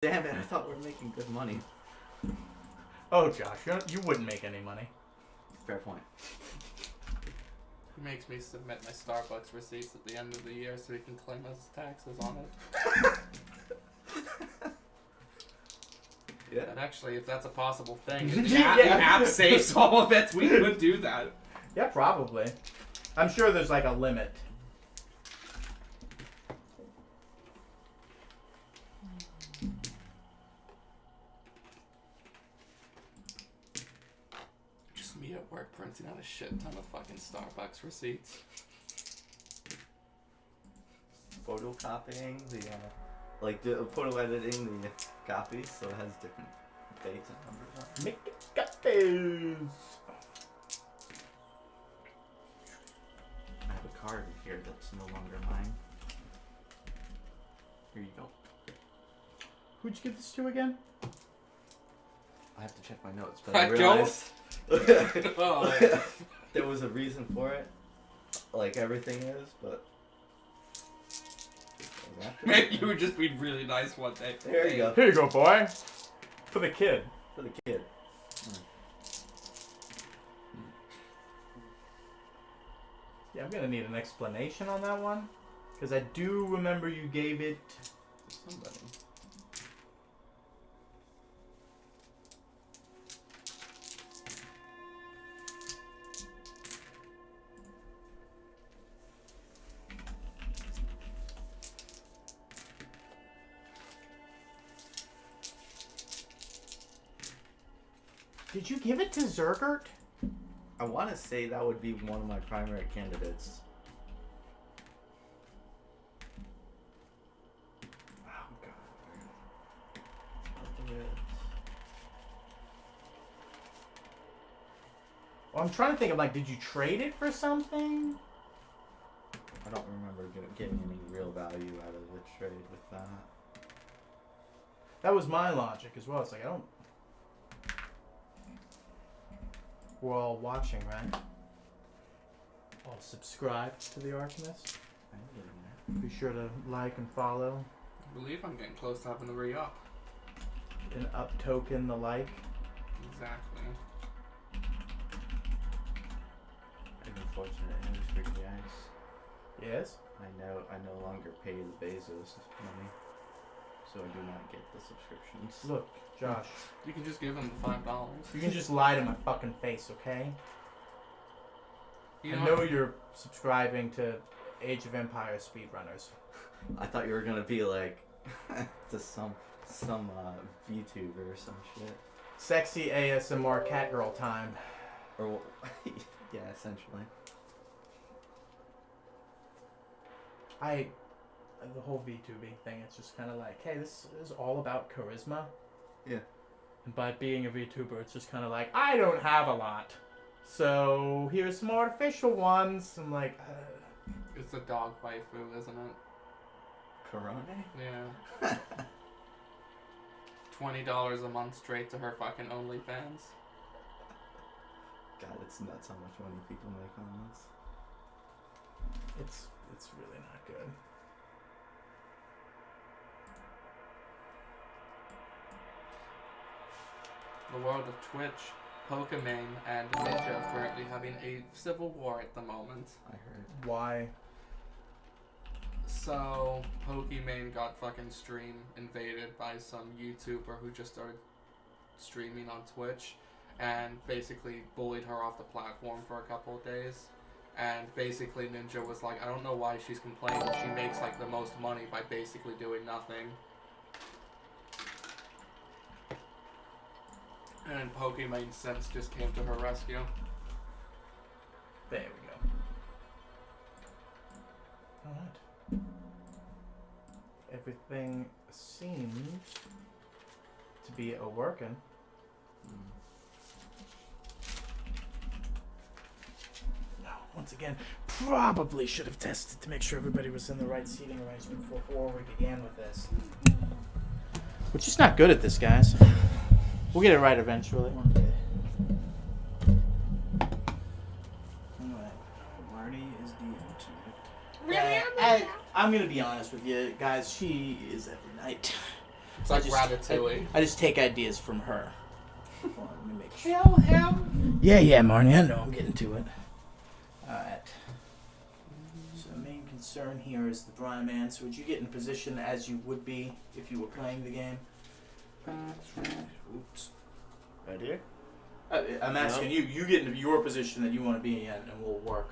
Damn it, I thought we were making good money. Oh, Josh, you wouldn't make any money. Fair point. He makes me submit my Starbucks receipts at the end of the year so he can claim his taxes on it. Yeah. And actually, if that's a possible thing, The the app saves all of it. We could do that. Yeah, probably. I'm sure there's like a limit. Just me at work printing out a shit ton of fucking Starbucks receipts. Photocopying the, photo editing the copy so it has different dates and numbers on it. Make it copies. I have a card here that's no longer mine. Here you go. Who'd you give this to again? I have to check my notes, but I I realized Oh. there was a reason for it. Like everything is, but Maybe you would just be really nice one day. there you go. Here you go, boy. For the kid. For the kid. Yeah, I'm gonna need an explanation on that one. Because I do remember you gave it to somebody. Did you give it to Zergert? I want to say that would be one of my primary candidates. Oh, God. Well, I'm trying to think of, like, did you trade it for something? I don't remember getting any real value out of the trade with that. That was my logic as well. It's like, I don't... We're all watching, right? All subscribed to the Archivist. I can get in there. Be sure to like and follow. I believe I'm getting close to having the re-up. And up token the like. Exactly. I'm unfortunate news for you guys. Yes? I no longer pay the Bezos money, so I do not get the subscriptions. Look, Josh. You can just give him the $5. You can just lie to my fucking face, okay? You I know, know you're subscribing to Age of Empires speedrunners. I thought you were gonna be like to some VTuber or some shit. Sexy ASMR catgirl time. Or yeah, essentially. The whole VTubing thing, it's just kind of like, hey, this is all about charisma. Yeah. And by being a VTuber, it's just kind of like, I don't have a lot. So here's some artificial ones. I'm like, it's a dog waifu, isn't it? Corona? Yeah. $20 a month straight to her fucking OnlyFans. God, it's nuts how much money people make on this. It's really not good. The world of Twitch, Pokemon, and Ninja are currently having a civil war at the moment. I heard. Why? So, Pokemon got fucking stream invaded by some YouTuber who just started streaming on Twitch and basically bullied her off the platform for a couple of days. And basically Ninja was like, I don't know why she's complaining. She makes like the most money by basically doing nothing. And Pokemon Sense just came to her rescue. There we go. Alright. Everything seems to be a-working. No, once again, probably should have tested to make sure everybody was in the right seating arrangement before we began with this. We're just not good at this, guys. We'll get it right eventually. One day. Anyway, Marty is the internet. I'm gonna be honest with you, guys. She is every night. It's like Ratatouille. I just take ideas from her. Hold on, let me make sure. Kill him! Yeah, Marnie, I know. I'm getting to it. Alright. So the main concern here is the Brian Man. So would you get in position as you would be if you were playing the game? Oops. Right here? I'm asking you. You get into your position that you want to be in, and we'll work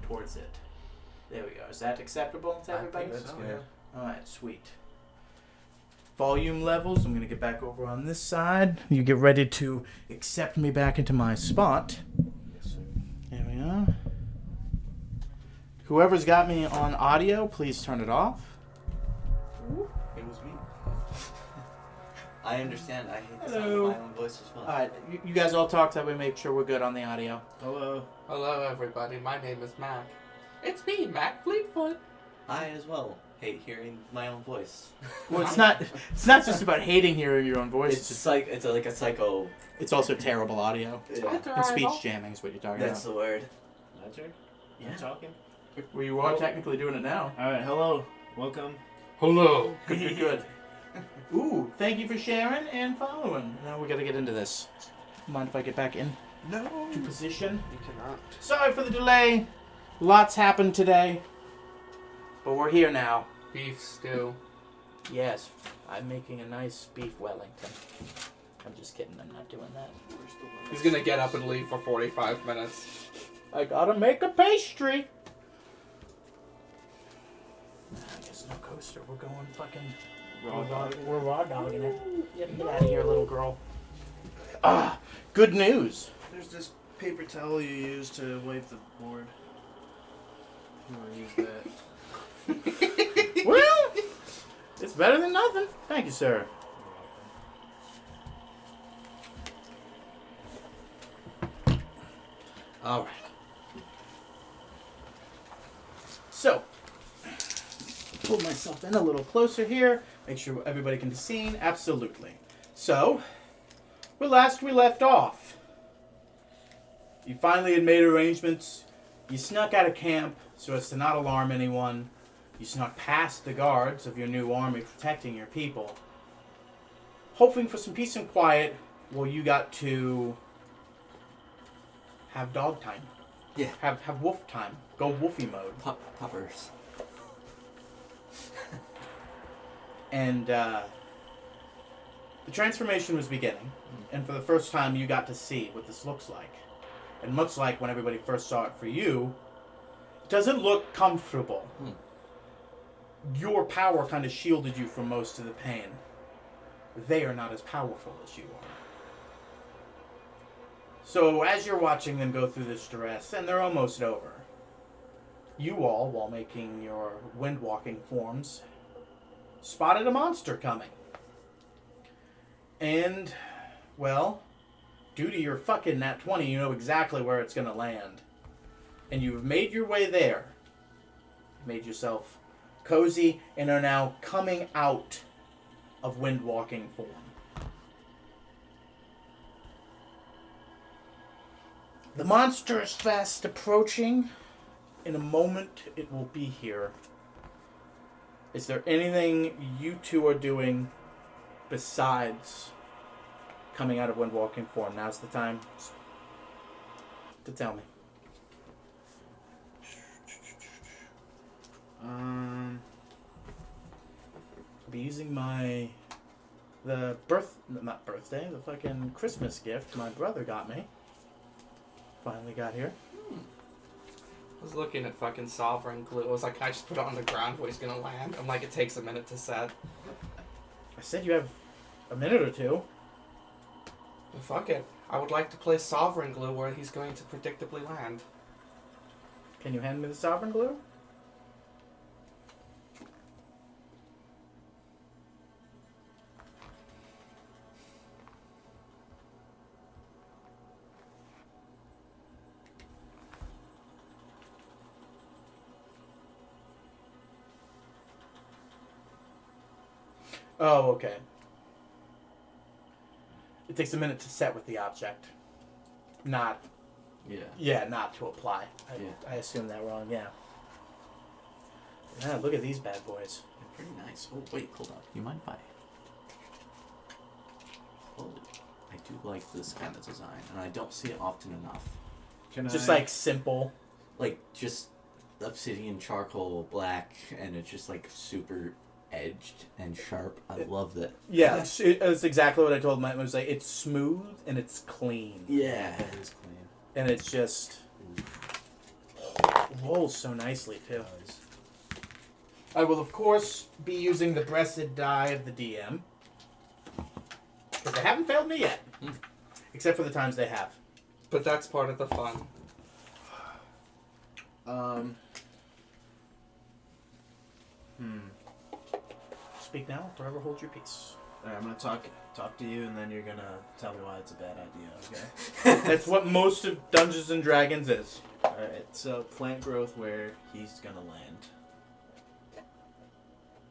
towards it. There we go. Is that acceptable to everybody? I think that's good. Alright, sweet. Volume levels. I'm going to get back over on this side. You get ready to accept me back into my spot. Yes, sir. There we are. Whoever's got me on audio, please turn it off. It was me. I understand. I hate the sound Hello. of my own voice as well. Alright, you guys all talk so that we make sure we're good on the audio. Hello. Hello, everybody. My name is Mac. It's me, Mac Fleetfoot. I as well hate hearing my own voice. Well, it's not just about hating hearing your own voice. It's just like like a psycho. It's also terrible audio. Yeah. And speech jamming is what you're talking That's the word. My turn? Yeah. I'm talking? about. Well, you are technically doing it now. Alright, hello. Welcome. Hello. Good. Ooh, thank you for sharing and following. Now we gotta get into this. Mind if I get back in No. to position? You cannot. Sorry for the delay. Lots happened today. But we're here now. Beef stew. Yes, I'm making a nice beef Wellington. I'm just kidding, I'm not doing that. He's gonna get up and leave for 45 minutes. I gotta make a pastry. I guess no coaster. We're going fucking We're raw dogging it. Get out of here, little girl. Ah, good news. There's this paper towel you use to wipe the board. You want to use that? Well, it's better than nothing. Thank you, sir. All right. So, pull myself in a little closer here. Make sure everybody can be seen. Absolutely. So, where last we left off, you finally had made arrangements. You snuck out of camp so as to not alarm anyone. You snuck past the guards of your new army protecting your people, hoping for some peace and quiet while you got to have dog time. Yeah. Have wolf time. Go woofy mode. Puppers. And the transformation was beginning, and for the first time you got to see what this looks like. And much like when everybody first saw it for you, it doesn't look comfortable. Your power kind of shielded you from most of the pain. They are not as powerful as you are. So as you're watching them go through this duress, and they're almost over, you all, while making your wind-walking forms, spotted a monster coming. And, well, due to your fucking nat 20, you know exactly where it's going to land. And you've made your way there. Made yourself cozy and are now coming out of wind-walking form. The monster is fast approaching. In a moment, it will be here. Is there anything you two are doing besides coming out of wind-walking form? Now's the time to tell me. I'll be using the fucking Christmas gift my brother got me. Finally got here. I was looking at fucking Sovereign Glue. I was like, can I just put it on the ground where he's gonna land? I'm like, it takes a minute to set. I said you have a minute or two. But fuck it. I would like to place Sovereign Glue where he's going to predictably land. Can you hand me the Sovereign Glue? Oh, okay. It takes a minute to set with the object. Not to apply. I assumed that wrong, yeah. Yeah, look at these bad boys. They're pretty nice. Oh, wait, hold on. You mind if I like this kind of design, and I don't see it often enough. Just like simple. Like just obsidian charcoal black, and it's just like super edged and sharp. I love that. Yeah, it's exactly what I told Mike. It was like it's smooth and it's clean. Yeah. That is clean. And it's just rolls so nicely too. I will of course be using the breasted die of the DM. Because they haven't failed me yet. Except for the times they have. But that's part of the fun. Speak now, forever hold your peace. Alright, I'm gonna talk to you, and then you're gonna tell me why it's a bad idea. Okay. That's what most of Dungeons and Dragons is. Alright. So plant growth where he's gonna land.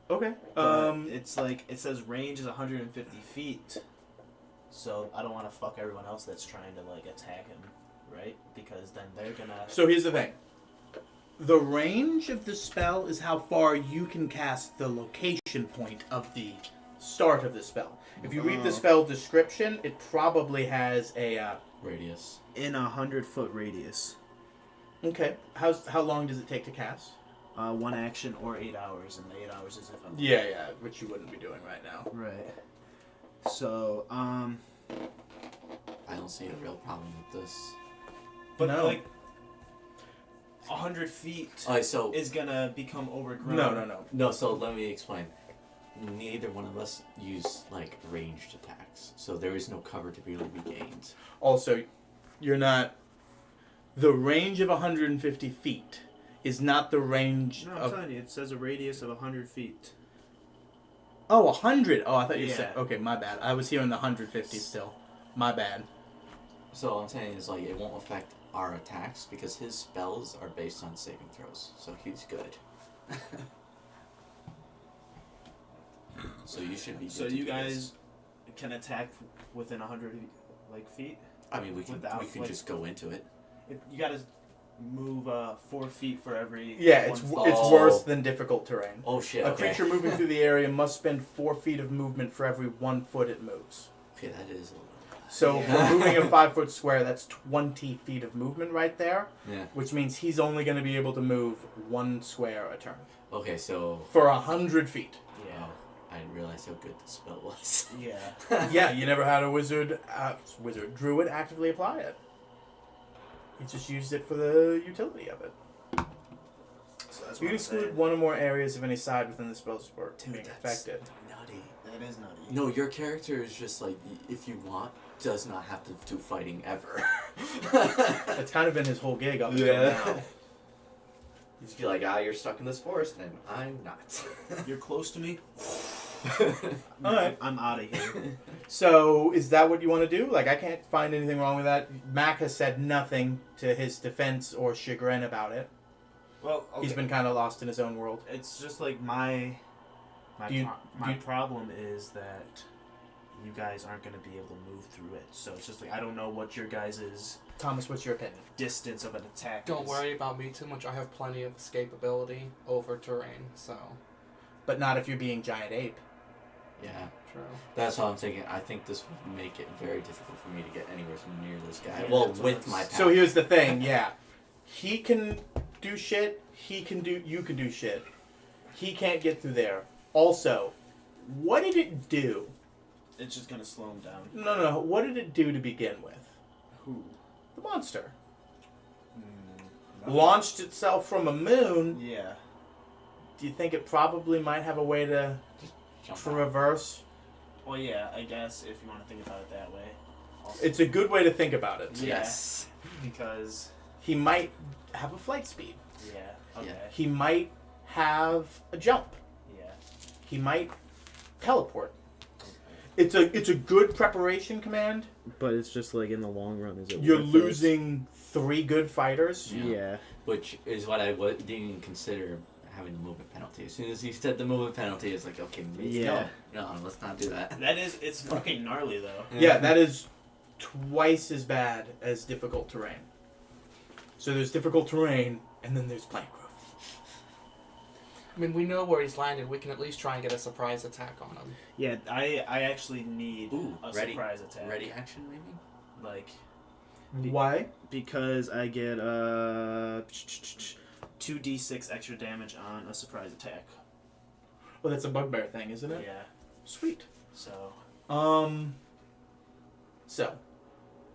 Okay. But it's like it says range is 150 feet. So I don't want to fuck everyone else that's trying to like attack him, right? Because then they're gonna. So here's the thing. The range of the spell is how far you can cast the location point of the start of the spell. If you read the spell description, it probably has a Radius. In 100-foot radius. Okay. How long does it take to cast? 1 action or 8 hours, and the 8 hours is if I'm. Yeah, which you wouldn't be doing right now. Right. So, I don't see a real problem with this. but No. like 100 feet Alright, so is gonna become overgrown. no. So let me explain. Neither one of us use like ranged attacks, so there is no cover to really be gained. Also, you're not. The range of 150 feet is not the range No, I'm of. telling you, it says a radius of 100 feet. Oh, 100. Oh, I thought you Yeah. said. Okay, my bad. I was hearing the 150 still. My bad. So all I'm saying is like it won't affect our attacks because his spells are based on saving throws, so he's good. So you should be good. So to you do guys this. can attack within 100 like feet. I mean, we can without, like- just go into it. You gotta move 4 feet for every. Yeah, one it's foot. it's Oh. worse than difficult terrain. Oh shit! A Okay. creature moving through the area must spend 4 feet of movement for every 1 foot it moves. Okay, that is a little. So if we're moving a 5-foot square, that's 20 feet of movement right there, Yeah. which means he's only going to be able to move 1 square a turn Okay, so. for 100 feet. Yeah. Oh, I didn't realize how good the spell was. Yeah. Yeah, you never had a druid actively apply it. You just used it for the utility of it. So that's You what can I'm exclude saying. 1 or more areas of any side within the spell's work being that's effective. nutty. That is nutty. No, your character is just like, if you want, does not have to do fighting ever. That's kind of been his whole gig up until Yeah. now. You just be like, you're stuck in this forest, and I'm not. You're close to me. Alright. I'm out of here. So, is that what you want to do? Like, I can't find anything wrong with that. Mac has said nothing to his defense or chagrin about it. Well, okay. He's been kind of lost in his own world. It's just like my problem is that you guys aren't going to be able to move through it. So it's just like I don't know what your guys' Thomas, what's your opinion? distance of an attack Don't is. worry about me too much. I have plenty of escapability over terrain, so But not if you're being giant ape. Yeah. true. That's what I'm thinking. I think this would make it very difficult for me to get anywhere near this guy. Yeah, Well, that's with what my it's- power. So here's the thing, yeah. He can do shit, you can do shit. He can't get through there. Also, what did it do? It's just going to slow him down. No, what did it do to begin with? Who? The monster. No. Launched itself from a moon. Yeah. Do you think it probably might have a way to Jump out. traverse? Well, yeah, I guess if you want to think about it that way. Also, It's a good way to think about it. Yeah. Yes. because He might have a flight speed. yeah. Okay. Yeah. He might have a jump. Yeah. He might teleport. It's a good preparation command. But it's just like in the long run, is it? You're worth it? losing 3 good fighters. Yeah. Which is what I didn't even consider having the movement penalty. As soon as he said the movement penalty, it's like, okay, Yeah. no, let's not do that. It's fucking gnarly though. Yeah, that is twice as bad as difficult terrain. So there's difficult terrain, and then there's plant growth. I mean, we know where he's landed. We can at least try and get a surprise attack on him. Yeah, I actually need a ready, surprise attack. Ready action, maybe? Like, Why? because I get 2d6 extra damage on a surprise attack. Well, that's a bugbear thing, isn't it? Yeah. Sweet. So, So,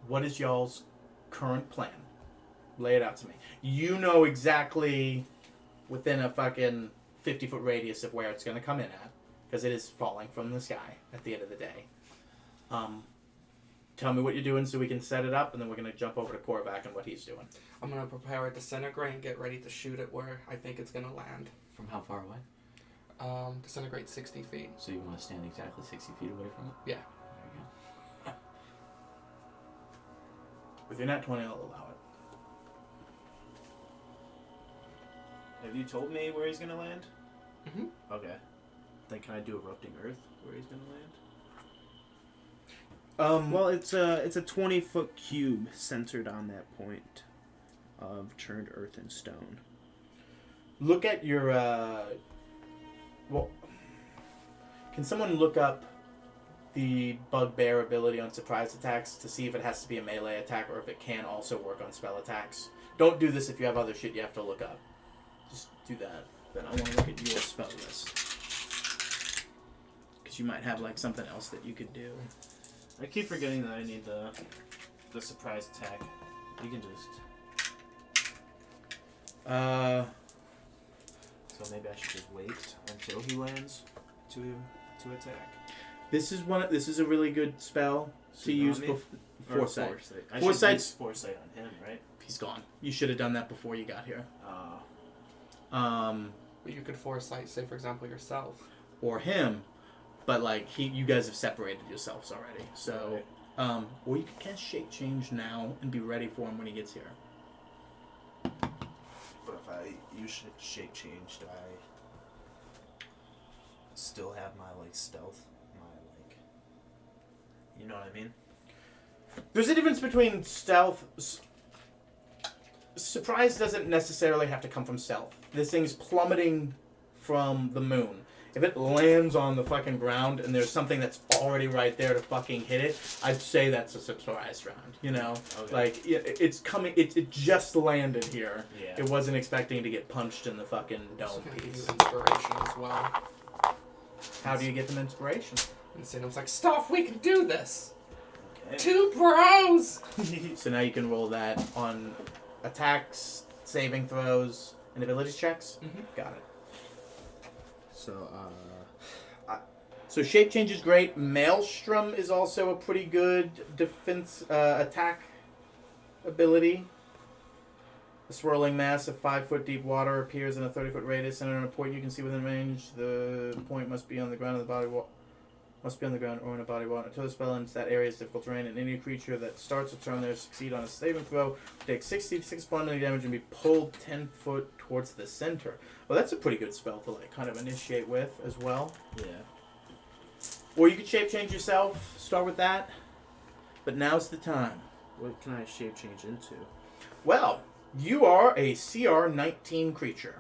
what is y'all's current plan? Lay it out to me. You know exactly within a fucking 50-foot radius of where it's going to come in at, because it is falling from the sky at the end of the day. Tell me what you're doing so we can set it up, and then we're going to jump over to Korvac and what he's doing. I'm going to prepare a disintegrate and get ready to shoot it where I think it's going to land. From how far away? Disintegrate 60 feet. So you want to stand exactly 60 feet away from it? Yeah. There With your nat 20, I'll allow it. have you told me where he's gonna land? Mm-hmm. Okay. Then can I do erupting earth where he's gonna land? Well, it's a 20-foot cube centered on that point of churned earth and stone. Look at your, well, can someone look up the bugbear ability on surprise attacks to see if it has to be a melee attack or if it can also work on spell attacks? Don't do this if you have other shit you have to look up. Just do that. Then I want to look at your spell list. Because you might have, like, something else that you could do. I keep forgetting that I need the surprise attack. You can just... So maybe I should just wait until he lands to attack. This is a really good spell to use Tsunami? Foresight. I should Foresight's- use foresight on him, right? He's gone. You should have done that before you got here. But you could foresight, say for example, yourself. Or him, but like you guys have separated yourselves already. So, or you could cast Shape Change now and be ready for him when he gets here. But if I use shape change, do I still have my like stealth? My like, you know what I mean? There's a difference between stealth. Surprise doesn't necessarily have to come from stealth. This thing's plummeting from the moon. If it lands on the fucking ground and there's something that's already right there to fucking hit it, I'd say that's a surprise round. You know, Okay. like it's coming. It just landed here. Yeah. It wasn't expecting to get punched in the fucking dome It's gonna give piece. you inspiration as well. How do you get them inspiration? And Sinnom's like, "Stuff, we can do this. Okay. 2 pros." So now you can roll that on attacks, saving throws, and abilities checks. Mm-hmm. Got it. So, So shape change is great. Maelstrom is also a pretty good defense attack ability. A swirling mass of 5-foot deep water appears in a 30-foot radius, centered on a point you can see within range. The point must be on the ground of the body. Must be on the ground or in a body of water. Until the spell ends, that area is difficult terrain, and any creature that starts a turn there succeed on a saving throw will take 66 bludgeoning damage and be pulled 10 foot towards the center. Well, that's a pretty good spell to like kind of initiate with as well. Yeah. Or you could shape change yourself. Start with that. But now's the time. what can I shape change into? Well, you are a CR 19 creature.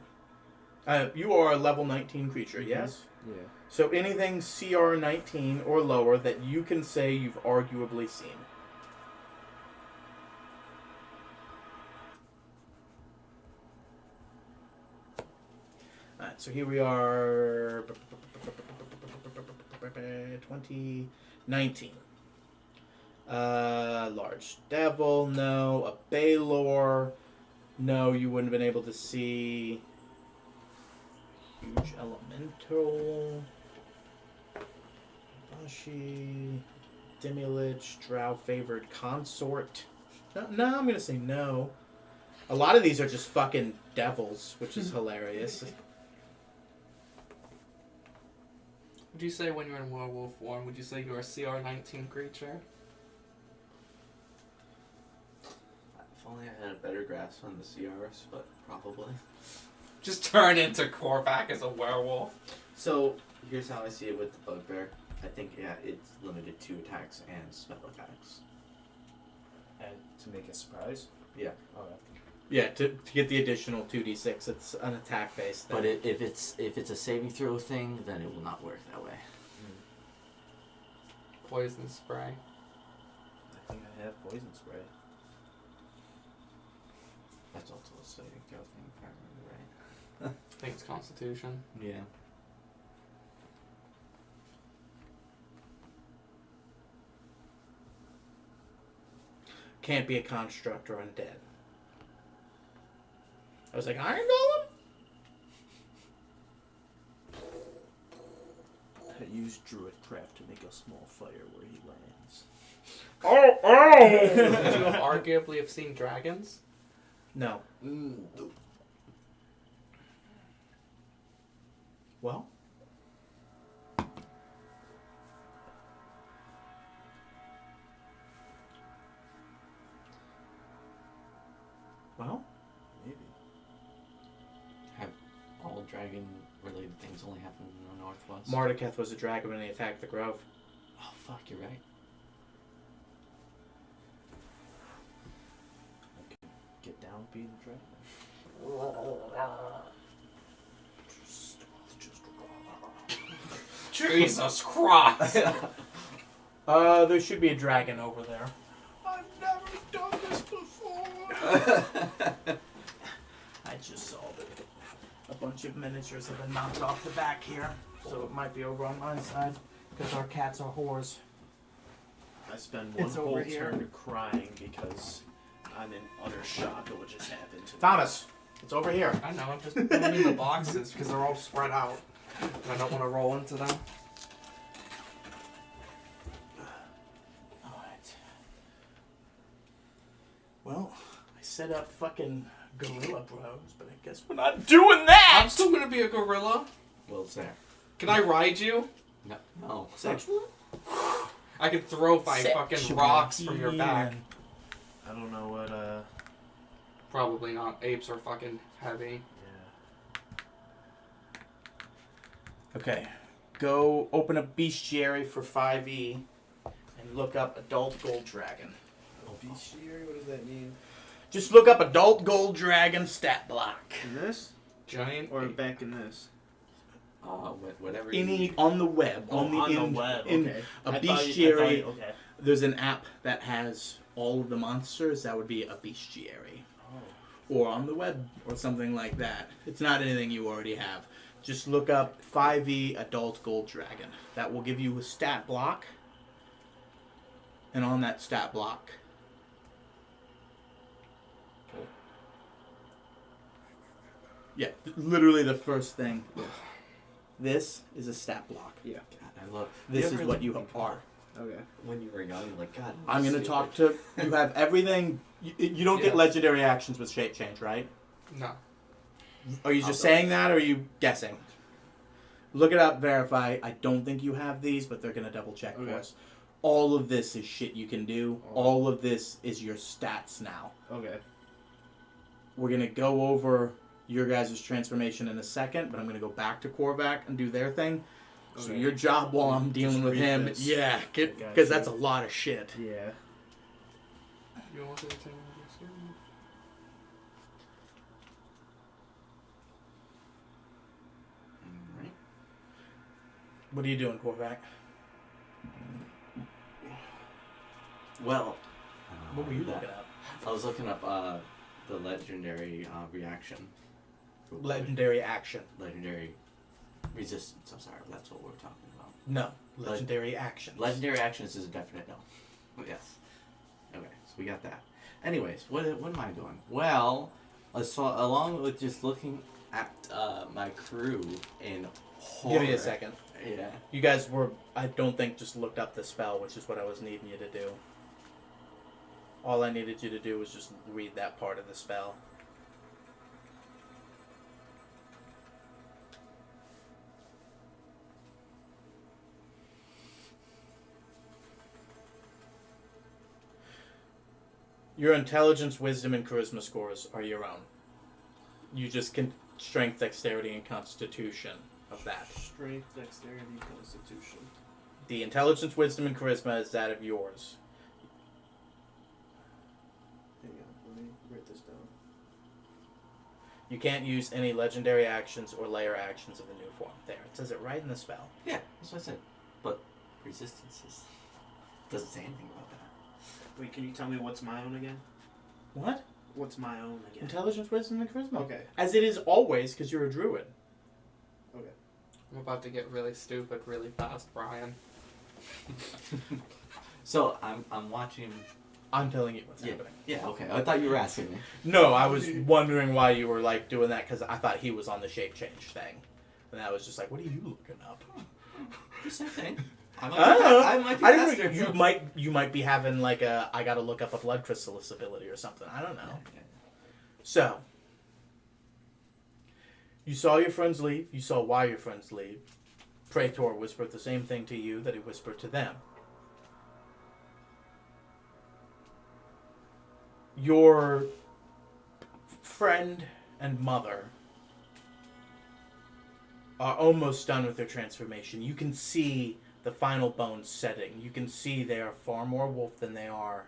You are a level 19 creature, yes? Yeah. So anything CR 19 or lower that you can say you've arguably seen. Alright, so here we are. 2019. Large Devil, no. A Baylor, no. You wouldn't have been able to see. Huge Elemental. Bashi. Demilich. Drow Favored Consort. No, I'm going to say no. A lot of these are just fucking devils, which is hilarious. Would you say when you're in werewolf form, would you say you're a CR19 creature? If only I had a better grasp on the CRs, but probably. Just turn into Korvac as a werewolf. So, here's how I see it with the bugbear. I think, yeah, it's limited to attacks and spell attacks. And to make a surprise? Yeah. Okay. Yeah, to get the additional 2d6, it's an attack based thing. But if it's a saving throw thing, then it will not work that way. Poison spray. I think I have poison spray. That's also a saving throw thing, if I remember right. I think it's Constitution. Yeah. Can't be a construct or undead. I was like, Iron Golem? I use Druid craft to make a small fire where he lands. Would you have arguably have seen dragons? No. Well? Well? Maybe. Have all dragon-related things only happen in the Northwest? Marduketh was a dragon when he attacked the Grove. Oh, fuck, you're right. I can get down being a dragon. Jesus Christ! There should be a dragon over there. I've never done this before. I just saw that a bunch of miniatures have been knocked off the back here, so it might be over on my side, because our cats are whores. I spend one It's over whole here. turn crying because I'm in utter shock at what just happened to me. Thomas, it's over here. I know, I'm just putting in the boxes because they're all spread out. And I don't want to roll into them. Alright. Well, I set up fucking Gorilla Bros, but I guess we're not doing that! I'm still going to be a gorilla. Well, it's there. Can I ride you? No. No. Sexual? I can throw 5 fucking rocks from your back. I don't know what, Probably not. Apes are fucking heavy. yeah. Okay. Go open a bestiary for 5e and look up adult gold dragon. Bestiary, what does that mean? Just look up adult gold dragon stat block. In this? Giant Or ape. back in this? Whatever. Any on the web. On the web, in okay. a I thought bestiary. okay. There's an app that has all of the monsters. That would be a bestiary. Oh. Or on the web or something like that. It's not anything you already have. Just look up 5e adult gold dragon. That will give you a stat block. And on that stat block, yeah, literally the first thing. This is a stat block. Yeah. God, I love. This you is ever what you think are. Okay. When you were young, you're like, God. I'm going to talk to... You have everything... You don't get Yes. legendary actions with shape change, right? No. Are you just saying that, or are you guessing? Look it up, verify. I don't think you have these, but they're going to double check for Okay. us. All of this is shit you can do. All of this is your stats now. Okay. We're going to go over your guys' transformation in a second, but I'm going to go back to Korvac and do their thing. So Okay. your job while I'm dealing Just with read him, this. yeah, Gotcha. because that's a lot of shit. Yeah. You want to take this? What are you doing, Korvac? Well. What were you looking up? I was looking up the legendary reaction. Legendary action. Legendary resistance. I'm sorry, that's what we're talking about. No. Legendary action. Legendary actions is a definite no. Yes. Okay, so we got that. Anyways, what am I doing? Well, along with just looking at my crew in horror. Give me a second. Yeah. You guys were, I don't think, just looked up the spell, which is what I was needing you to do. All I needed you to do was just read that part of the spell. Your intelligence, wisdom, and charisma scores are your own. You just can strength, dexterity, and constitution of that. Strength, dexterity, constitution. The intelligence, wisdom, and charisma is that of yours. Hang on, let me write this down. You can't use any legendary actions or layer actions of the new form. There, it says it right in the spell. Yeah, that's what I said. But resistances doesn't say anything about that. Wait, can you tell me what's my own again? What? What's my own again? Intelligence, wisdom, and charisma. Okay. As it is always, because you're a druid. Okay. I'm about to get really stupid really fast, Brian. So I'm watching. I'm telling you what's Yeah. happening. Yeah. Okay. I thought you were asking me. No, I was wondering why you were like doing that because I thought he was on the shape change thing, and I was just like, "What are you looking up?" The same thing. I I might be I faster. didn't. You might be having like a I gotta look up a blood crystallis ability or something. I don't know. Yeah. So you saw your friends leave. You saw why your friends leave. Praetor whispered the same thing to you that he whispered to them. Your friend and mother are almost done with their transformation. You can see the final bones setting. You can see they are far more wolf than they are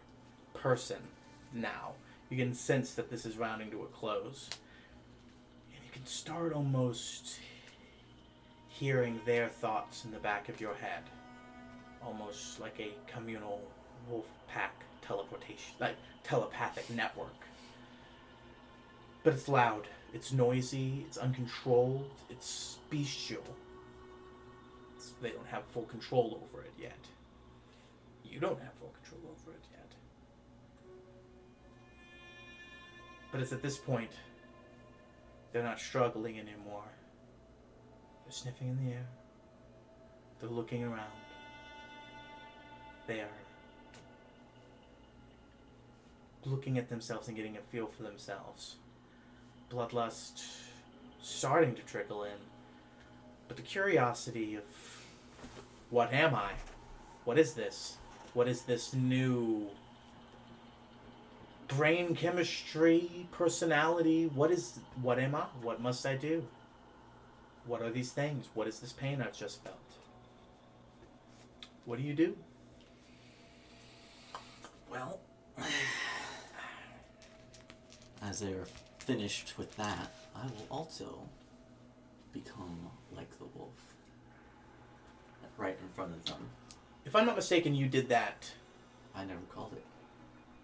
person now. You can sense that this is rounding to a close. And you can start almost hearing their thoughts in the back of your head. Almost like a communal wolf pack teleportation, like telepathic network. But it's loud, it's noisy, it's uncontrolled, it's bestial. They don't have full control over it yet. You don't have full control over it yet. But it's at this point, they're not struggling anymore. They're sniffing in the air. They're looking around. They are looking at themselves and getting a feel for themselves. Bloodlust starting to trickle in. But the curiosity of, what am I? What is this? What is this new brain chemistry, personality? What am I? What must I do? What are these things? What is this pain I've just felt? What do you do? Well, as they're finished with that, I will also become like the wolf. Right in front of them. If I'm not mistaken, you did that. I never called it.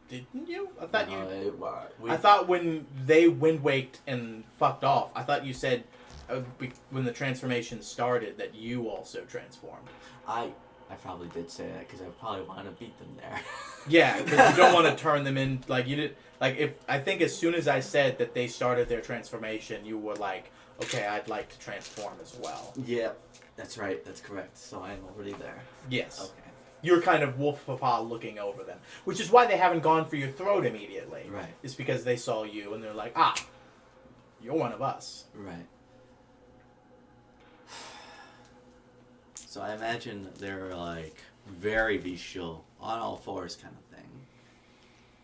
Didn't you? I thought you. I thought when they wind waked and fucked off, I thought you said when the transformation started that you also transformed. I probably did say that because I probably want to beat them there. Yeah, because you don't want to turn them in like you did. Like if I think as soon as I said that they started their transformation, you were like, okay, I'd like to transform as well. Yeah, that's right. That's correct. So I'm already there. Yes. Okay. You're kind of wolf papa looking over them, which is why they haven't gone for your throat immediately. Right. It's because they saw you and they're like, you're one of us. Right. So I imagine they're like very bestial, on all fours kind of thing.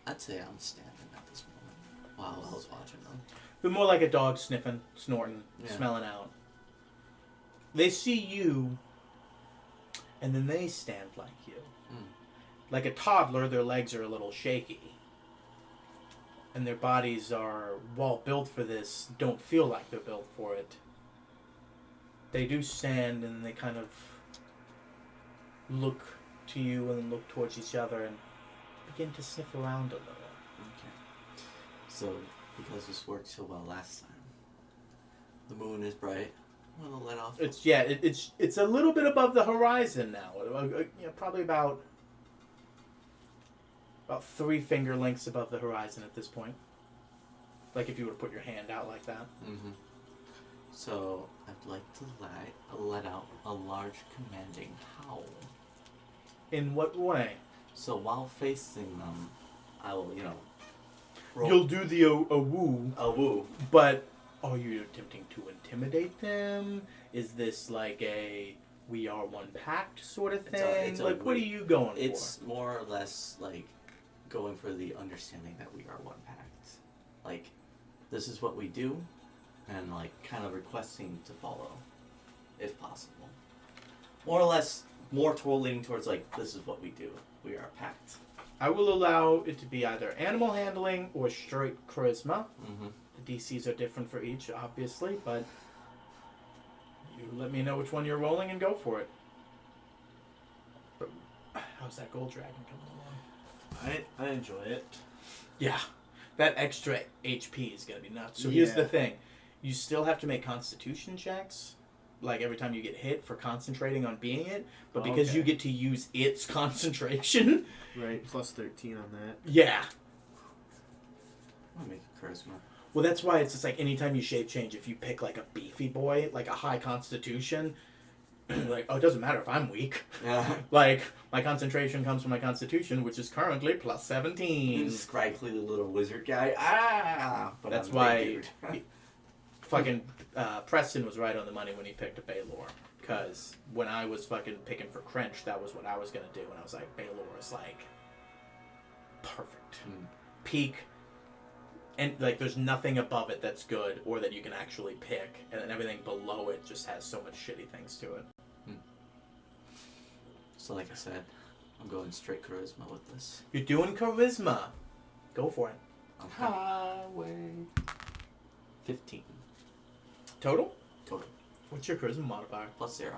I'd say I'm standing at this moment while I was watching them. But more like a dog sniffing, snorting, Yeah. smelling out. They see you, and then they stand like you. Like a toddler, their legs are a little shaky. And their bodies are, while built for this, don't feel like they're built for it. They do stand and they kind of look to you and look towards each other and begin to sniff around a little. Okay. So, because this worked so well last time, the moon is bright. I'm gonna let off. It's a little bit above the horizon now. Probably about 3 finger lengths above the horizon at this point. Like if you were to put your hand out like that. Mm-hmm. So I'd like to let out a large commanding howl. In what way? So while facing them, I will, roll. You'll do the a woo. A woo. But are you attempting to intimidate them? Is this like a we are one pact sort of thing? It's a like what are you going for? It's more or less like going for the understanding that we are one pact. Like, this is what we do, and like kind of requesting to follow, if possible. More or less, more leaning towards like, this is what we do. We are a pact. I will allow it to be either animal handling or straight charisma. Mm-hmm. The DCs are different for each, obviously, but you let me know which one you're rolling and go for it. How's that gold dragon coming along? I enjoy it. Yeah, that extra HP is gonna be nuts. So here's the thing: you still have to make Constitution checks, like every time you get hit for concentrating on being it. But because you get to use its concentration, Right, plus 13 on that. yeah. I'm gonna make a charisma. Well, that's why it's just like anytime you shape change, if you pick like a beefy boy, like a high Constitution, like oh, it doesn't matter if I'm weak. Yeah. Like my concentration comes from my Constitution, which is currently plus 17. Scraggly little wizard guy. Ah! But That's I'm a why big dude. fucking Preston was right on the money when he picked a Baylor. Because when I was fucking picking for Crench, that was what I was going to do. And I was like, Baylor is like perfect. Peak. And like there's nothing above it that's good or that you can actually pick. And then everything below it just has so much shitty things to it. So like I said, I'm going straight charisma with this. You're doing charisma. Go for it. Okay. Highway. 15 Total? total. What's your charisma modifier? +0.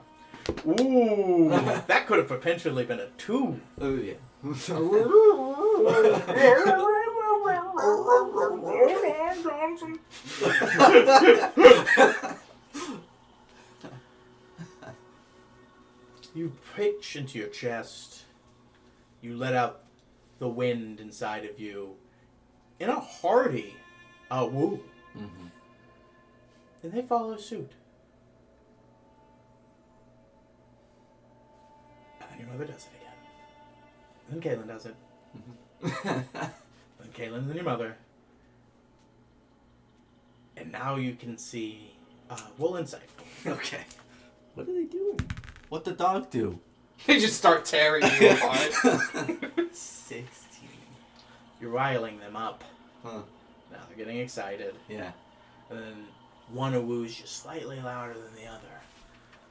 Ooh, that could have potentially been a 2. Oh yeah. You pitch into your chest. You let out the wind inside of you in a hearty woo. Mm-hmm. And they follow suit. And then your mother does it again. And then Kaylin does it. Then Kaylin and then your mother. And now you can see roll insight. Okay. What are they doing? What the dog do? They just start tearing you apart. 16. You're riling them up. Huh. Now they're getting excited. Yeah. And then one woos just slightly louder than the other.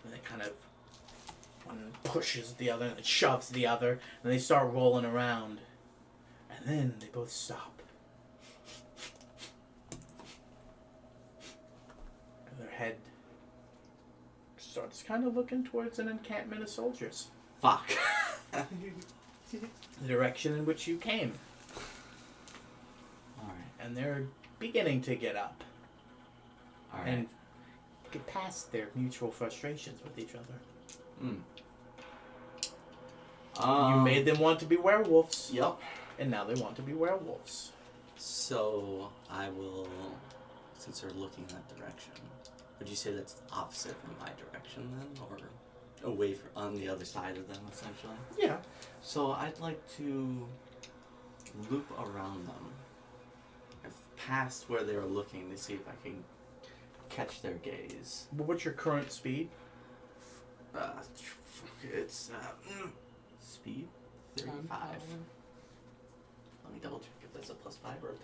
And they kind of, one pushes the other and it shoves the other. And they start rolling around. And then they both stop. And their head starts kind of looking towards an encampment of soldiers. Fuck. The direction in which you came. Alright. And they're beginning to get up. Alright. And get past their mutual frustrations with each other. You made them want to be werewolves. Yep. And now they want to be werewolves. So I will, since they're looking in that direction, would you say that's opposite from my direction then, or away from on the other side of them essentially? Yeah. So I'd like to loop around them, past where they were looking, to see if I can catch their gaze. But what's your current speed? It's speed 35. Let me double check if that's a +5 or a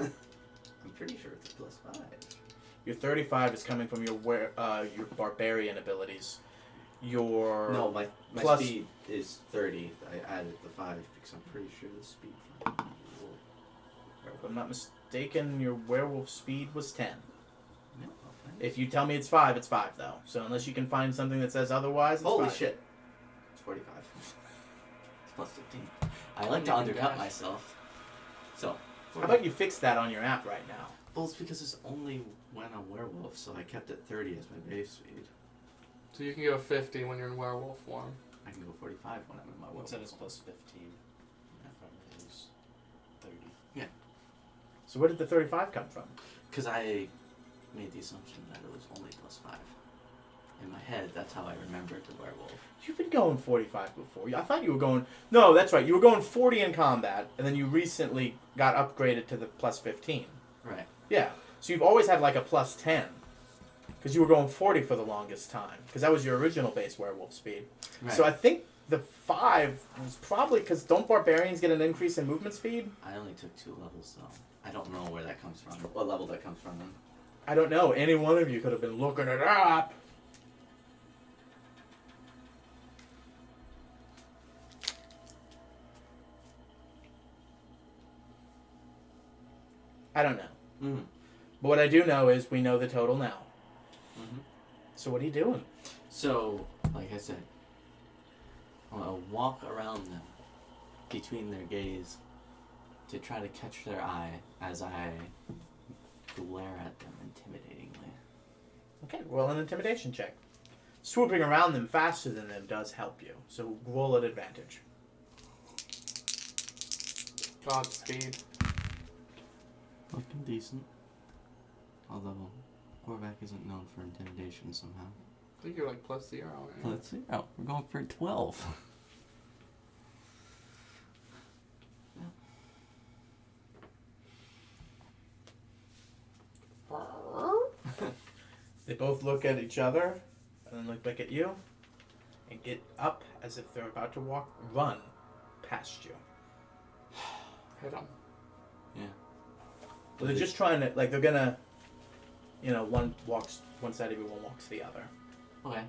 +10. I'm pretty sure it's a +5. Your 35 is coming from your barbarian abilities. Your No, my plus- speed is 30. I added the 5 because I'm pretty sure the speed. If I'm not mistaken, your werewolf speed was 10. No, If you tell me it's 5, it's 5 though. So unless you can find something that says otherwise, it's holy 5. shit! It's 45. It's +15. I like to You undercut dash. myself. So. How about you fix that on your app right now? Well, it's because it's only when I'm werewolf, so I kept it 30 as my base speed. So you can go 50 when you're in werewolf form. I can go 45 when I'm in my werewolf. What's that is form. +15. From his 30. So where did the 35 come from? Because I made the assumption that it was only +5. In my head, that's how I remembered the werewolf. You've been going 45 before. I thought you were going... No, that's right. You were going 40 in combat, and then you recently got upgraded to the +15. Right. Yeah. So you've always had like a +10. Because you were going 40 for the longest time. Because that was your original base werewolf speed. Right. So I think the 5 was probably... Because don't barbarians get an increase in movement speed? I only took 2 levels, so I don't know where that comes from. What level that comes from. I don't know. Any one of you could have been looking it up. I don't know. Mm. But what I do know is we know the total now. Mm-hmm. So what are you doing? So, like I said, I'm gonna walk around them, between their gaze, to try to catch their eye as I glare at them intimidatingly. Okay, roll an intimidation check. Swooping around them faster than them does help you, so roll at advantage. Godspeed. Looking decent. Although, Korvac isn't known for intimidation somehow. I think you're like +0. Right? Let's see. Oh, we're going for 12. They both look at each other, and then look back at you, and get up as if they're about to run past you. Hit him. Yeah. So they're just trying to, like, they're gonna, one walks one side of you, one walks the other. Okay.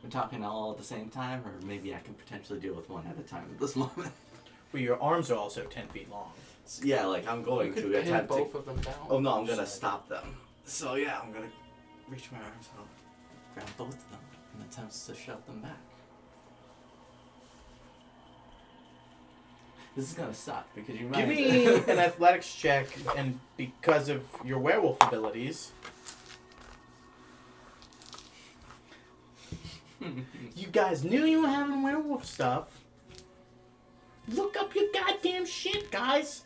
We're talking all at the same time, or maybe I can potentially deal with one at a time at this moment. Well, your arms are also 10 feet long. So, yeah, like I'm going You to could pin attempt both to. of them down. Oh no, I'm gonna stop them. So yeah, I'm gonna reach my arms out, grab both of them, and attempts to shove them back. This is gonna suck because you might. Give me an athletics check, and because of your werewolf abilities, you guys knew you were having werewolf stuff. Look up your goddamn shit, guys.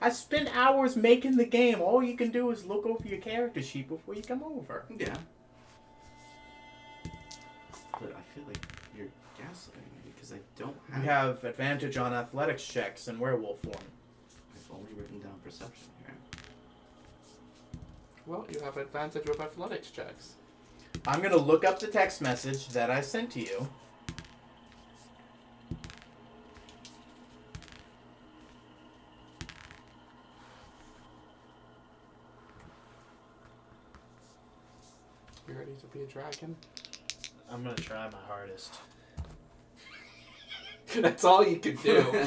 I spent hours making the game. All you can do is look over your character sheet before you come over. Yeah. But I feel like you're gaslighting me because I don't You have. have advantage on athletics checks in werewolf form. I've only written down perception here. Well, you have advantage with athletics checks. I'm going to look up the text message that I sent to you. You ready to be a dragon? I'm gonna try my hardest. That's all you can do. Yeah.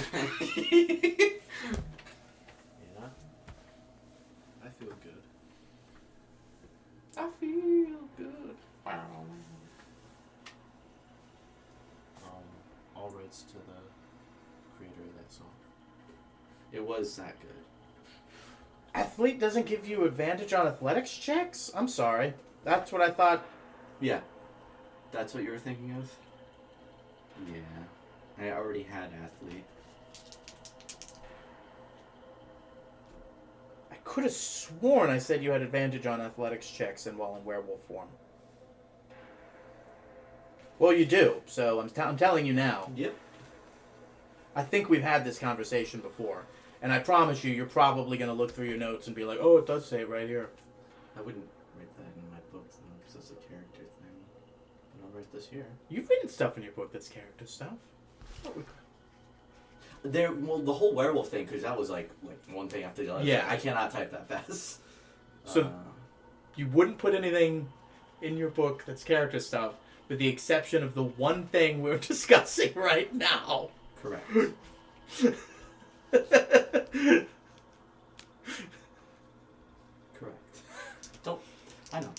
I feel good. I feel good. Wow. All rights to the creator of that song. It was that good. Athlete doesn't give you advantage on athletics checks? I'm sorry. That's what I thought. Yeah. That's what you were thinking of? Yeah. I already had athlete. I could have sworn I said you had advantage on athletics checks and while in werewolf form. Well, you do, so I'm telling you now. Yep. I think we've had this conversation before, and I promise you, you're probably going to look through your notes and be like, oh, it does say it right here. I wouldn't write that in my book though, because it's a character thing. But I'll write this here. You've written stuff in your book that's character stuff. Well, the whole werewolf thing, because that was like one thing after the other. Yeah. I cannot type that fast. So you wouldn't put anything in your book that's character stuff, with the exception of the one thing we're discussing right now. Correct. Correct. I know.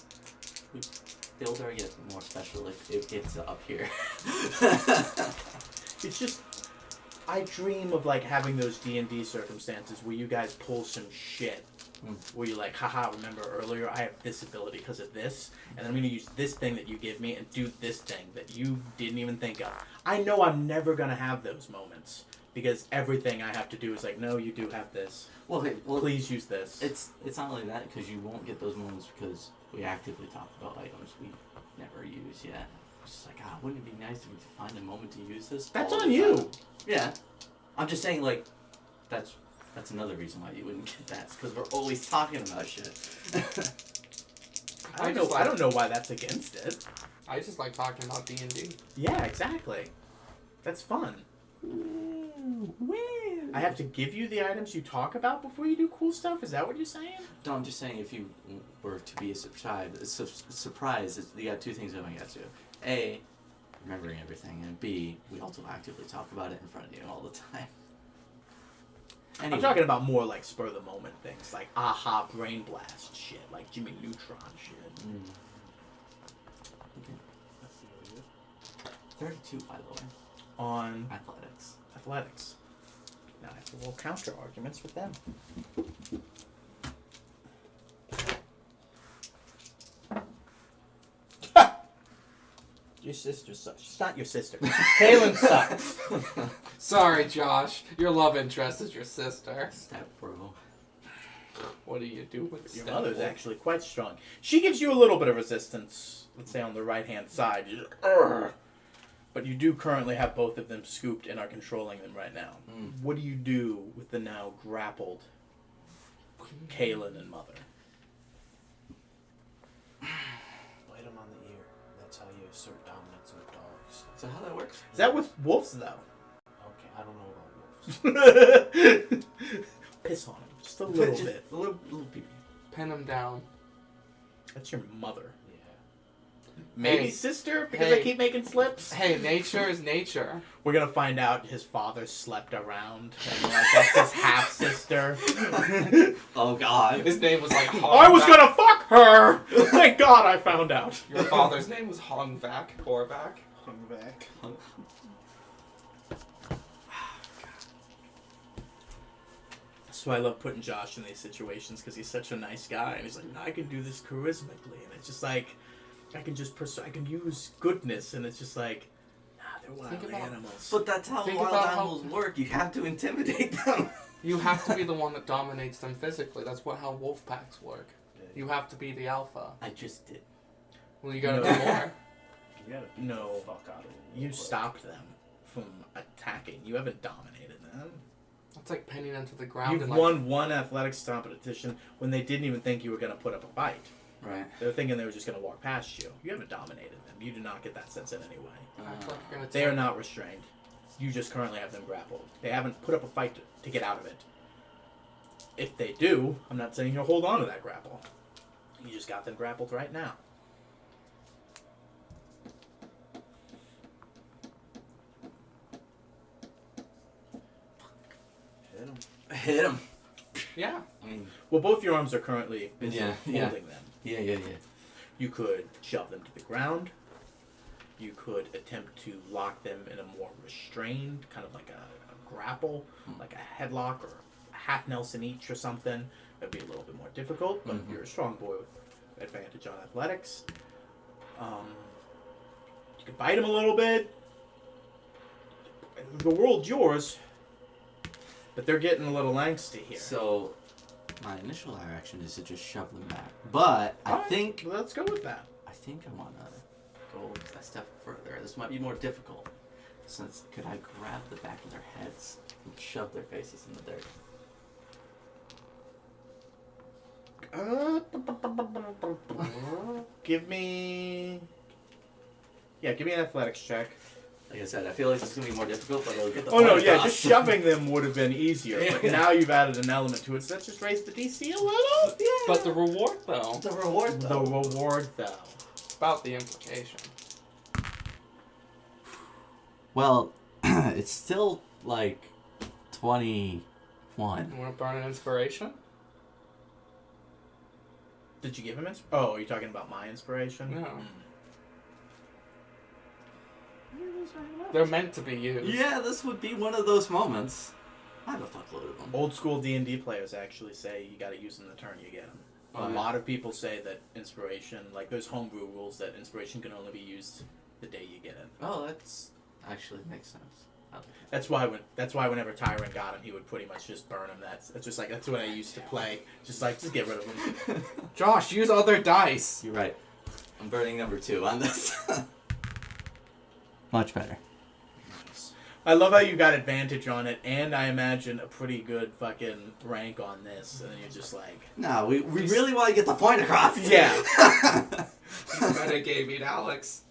The older I get, the more special it gets up here. It's just, I dream of like having those D&D circumstances where you guys pull some shit. Where you're like, haha, remember earlier I have this ability because of this, and I'm going to use this thing that you give me and do this thing that you didn't even think of. I know I'm never going to have those moments because everything I have to do is like, no, you do have this. Well, Please use this. It's not only that, because you won't get those moments because we actively talk about items we never use yet. It's just like, wouldn't it be nice if we could find a moment to use this? That's all on the you. time? Yeah. I'm just saying, like, that's another reason why you wouldn't get that. Because we're always talking about shit. I don't know why that's against it. I just like talking about D&D. Yeah, exactly. That's fun. I have to give you the items you talk about before you do cool stuff? Is that what you're saying? No, I'm just saying if you were to be surprised, you got two things going against you. A, remembering everything, and B, we also actively talk about it in front of you all the time. Anyway. I'm talking about more like spur of the moment things, like aha brain blast shit, like Jimmy Neutron shit. Mm. Okay. 32, by the way. On Athletics. athletics. Now I have to roll counter arguments with them. Your sister sucks. She's not your sister. Kaylin sucks. Sorry, Josh. Your love interest is your sister. Step bro. What do you do with Your step mother's wolf? actually quite strong. She gives you a little bit of resistance, let's say on the right-hand side. You're, but you do currently have both of them scooped and are controlling them right now. Mm. What do you do with the now grappled Kaylin and Mother? Bite him on the ear. That's how you assert dominance with dogs. Is that how that works? Is that with wolves, though? Okay, I don't know about wolves. Piss on him. Just a little Just bit. A little pee. Pin him down. That's your mother. Yeah. Maybe Hey. sister, because I Hey. keep making slips. Hey, nature is nature. We're gonna find out his father slept around. And like, that's his half sister. Oh god. His name was like I was Hongvac. gonna fuck her! Thank God I found out. Your father's name was Hongvac Korvac. Hung back. That's why I love putting Josh in these situations, because he's such a nice guy, and he's like, no, I can do this charismatically, and it's just like, I can just I can use goodness, and it's just like, nah, they're wild Think about- animals. But that's how Think wild about how- animals work. You have to intimidate them. You have to be the one that dominates them physically. That's how wolf packs work. You have to be the alpha. I just did. Well, you gotta No. do more. You gotta beat No. the fuck out of them. You real quick. stopped them from attacking. You haven't dominated them. It's like pinning them to the ground. You've and like, won one athletics competition when they didn't even think you were going to put up a fight. Right. They were thinking they were just going to walk past you. You haven't dominated them. You do not get that sense in any way. act like you're gonna They are take- not restrained. You just currently have them grappled. They haven't put up a fight to get out of it. If they do, I'm not saying you'll hold on to that grapple. You just got them grappled right now. Hit him. Hit him. Yeah. I mean, Well, both your arms are currently busy Yeah, holding yeah. them. yeah. You could shove them to the ground. You could attempt to lock them in a more restrained, kind of like a grapple, like a headlock or a half Nelson each or something. That'd be a little bit more difficult, but Mhm. you're a strong boy with advantage on athletics. You could bite him a little bit. The world's yours, but they're getting a little angsty here. So, my initial reaction is to just shove them back. But I Alright, think let's go with that. I want to go a step further. This might be more difficult. Since could I grab the back of their heads and shove their faces in the dirt? Give me an athletics check. Like I said, I feel like this is gonna be more difficult, but it'll get the Oh no, point yeah, across. just shoving them would have been easier. But Yeah. now you've added an element to it, so let's just raise the DC a little. Yeah. But the reward, though, the reward, The though. reward, though. it's about the implication. Well, it's still like 21. You want to burn an inspiration? Did you give him Oh, are you talking about my inspiration? No. Mm. They're meant to be used. Yeah, this would be one of those moments. I have a fuckload of them. Old school D&D players actually say you got to use them the turn you get them. Oh, A yeah. lot of people say that inspiration, like there's homebrew rules that inspiration can only be used the day you get it. Oh, that's actually makes sense. That's why whenever Tyrant got him, he would pretty much just burn him. That's what I used to play. Just get rid of him. Josh, use other dice. You're right. I'm burning number 2 on this. Much better. I love how you got advantage on it, and I imagine a pretty good fucking rank on this, and then you're just like, No, we really want to get the point across. yeah. You better gave it, Alex.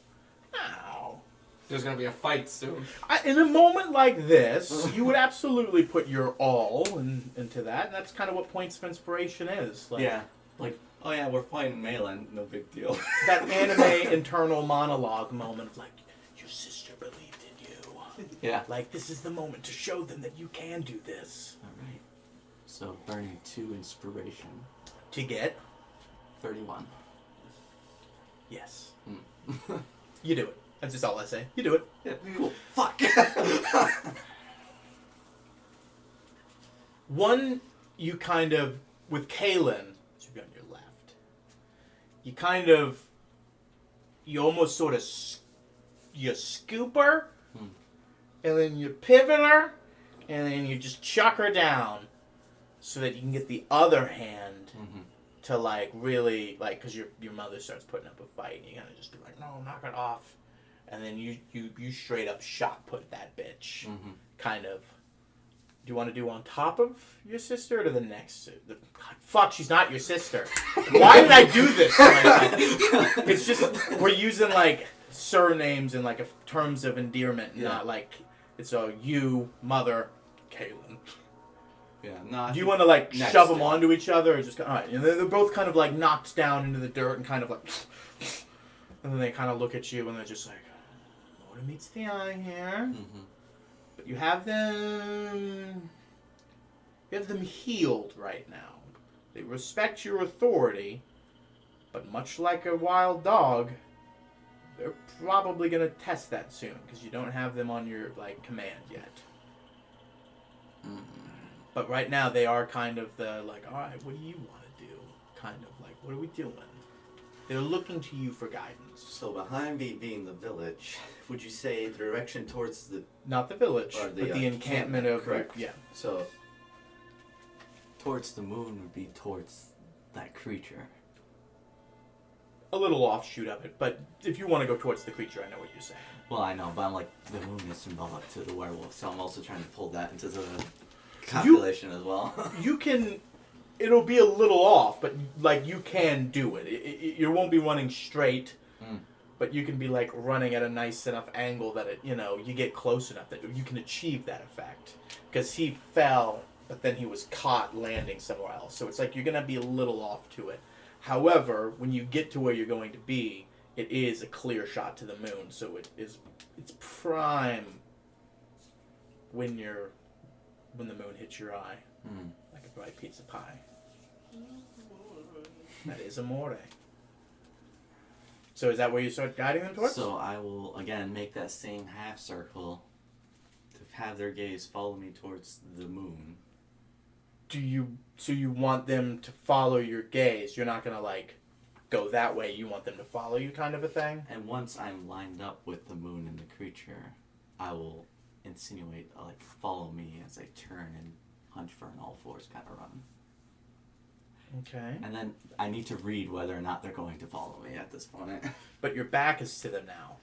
Ow. There's gonna be a fight soon. In a moment like this, you would absolutely put your all into that, and that's kind of what points of inspiration is. Like, Yeah. Like, oh yeah, we're fighting Malin. No big deal. that anime internal monologue moment of like, your sister believed in you. Yeah. Like, this is the moment to show them that you can do this. All right. So burning 2 inspiration. To get? 31. Yes. Hmm. You do it. That's just all I say. You do it. Yeah, cool. Fuck. One, you kind of, with Kaylin, should be on your left. You almost sort of, you scoop her, and then you pivot her, and then you just chuck her down, so that you can get the other hand to like really like, because your mother starts putting up a fight, and you kind of just be like, no, knock it off, and then you straight up shot put that bitch, kind of. Do you want to do on top of your sister or to the next? God, fuck, she's not your sister. Why did I do this? It's just we're using like surnames and like terms of endearment, not like it's a you, mother, Kaylin. Yeah, no. Do you want to like shove them onto each other or just all right? And they're both kind of like knocked down into the dirt and kind of like, and then they kind of look at you and they're just like, motor meets the eye here. But you have them healed right now. They respect your authority, but much like a wild dog, they're probably gonna test that soon because you don't have them on your like command yet. But right now they are kind of the like, all right, what do you want to do? Kind of like, what are we doing? They're looking to you for guidance. So behind me being the village, would you say the direction towards the... Not the village, or but the encampment of... correct. Yeah. So, towards the moon would be towards that creature. A little offshoot of it, but if you want to go towards the creature, I know what you're saying. Well, I know, but I'm like, the moon is symbolic to the werewolf, so I'm also trying to pull that into the calculation as well. You can... It'll be a little off, but like you can do it. You won't be running straight, but you can be like running at a nice enough angle that it, you get close enough that you can achieve that effect. Because he fell, but then he was caught landing somewhere else. So it's like you're gonna be a little off to it. However, when you get to where you're going to be, it is a clear shot to the moon. So it's prime when the moon hits your eye. Like a bright pizza pie. That is amore. So is that where you start guiding them towards? So I will, again, make that same half circle to have their gaze follow me towards the moon. So you want them to follow your gaze? You're not going to, like, go that way. You want them to follow you kind of a thing? And once I'm lined up with the moon and the creature, I will insinuate, like, follow me as I turn and hunch for an all fours kind of run. Okay. And then I need to read whether or not they're going to follow me at this point. But your back is to them now.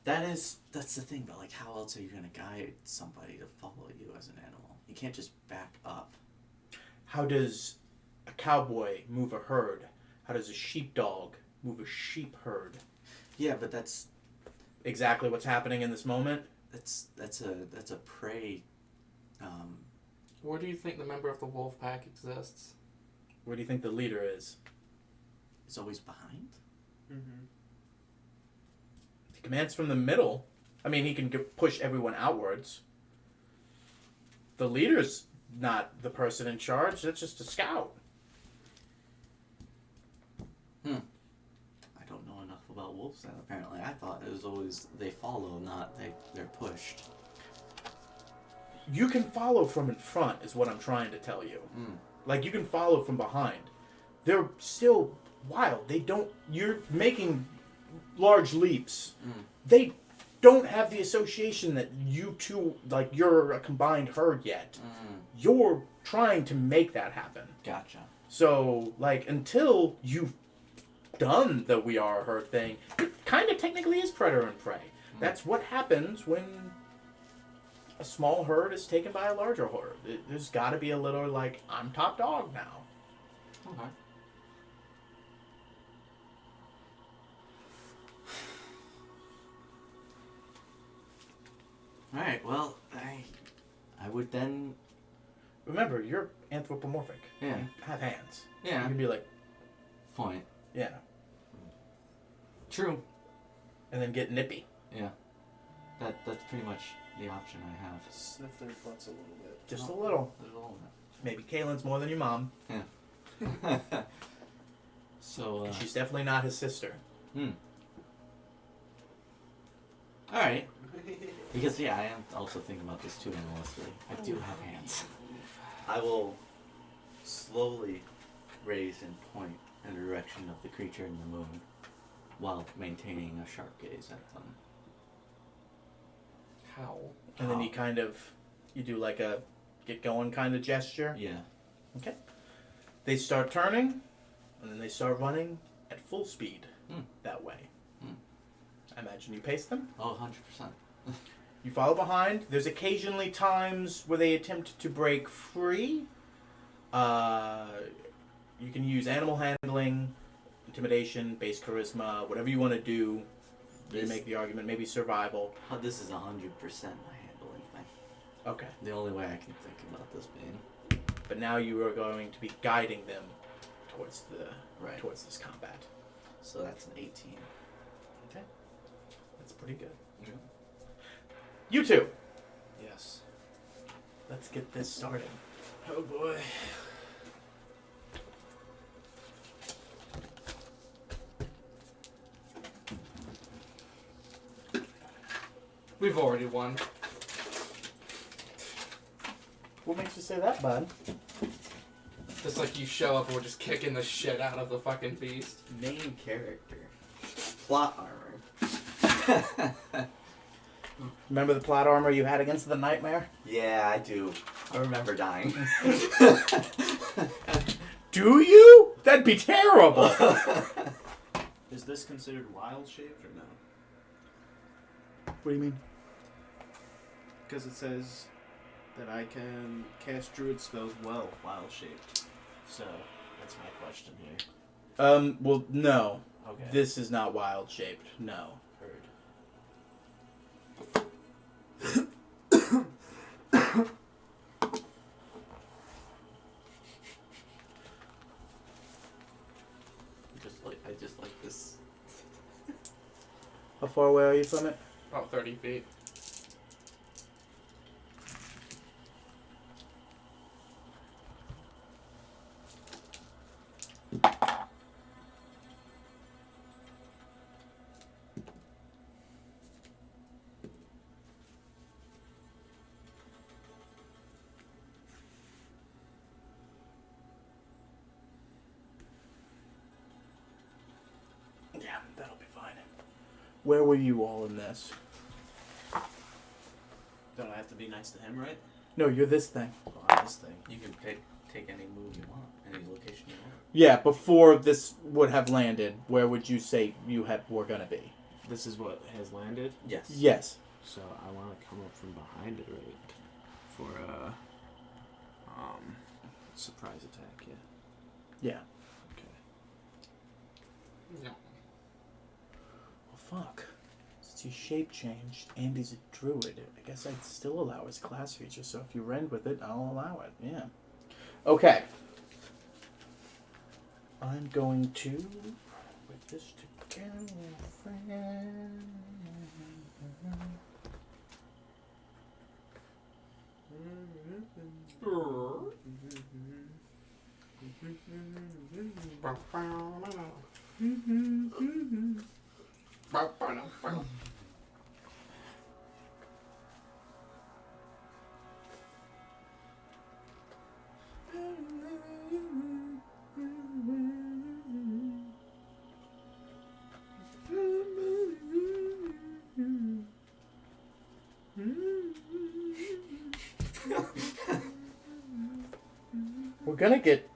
That's the thing, but like, how else are you going to guide somebody to follow you as an animal? You can't just back up. How does a cowboy move a herd? How does a sheepdog move a sheep herd? Yeah, but that's exactly what's happening in this moment. That's a prey. Where do you think the member of the wolf pack exists? Where do you think the leader is? He's always behind. He commands from the middle. I mean, he can push everyone outwards. The leader's not the person in charge. That's just a scout. I don't know enough about wolves then, apparently. I thought it was always they follow, not they're pushed. You can follow from in front, is what I'm trying to tell you. Like, you can follow from behind. They're still wild. You're making large leaps. They don't have the association that you two, like, you're a combined herd yet. You're trying to make that happen. Gotcha. So, like, until you've done the we are a herd thing, it kind of technically is predator and prey. That's what happens when a small herd is taken by a larger herd. There's got to be a little, like, I'm top dog now. Okay. Alright, well, I would then... Remember, you're anthropomorphic. Yeah. You have hands. Yeah. You can be like, Point. yeah. True. And then get nippy. Yeah. That's pretty much the option I have. Sniff their butts a little bit. Just a little. There's a little bit. Maybe Kaylin's more than your mom. So, And she's definitely not his sister. Alright. Because, yeah, I am also thinking about this too, honestly. I do have hands. I will slowly raise and point in the direction of the creature in the moon while maintaining a sharp gaze at them. How? And then you do like a get going kind of gesture. Yeah. Okay. They start turning, and then they start running at full speed that way. I imagine you pace them. Oh, 100%. You follow behind. There's occasionally times where they attempt to break free. You can use animal handling, intimidation, base charisma, whatever you want to do. You make the argument, maybe survival. This is 100% my handling thing. Okay. The only way I can think about this being. But now you are going to be guiding them towards towards this combat. So that's an 18. Okay. That's pretty good. Yeah. You two. Yes. Let's get this started. Oh boy. We've already won. What makes you say that, bud? Just like you show up and we're just kicking the shit out of the fucking beast. Main character. Plot armor. Remember the plot armor you had against the nightmare? Yeah, I do. I remember dying. Do you? That'd be terrible. Is this considered wild shaped or no? What do you mean? Because it says that I can cast druid spells well wild shaped. So that's my question here. Well, no. Okay. This is not wild shaped. No. Heard. I just like this. How far away are you from it? About 30 feet. Yeah, that'll be fine. Where were you all in this? Don't I have to be nice to him, right? No, you're this thing. Oh, I'm this thing. You can take any move you want, any location you want. Yeah, before this would have landed, where would you say were gonna be? This is what has landed. Yes. Yes. So I want to come up from behind it, right? For a surprise attack. Yeah. Yeah. Okay. No. Well, fuck. Since he's shape changed and he's a druid, I guess I'd still allow his class feature. So if you rend with it, I'll allow it. Yeah. Okay. I'm going to put this together, friend.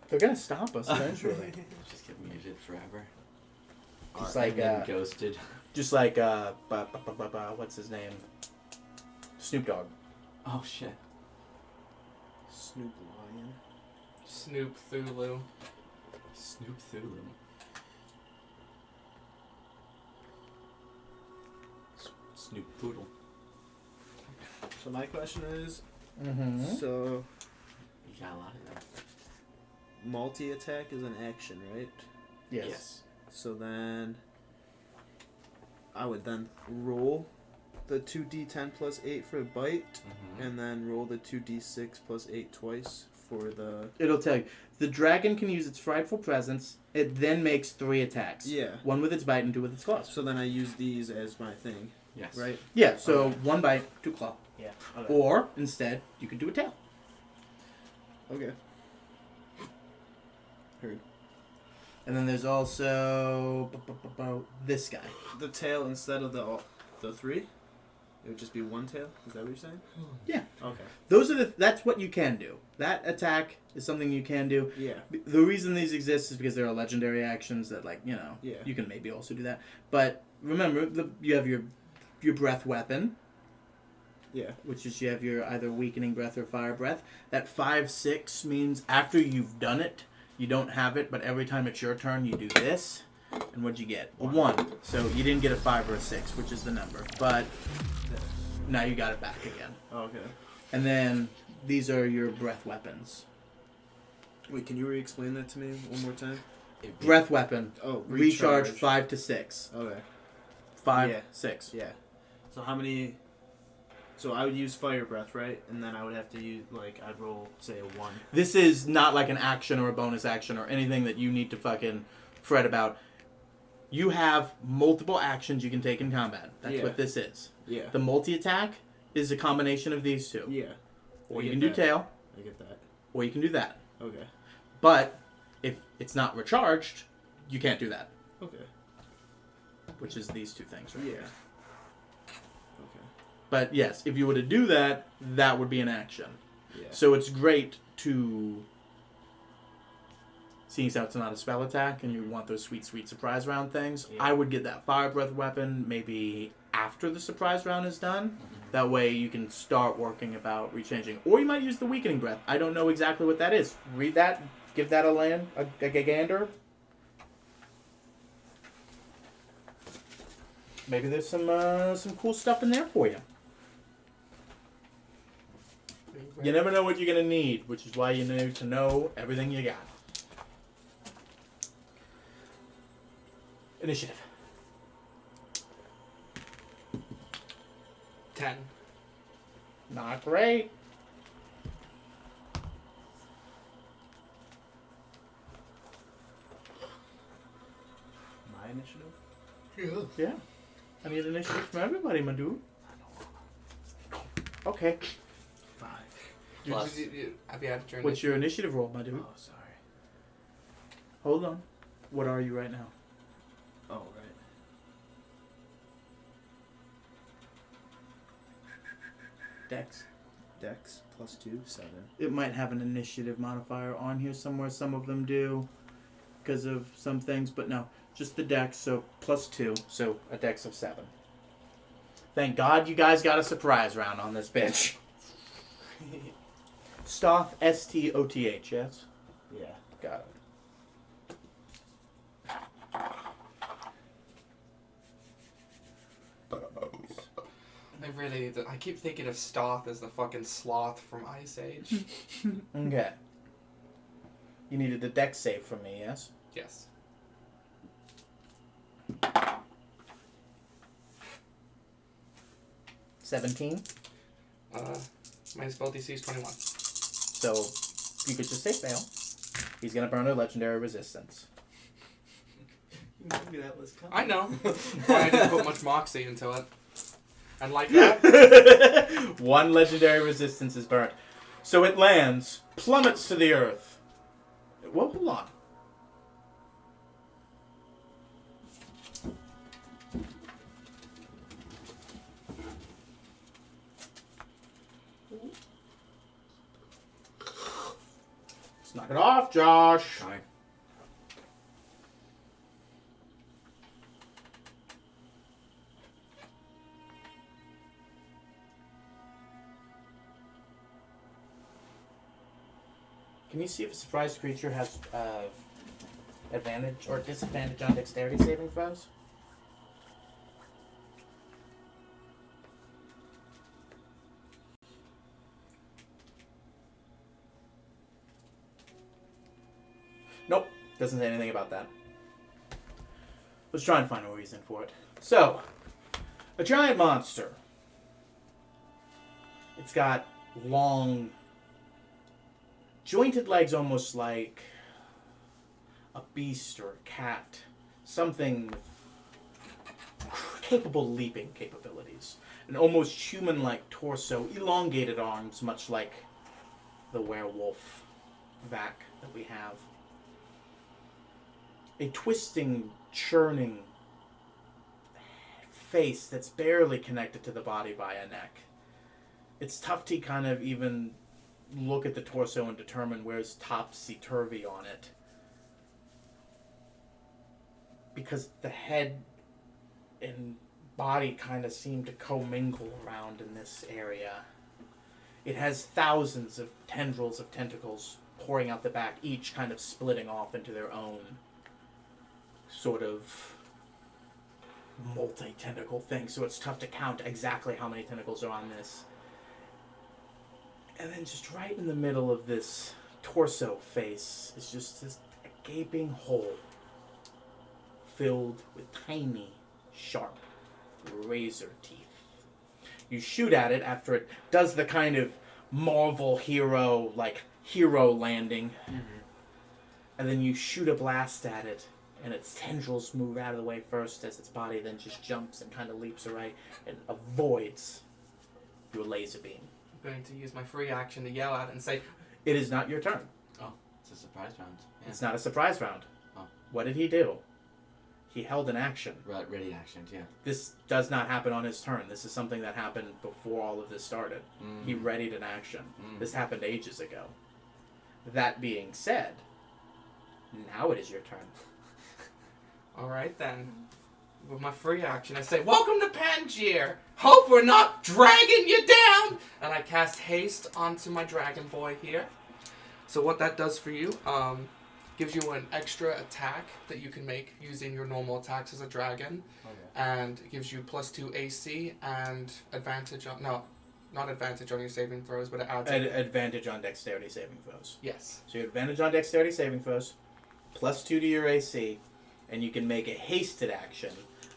They're gonna stop us eventually. Just get muted forever. Just And like then ghosted. just like what's his name? Snoop Dogg. Oh shit. Snoop Lion. Snoop Thulu. Snoop Thulu. Snoop Poodle. So my question is, Mm-hmm. so You got a lot of them. multi-attack is an action, right? Yes. So then I would then roll the 2d10 plus 8 for a bite, Mm-hmm. and then roll the 2d6 plus 8 twice for the... It'll tell you. The dragon can use its frightful presence. It then makes 3 attacks. Yeah. 1 with its bite and 2 with its claws. So then I use these as my thing, Yes. right? Yeah, so Okay. 1 bite, 2 claw. Yeah. Okay. Or, instead, you could do a tail. Okay. And then there's also this guy. The tail instead of the 3? It would just be 1 tail? Is that what you're saying? Yeah. Okay. That's what you can do. That attack is something you can do. Yeah. The reason these exist is because there are legendary actions that, like, you know, Yeah. you can maybe also do that. But remember, you have your breath weapon, Yeah. which is you have your either weakening breath or fire breath. That 5/6 means after you've done it, you don't have it, but every time it's your turn, you do this. And what'd you get? A 1. So you didn't get a 5 or a 6, which is the number. But now you got it back again. Okay. And then these are your breath weapons. Wait, can you re-explain that to me one more time? Breath weapon. Oh, Recharge 5 to 6. Okay. 5, Yeah. 6. Yeah. So how many... So I would use fire breath, right? And then I would have to use, like, I'd roll, say, a 1. This is not like an action or a bonus action or anything that you need to fucking fret about. You have multiple actions you can take in combat. That's Yeah. what this is. Yeah. The multi-attack is a combination of these two. Yeah. Or I you get can do that. tail, I get that. or you can do that. Okay. But if it's not recharged, you can't do that. Okay. Which is these two things right Yeah. here. Okay. But yes, if you were to do that, that would be an action. Yeah. So it's great to... Seeing as how it's not a spell attack and you want those sweet, sweet surprise round things, Yeah. I would get that fire breath weapon maybe after the surprise round is done. That way you can start working about rechanging. Or you might use the weakening breath. I don't know exactly what that is. Read that. Give that a gander. Maybe there's some cool stuff in there for you. You never know what you're going to need, which is why you need to know everything you got. Initiative. 10. Not great. My initiative? Yeah. I need initiative from everybody, my dude. Okay. 5. Plus. Have you had your What's your initiative roll, my dude? Oh, sorry. Hold on. What are you right now? Oh, right. Dex. Dex plus 2, 7. It might have an initiative modifier on here somewhere. Some of them do because of some things, but no. Just the dex, so plus 2. So a dex of 7. Thank God you guys got a surprise round on this bitch. Stoth, S-T-O-T-H, yes? Yeah. Got it. I really need to. I keep thinking of Stoth as the fucking sloth from Ice Age. Okay. You needed the dex save from me, yes? Yes. $17. My spell DC is 21. So you could just say fail. He's gonna burn a legendary resistance. Maybe that was coming. I know. But I didn't put much moxie into it. And like that, 1 legendary resistance is burnt. So it lands, plummets to the earth. Well, hold on. Let's knock it off, Josh. Try. Can you see if a surprised creature has advantage or disadvantage on dexterity saving throws? Nope, doesn't say anything about that. Let's try and find a reason for it. So, a giant monster. It's got long jointed legs, almost like a beast or a cat, something capable of leaping capabilities. An almost human-like torso, elongated arms, much like the werewolf Vac that we have. A twisting, churning face that's barely connected to the body via neck. It's tough to kind of even look at the torso and determine where's topsy-turvy on it. Because the head and body kind of seem to commingle around in this area. It has thousands of tendrils of tentacles pouring out the back, each kind of splitting off into their own sort of multi-tentacle thing, so it's tough to count exactly how many tentacles are on this. And then just right in the middle of this torso face is just this gaping hole filled with tiny, sharp razor teeth. You shoot at it after it does the kind of Marvel hero landing, and then you shoot a blast at it, and its tendrils move out of the way first as its body then just jumps and kind of leaps away and avoids your laser beam. I'm going to use my free action to yell at it and say, It is not your turn. Oh, it's a surprise round. Yeah. It's not a surprise round. Oh. What did he do? He held an action. Right, ready actions, yeah. This does not happen on his turn. This is something that happened before all of this started. He readied an action. This happened ages ago. That being said, now it is your turn. alright then. With my free action, I say, Welcome to Pangaea! Hope we're not dragging you down! And I cast haste onto my dragon boy here. So what that does for you, gives you an extra attack that you can make using your normal attacks as a dragon. Okay. And it gives you +2 AC and advantage on... No, not advantage on your saving throws, but it adds... Advantage on dexterity saving throws. Yes. So you have advantage on dexterity saving throws, +2 to your AC, and you can make a hasted action,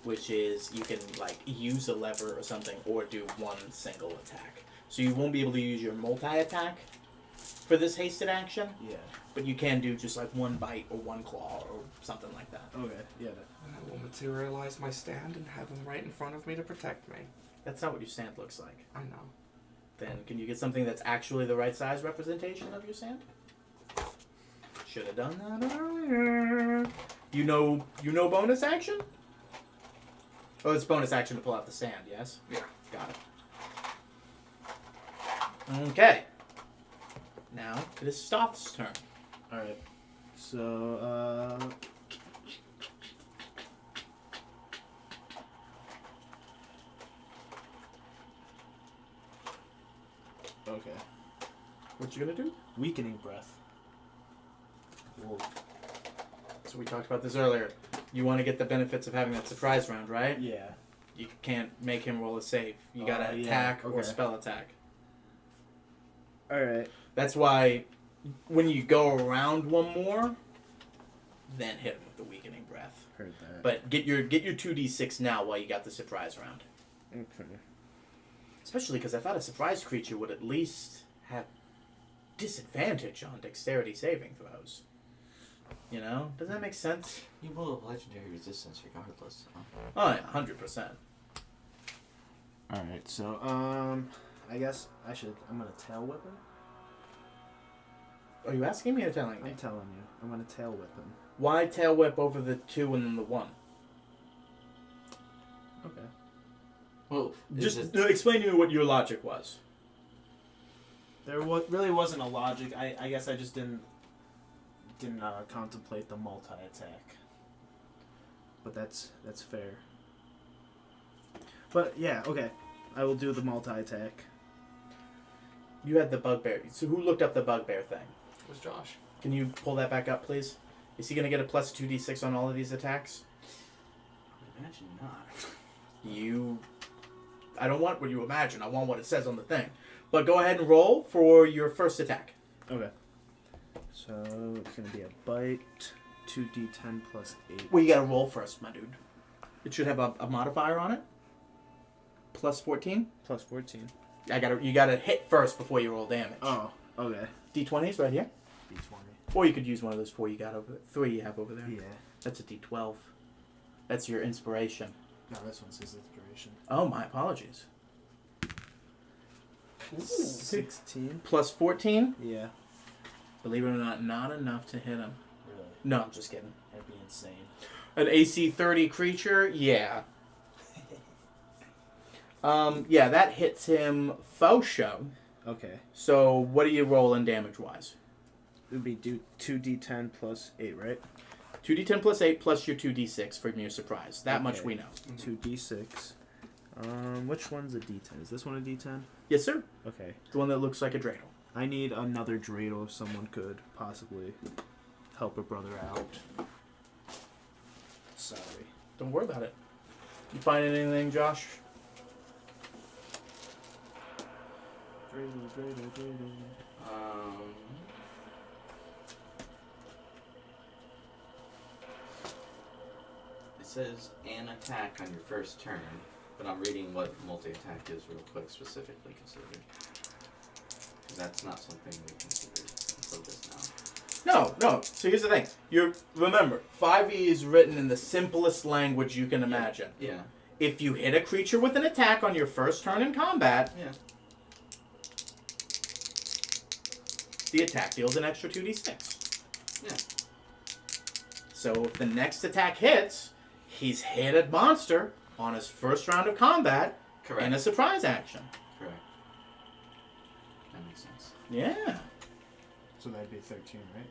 which is you can use a lever or something or do one single attack. So you won't be able to use your multi-attack for this hasted action, Yeah. but you can do just one bite or one claw or something like that. Okay, yeah. And I will materialize my stand and have him right in front of me to protect me. That's not what your sand looks like. I know. Then can you get something that's actually the right size representation of your sand? Should have done that earlier. You know bonus action? Oh, it's bonus action to pull out the sand, yes? Yeah. Got it. Okay. Now it is Stoth's turn. Alright. So, okay. What you gonna do? Weakening breath. Whoa. So we talked about this earlier. You want to get the benefits of having that surprise round, right? Yeah. You can't make him roll a save. You gotta yeah, attack or okay. spell attack. Alright. That's why when you go around one more, then hit him with the weakening breath. Heard that. But get your 2d6 now while you got the surprise round. Okay. Especially because I thought a surprise creature would at least have disadvantage on dexterity saving throws. You know? Doesn't that make sense? You will have legendary resistance regardless. Huh? Oh yeah, 100%. Alright, so, I guess I'm gonna tail whip him. Are you asking me or telling me? I'm telling you. I'm gonna tail whip him. Why tail whip over the 2 and then the 1? Okay. Well, Just explain to me what your logic was. There really wasn't a logic. I guess I just didn't contemplate the multi-attack. But that's fair. But yeah, okay. I will do the multi-attack. You had the bugbear. So who looked up the bugbear thing? It was Josh. Can you pull that back up, please? Is he going to get a plus 2d6 on all of these attacks? Imagine not. I don't want what you imagine. I want what it says on the thing. But go ahead and roll for your first attack. Okay. So it's gonna be a bite, 2d10 plus 8. Well, you got to roll first, my dude. It should have a modifier on it. Plus 14. Plus 14. You got to hit first before you roll damage. Oh, okay. D20's right here. D20. Or you could use one of those 4 you got over there. 3 you have over there. Yeah. That's a D12. That's your inspiration. No, this one says inspiration. Oh, my apologies. 16. Plus 14? Yeah. Believe it or not enough to hit him. Really? No. I'm just kidding. That'd be insane. An AC 30 creature? Yeah. Yeah, that hits him faux show. Okay. So, what are you rolling damage-wise? It would be 2d10 plus 8, right? 2d10 plus 8 plus your 2d6 from your surprise. That much Okay. we know. 2d6. Which one's a d10? Is this one a d10? Yes, sir. Okay. The one that looks like a dreidel. I need another dreidel if someone could possibly help a brother out. Sorry. Don't worry about it. You find anything, Josh? Dreidel. It says an attack on your first turn, but I'm reading what multi-attack is real quick, specifically considered. 'Cause that's not something we considered until just now. No. So here's the thing. Remember, 5e is written in the simplest language you can imagine. Yeah. If you hit a creature with an attack on your first turn in combat, Yeah. the attack deals an extra 2d6. Yeah. So if the next attack hits, he's hit a monster on his first round of combat Correct. in a surprise action. Correct. That makes sense. Yeah. So that'd be 13, right?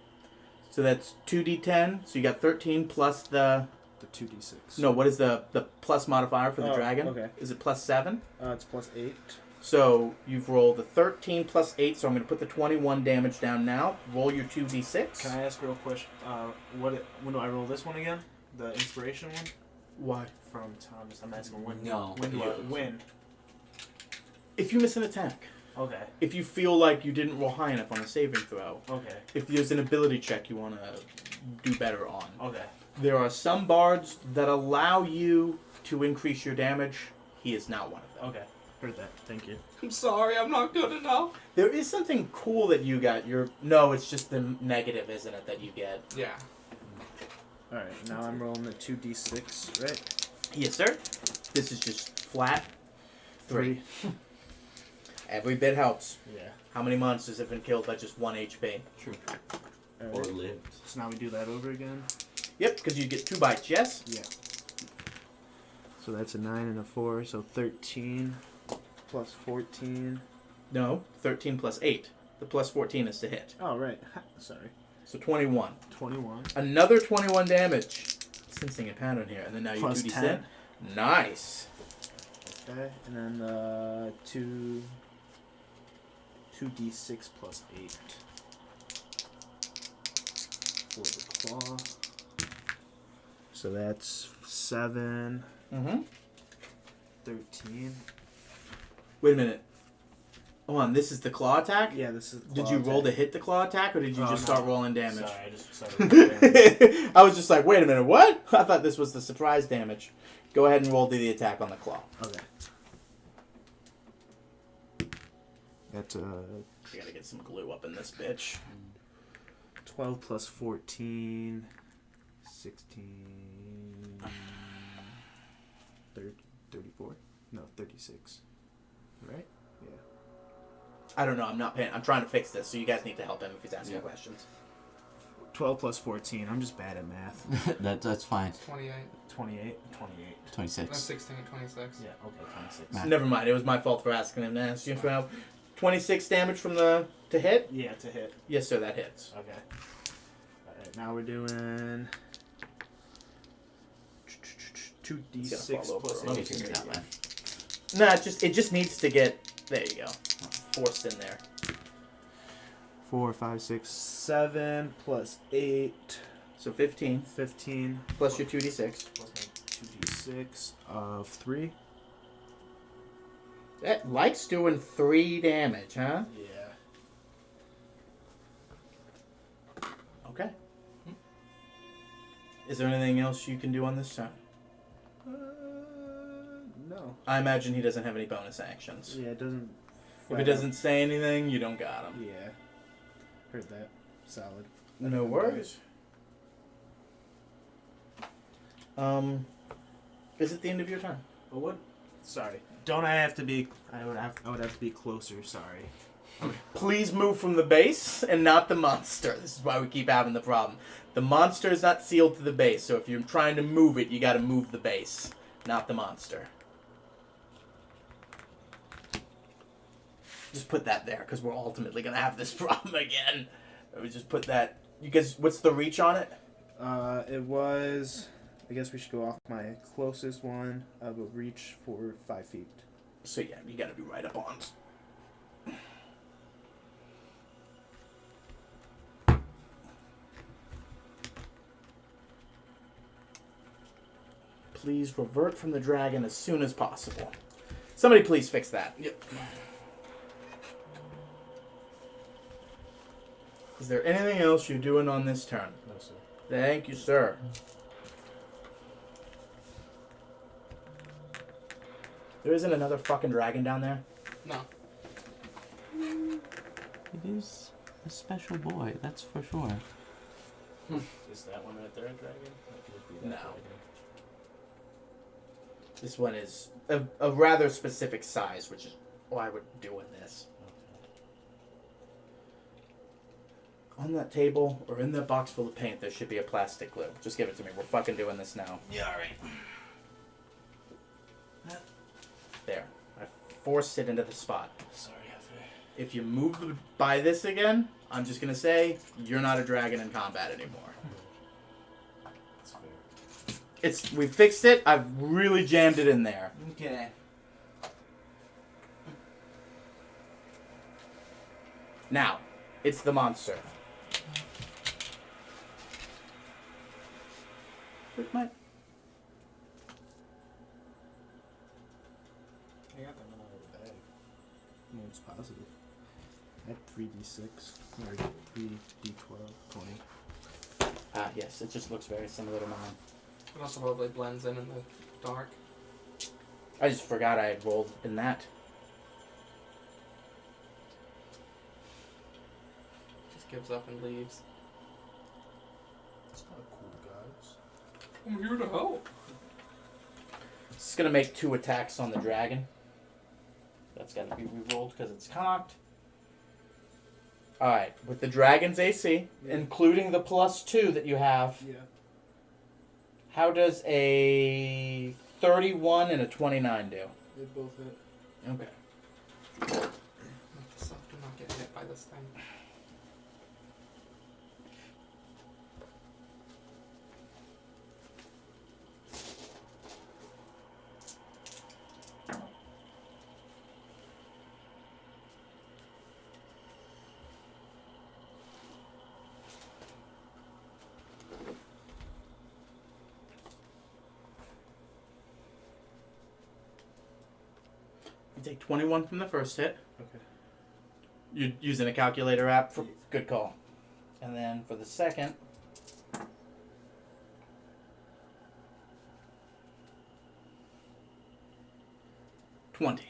So that's 2d10. So you got 13 plus the... The 2d6. No, what is the plus modifier for the Oh, dragon? okay. Is it plus 7? It's plus 8. So you've rolled the 13 plus 8, so I'm going to put the 21 damage down now. Roll your 2d6. Can I ask real quick? When do I roll this one again? The inspiration one Why? from Thomas. I'm asking when. No. When do I win? If you miss an attack. Okay. If you feel like you didn't roll high enough on a saving throw. Okay. If there's an ability check you want to do better on. Okay. There are some bards that allow you to increase your damage. He is not one of them. Okay. Heard that. Thank you. I'm sorry, I'm not good enough. There is something cool that you got. No, it's just the negative, isn't it, that you get? Yeah. Alright, now I'm rolling the 2d6, right? Yes, sir. This is just flat 3. Every bit helps. Yeah. How many monsters have been killed by just 1 HP? True. Or Alright. lived. So now we do that over again? Yep, because you get 2 bites, yes? Yeah. So that's a 9 and a 4, so 13 plus 14. No, 13 plus 8. The plus 14 is to hit. Oh, right. Sorry. So 21. 21. Another 21 damage. Sensing a pattern here. And then now you Plus 2d6. 10. Nice. Okay, and then 2d6 plus 8 for the claw. So that's 7, Mm-hmm. 13. Wait a minute. Hold on, this is the claw attack? Yeah, this is the Did claw you roll to attack. hit the claw attack, or did you Oh, just no. start rolling damage? Sorry, I just started rolling damage. I was just like, wait a minute, what? I thought this was the surprise damage. Go ahead and roll the attack on the claw. Okay. That's I gotta get some glue up in this bitch. 12 plus 14, 16, 34? No, 36. Right? Yeah. I don't know, I'm not paying. I'm trying to fix this, so you guys need to help him if he's asking Yeah. questions. 12 plus 14. I'm just bad at math. That's fine. 28. 28. No, 26. 16 and 26. Yeah. Okay. 26. Matt. Never mind, it was my fault for asking him to ask you for help. 26 damage from the to hit? Yeah, to hit. Yes, sir, that hits. Okay. Alright, now we're doing He's 2d6 gonna fall plus over. Let me 8. figure it out, man. Nah, it just needs to get, there you go, forced in there. 4, 5, 6, 7 plus 8, So 15 15 plus your 2d6. Plus my 2d6 of 3. That likes doing 3 damage, huh? Yeah. Okay. Is there anything else you can do on this turn? No. I imagine he doesn't have any bonus actions. Yeah, it doesn't. If he doesn't say anything, you don't got him. Yeah. Heard that. Solid. No worries. Is it the end of your turn? But what? Sorry. Don't I have to be? I would have to be closer. Sorry. Please move from the base and not the monster. This is why we keep having the problem. The monster is not sealed to the base, so if you're trying to move it, you gotta move the base, not the monster. Just put that there, because we're ultimately gonna have this problem again. We just put that. You guys, what's the reach on it? It was. I guess we should go off my closest one of a reach for 5 feet. So yeah, you gotta be right up on. Please revert from the dragon as soon as possible. Somebody please fix that. Yep. Is there anything else you're doing on this turn? No, sir. Thank you, sir. There isn't another fucking dragon down there? No. It is a special boy, that's for sure. Is that one right there a dragon? That could be that No. dragon. This one is a rather specific size, which is why we're doing this. On that table, or in that box full of paint, there should be a plastic glue. Just give it to me. We're fucking doing this now. Yeah, alright. There. I forced it into the spot. Sorry, Hefe. If you move by this again, I'm just going to say, you're not a dragon in combat anymore. That's fair. We fixed it. I've really jammed it in there. Okay. Now, it's the monster. Where's my... I got that one out of the bag. No, it's positive. At 3d6 or 3d12, 20. Ah, yes. It just looks very similar to mine. It also probably blends in the dark. I just forgot I had rolled in that. Just gives up and leaves. It's not cool, guys. I'm here to help. It's going to make 2 attacks on the dragon. That's got to be re-rolled because it's cocked. Alright, with the dragon's AC, including the +2 that you have, Yeah. how does a 31 and a 29 do? They both hit. Okay. Not the stuff, do not get hit by this thing. You take 21 from the first hit. Okay. You're using a calculator app for good call. And then for the second, $20.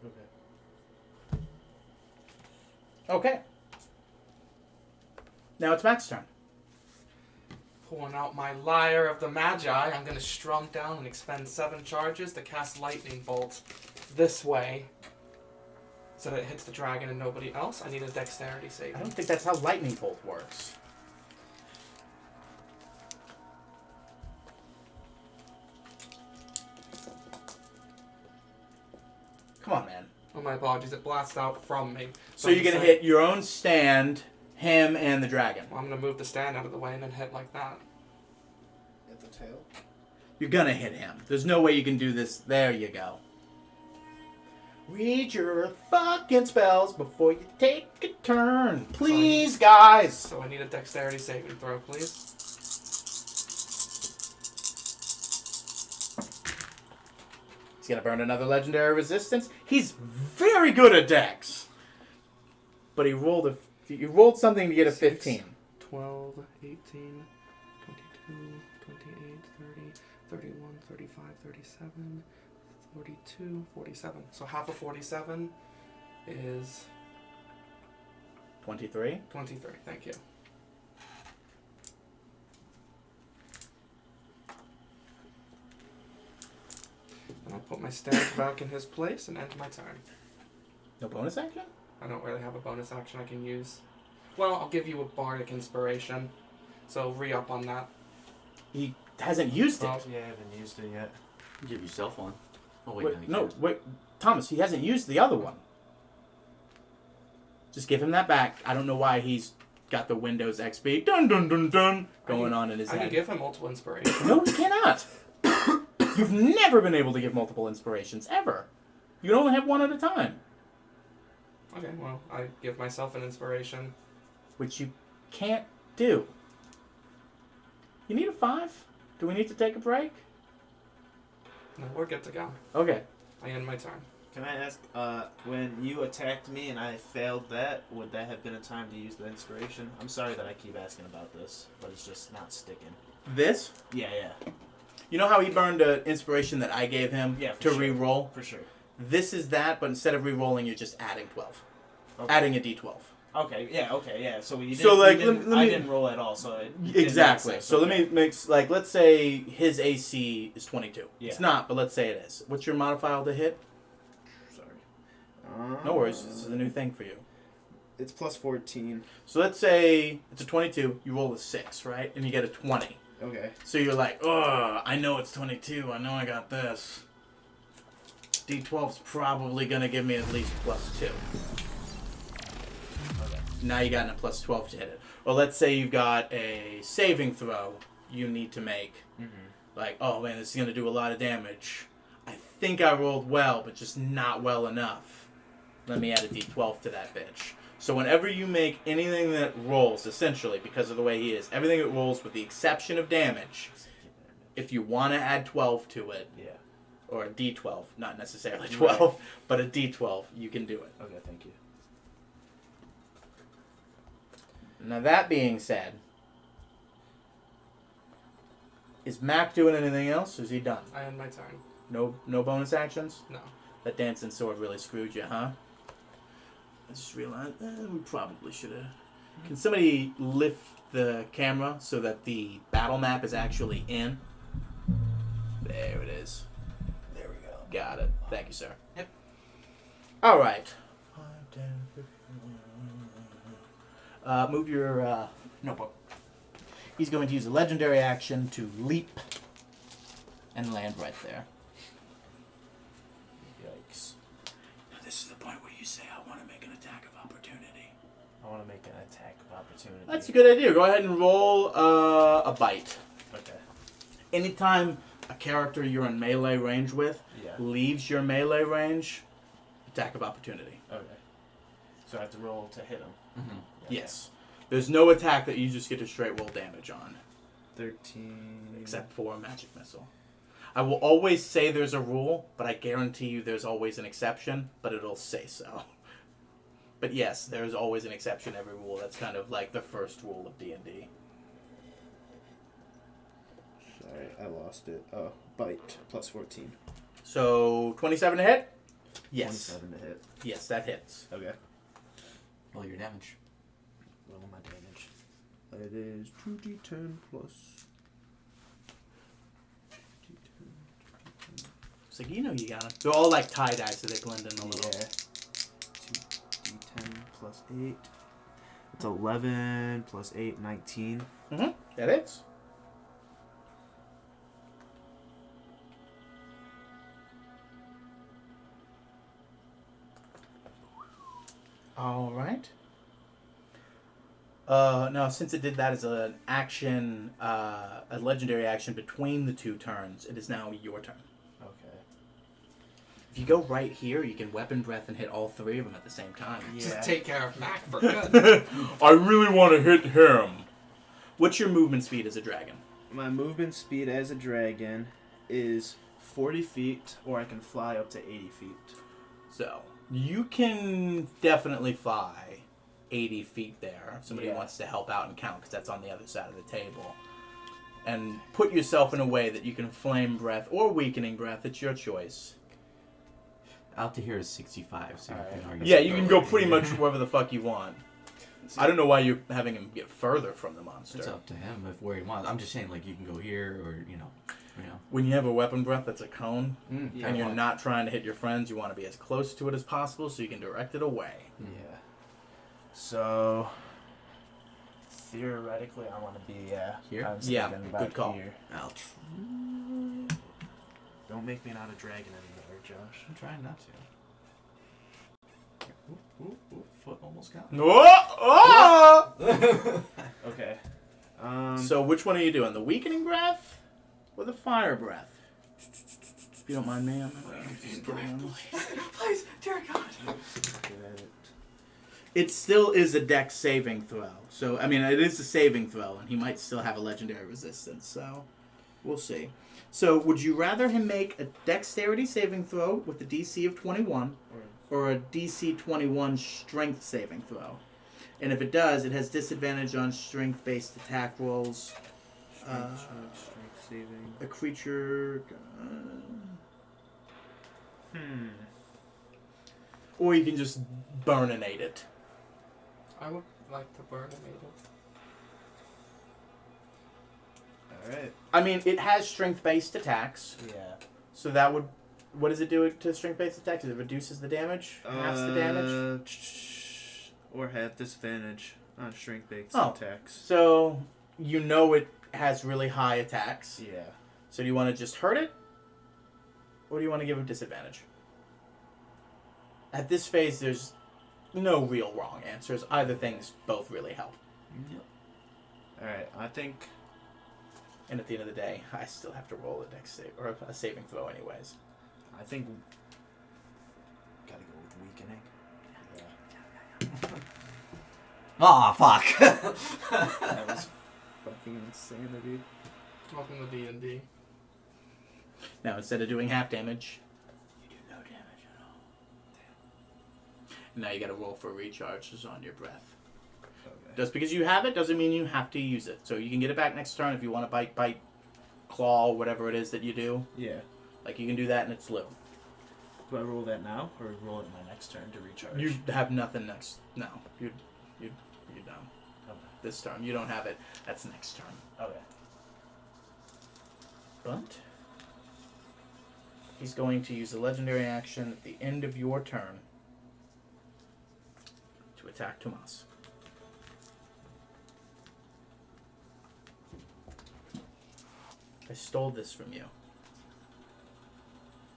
Okay. Okay. Now it's Max's turn. Pulling out my Lyre of the Magi, I'm going to strump down and expend 7 charges to cast Lightning Bolt this way. So that it hits the dragon and nobody else. I need a dexterity save. I don't think that's how lightning bolt works. Come on, man. Oh, my apologies. It blasts out from me. So you're going to hit your own stand, him, and the dragon. Well, I'm going to move the stand out of the way and then hit like that. At the tail? You're going to hit him. There's no way you can do this. There you go. Read your fucking spells before you take a turn. Please, guys. So I need a dexterity saving throw, please. He's going to burn another legendary resistance. He's very good at dex. But he rolled something to get a 15. 12, 18, 22, 28, 30, 31, 35, 37, 42, 47. So half of 47 is 23. 23, thank you. And I'll put my staff back in his place and end my turn. No bonus action? I don't really have a bonus action I can use. Well, I'll give you a bardic inspiration. So re-up on that. He hasn't used it. Oh. Yeah, I haven't used it yet. Give yourself one. Oh, wait, Wait, you no, can't. wait. Thomas, he hasn't used the other one. Just give him that back. I don't know why he's got the Windows XP dun dun dun dun going on in his I head. can give him multiple inspiration. No, you cannot. You've never been able to give multiple inspirations, ever. You can only have one at a time. Okay, well, I give myself an inspiration. Which you can't do. You need a 5? Do we need to take a break? No, we're good to go. Okay. I end my turn. Can I ask, when you attacked me and I failed that, would that have been a time to use the inspiration? I'm sorry that I keep asking about this, but it's just not sticking. This? Yeah, yeah. You know how he burned an inspiration that I gave him Yeah, for to sure. re-roll? For sure. This is that, but instead of re-rolling, you're just adding 12. Okay. Adding a d12. Okay, yeah. So you didn't, So, like, you didn't, let me- I didn't roll at all, so it didn't Exactly. make sense. So let Okay. me mix, like, let's say his AC is 22. Yeah. It's not, but let's say it is. What's your modifier to hit? Sorry. No worries. This is a new thing for you. It's plus 14. So let's say it's a 22. You roll a 6, right? And you get a 20. Okay. So you're like, oh, I know it's 22. I know I got this. D12's probably going to give me at least plus 2. Okay. Now you got a plus 12 to hit it. Or let's say you've got a saving throw you need to make. Mm-hmm. Like, oh man, this is going to do a lot of damage. I think I rolled well, but just not well enough. Let me add a d12 to that bitch. So whenever you make anything that rolls, essentially, because of the way he is, everything that rolls with the exception of damage, if you want to add 12 to it, Yeah. or a d12, not necessarily 12, but a d12, you can do it. Okay, thank you. Now that being said, is Mac doing anything else, or is he done? I end my turn. No bonus actions? No. That dancing sword really screwed you, huh? I just realized we probably should have. Can somebody lift the camera so that the battle map is actually in? There it is. There we go. Got it. Thank you, sir. Yep. All right. 5, 10, 15. Move your notebook. He's going to use a legendary action to leap and land right there. Yikes. Now this is the point where you say, I want to make an attack of opportunity. I want to make an attack of opportunity. That's a good idea. Go ahead and roll a bite. Okay. Anytime a character you're in melee range with Yeah. leaves your melee range, attack of opportunity. Okay. So I have to roll to hit him. Mm-hmm. Okay. Yes. There's no attack that you just get to straight roll damage on, 13. except for a magic missile. I will always say there's a rule, but I guarantee you there's always an exception, but it'll say so. But yes, there's always an exception every rule. That's kind of like the first rule of D&D. Sorry, I lost it. Oh, bite. Plus 14. So, 27 to hit? Yes. 27 to hit. Yes, that hits. Okay. Roll your damage. Roll my damage. It is 2d10 plus. 2d10. It's like, you know you got them. They're all like tie-dye, so they blend in a little. Yeah. 2d10 plus 8. It's 11 plus 8, 19. Mm-hmm. That hits. All right. Now, since it did that as an action, a legendary action between the two turns, it is now your turn. Okay. If you go right here, you can weapon breath and hit all three of them at the same time. Just take care of Mac for good. I really want to hit him. What's your movement speed as a dragon? My movement speed as a dragon is 40 feet, or I can fly up to 80 feet. So, you can definitely fly 80 feet there if somebody Yeah. wants to help out and count, because that's on the other side of the table. And put yourself in a way that you can flame breath or weakening breath. It's your choice. Out to here is 65, so you Alright. can argue. Yeah, you can go pretty much wherever the fuck you want. I don't know why you're having him get further from the monster. It's up to him if where he wants. I'm just saying, like, you can go here or, you know. When you have a weapon breath that's a cone, Yeah. and you're not trying to hit your friends, you want to be as close to it as possible so you can direct it away. Yeah. So theoretically, I want to be Here? I was Yeah, thinking about good call. Here. Don't make me not a dragon anymore, Josh. I'm trying not to. Ooh, foot almost got me. Okay. So which one are you doing? The weakening breath or the fire breath? If you don't mind me, I'm just getting on this. Please, dear God. It still is a dex saving throw. So, I mean, it is a saving throw, and he might still have a legendary resistance, so we'll see. So, would you rather him make a dexterity saving throw with a DC of 21 or a DC 21 strength saving throw? And if it does, it has disadvantage on strength-based attack rolls. Strength saving. A creature... Or you can just burninate it. I would like to burn a maiden. Alright. I mean, it has strength-based attacks. Yeah. So that would... What does it do to strength-based attacks? It reduces the damage? Halves the damage? Or have disadvantage on strength-based Oh. attacks. So, you know it has really high attacks. Yeah. So do you want to just hurt it? Or do you want to give it disadvantage? At this phase, there's no real wrong answers. Either things both really help. Alright, I think... And at the end of the day, I still have to roll a dex save, or a saving throw anyways. I think... Gotta go with weakening. Yeah. Aw, fuck. That was fucking insanity. Welcome to D&D. Now, instead of doing half damage, you do no damage at all. And now you gotta roll for recharges on your breath. Okay. Just because you have it doesn't mean you have to use it. So you can get it back next turn if you want to bite, claw, whatever it is that you do. Yeah. Like, you can do that and it's live. Do I roll that now, or roll it in my next turn to recharge? You have nothing next. No, you're done. Okay. This turn, you don't have it. That's next turn. Okay. But he's going to use a legendary action at the end of your turn to attack Tomas. I stole this from you.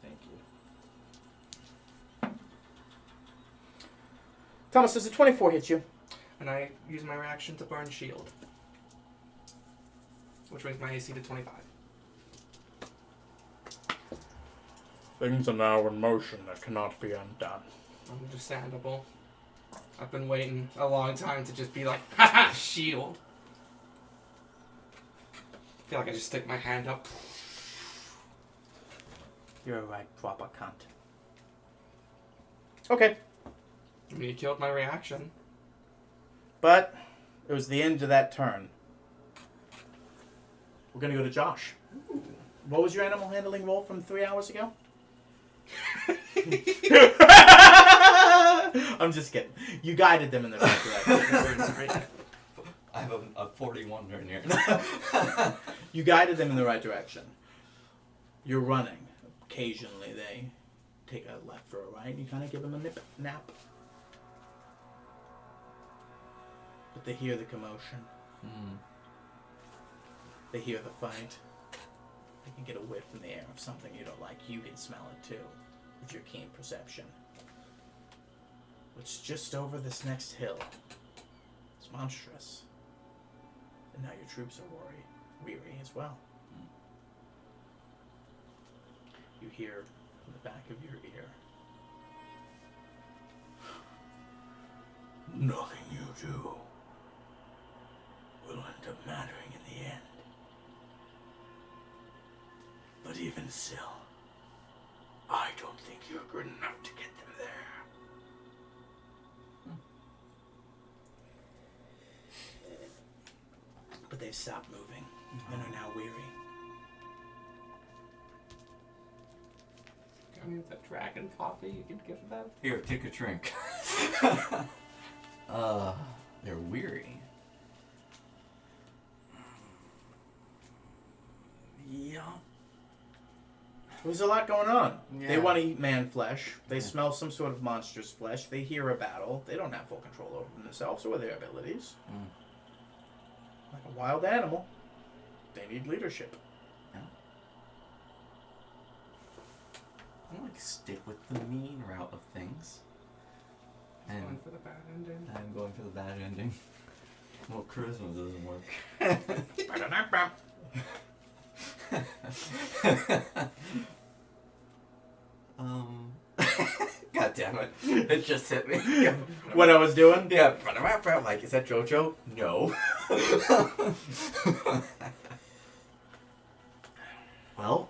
Thank you. Thomas, does a 24 hit you? And I use my reaction to burn shield. Which brings my AC to 25. Things are now in motion that cannot be undone. Understandable. I've been waiting a long time to just be like, haha, shield. I feel like I just stick my hand up. You're a right proper cunt. Okay. I mean, you killed my reaction. But it was the end of that turn. We're going to go to Josh. What was your animal handling roll from 3 hours ago? I'm just kidding. You guided them in the right direction. I have a 41 right here. You guided them in the right direction. You're running. Occasionally they take a left or a right and you kind of give them a nap. But they hear the commotion. They hear the fight. They can get a whiff in the air of something you don't like. You can smell it too, with your keen perception. It's just over this next hill. It's monstrous. And now your troops are weary as well. You hear in the back of your ear. Nothing you do will end up mattering in the end. But even still, I don't think you're good enough to get them there. But they've stopped moving and are now weary. I mean, the dragon coffee you could give them. Here, take a drink. They're weary. Yeah. There's a lot going on. Yeah. They want to eat man flesh. They smell some sort of monster's flesh. They hear a battle. They don't have full control over themselves or their abilities. Like a wild animal, they need leadership. Yeah. I like stick with the mean route of things. He's going for the bad ending. I'm going for the bad ending. Well, charisma doesn't work. God damn it. It just hit me. What I was doing? Yeah. Like, is that JoJo? No. Well.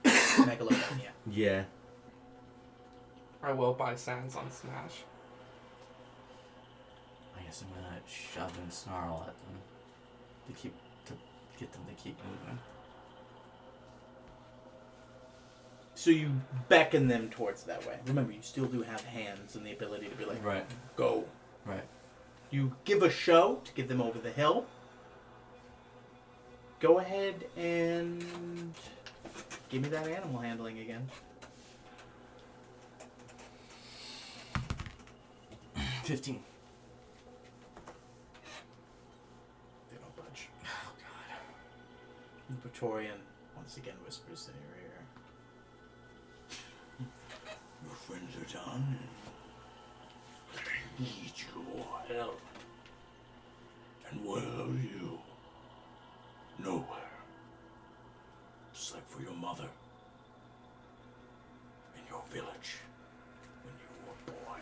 Megalophobia. Yeah. I will buy Sans on Smash. I guess I'm gonna shove and snarl at them to get them to keep moving. So you beckon them towards that way. Remember, you still do have hands and the ability to be like, Right. go. Right. You give a show to get them over the hill. Go ahead and give me that animal handling again. 15. They don't budge. Oh god. The Praetorian once again whispers in your ear. Your friends are done. They need your help. And where are you? Nowhere. Just like for your mother. In your village. When you were a boy.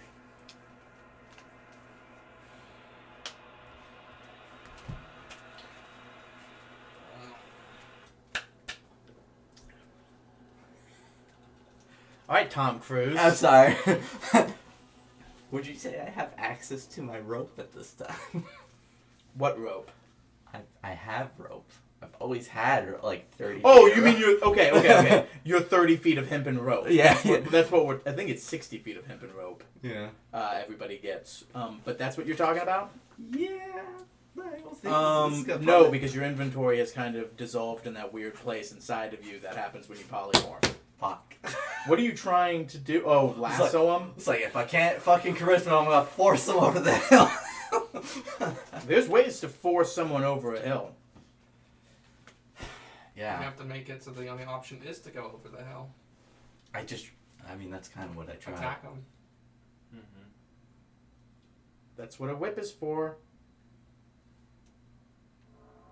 All right, Tom Cruise. I'm sorry. Would you say I have access to my rope at this time? What rope? I have rope. I've always had like 30. Oh, feet you of mean rope. you're okay. You're 30 feet of hempen rope. Yeah. That's what we're. I think it's 60 feet of hempen rope. Yeah. Everybody gets. But that's what you're talking about. Yeah. I don't think this is gonna No, probably- because your inventory has kind of dissolved in that weird place inside of you that happens when you polymorph. Fuck. What are you trying to do? Oh, lasso them? It's like if I can't fucking charisma, I'm gonna force them over the hill. There's ways to force someone over a hill. You Yeah. have to make it so the only option is to go over the hill. I mean, that's kind of what I try. Attack them. Mm-hmm. That's what a whip is for.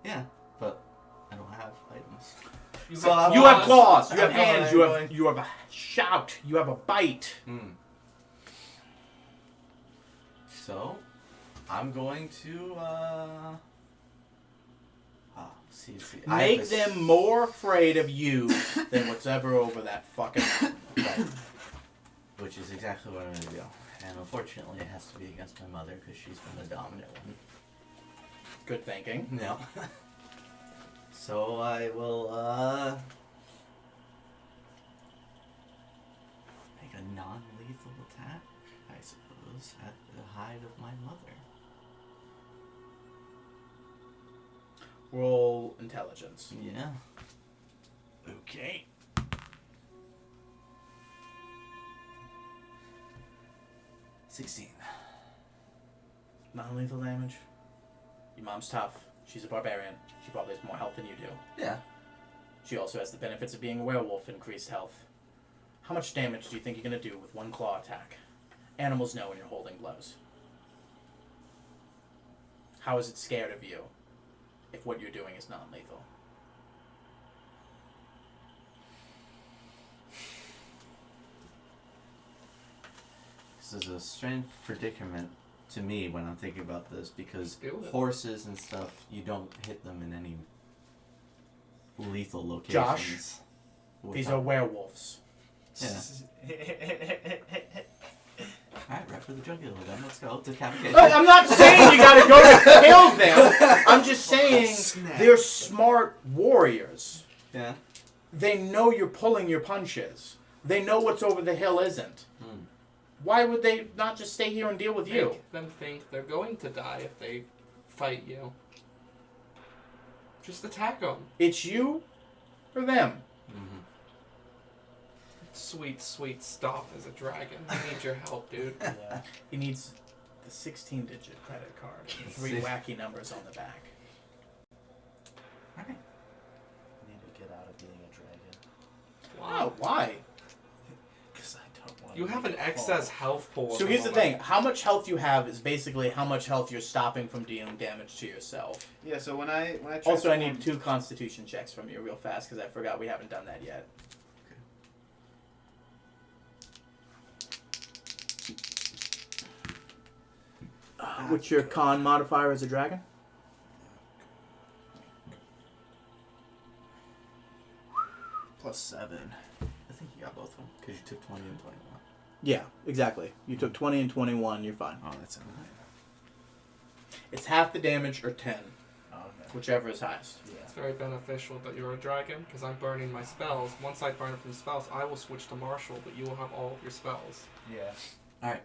Yeah, but I don't have items. You So have I'm You lost. have claws. You have I'm hands. going. You have a shout. You have a bite. So, I'm going to, see. Make them more afraid of you than what's ever over that fucking. Right. Which is exactly what I'm going to do. And unfortunately, it has to be against my mother because she's been the dominant one. Good thinking. No. So I will, make a non-lethal attack, I suppose, at the hide of my mother. Roll intelligence. Yeah. Okay. $16. Non-lethal damage. Your mom's tough. She's a barbarian. She probably has more health than you do. Yeah. She also has the benefits of being a werewolf, increased health. How much damage do you think you're going to do with one claw attack? Animals know when you're holding blows. How is it scared of you if what you're doing is non-lethal? This is a strange predicament to me when I'm thinking about this because Do it. horses and stuff, you don't hit them in any lethal locations. Josh, these are werewolves. Yeah. Alright, right for the jugular then. Let's go. Decapitation. I'm not saying you gotta go to kill them. I'm just saying they're smart warriors. Yeah. They know you're pulling your punches. They know what's over the hill isn't. Why would they not just stay here and deal with you? Make them think they're going to die if they fight you. Just attack them. It's you or them. Mm-hmm. Sweet, sweet stop as a dragon. I need your help, dude. Yeah. He needs the 16-digit credit card and 3 wacky numbers on the back. Alright. I need to get out of being a dragon. Oh, why? Because I don't want You have an excess health pool. So here's the thing. How much health you have is basically how much health you're stopping from dealing damage to yourself. Yeah, so when I Also, I transform- need 2 constitution checks from you real fast because I forgot we haven't done that yet. What's your con modifier as a dragon? +7. I think you got both of them because you took 20 and 21. Yeah, exactly. You took 20 and 21, you're fine. Oh, that's okay. It's half the damage or 10, Okay. whichever is highest. It's very beneficial that you're a dragon because I'm burning my spells. Once I burn from spells, I will switch to martial, but you will have all of your spells. Yeah. Alright.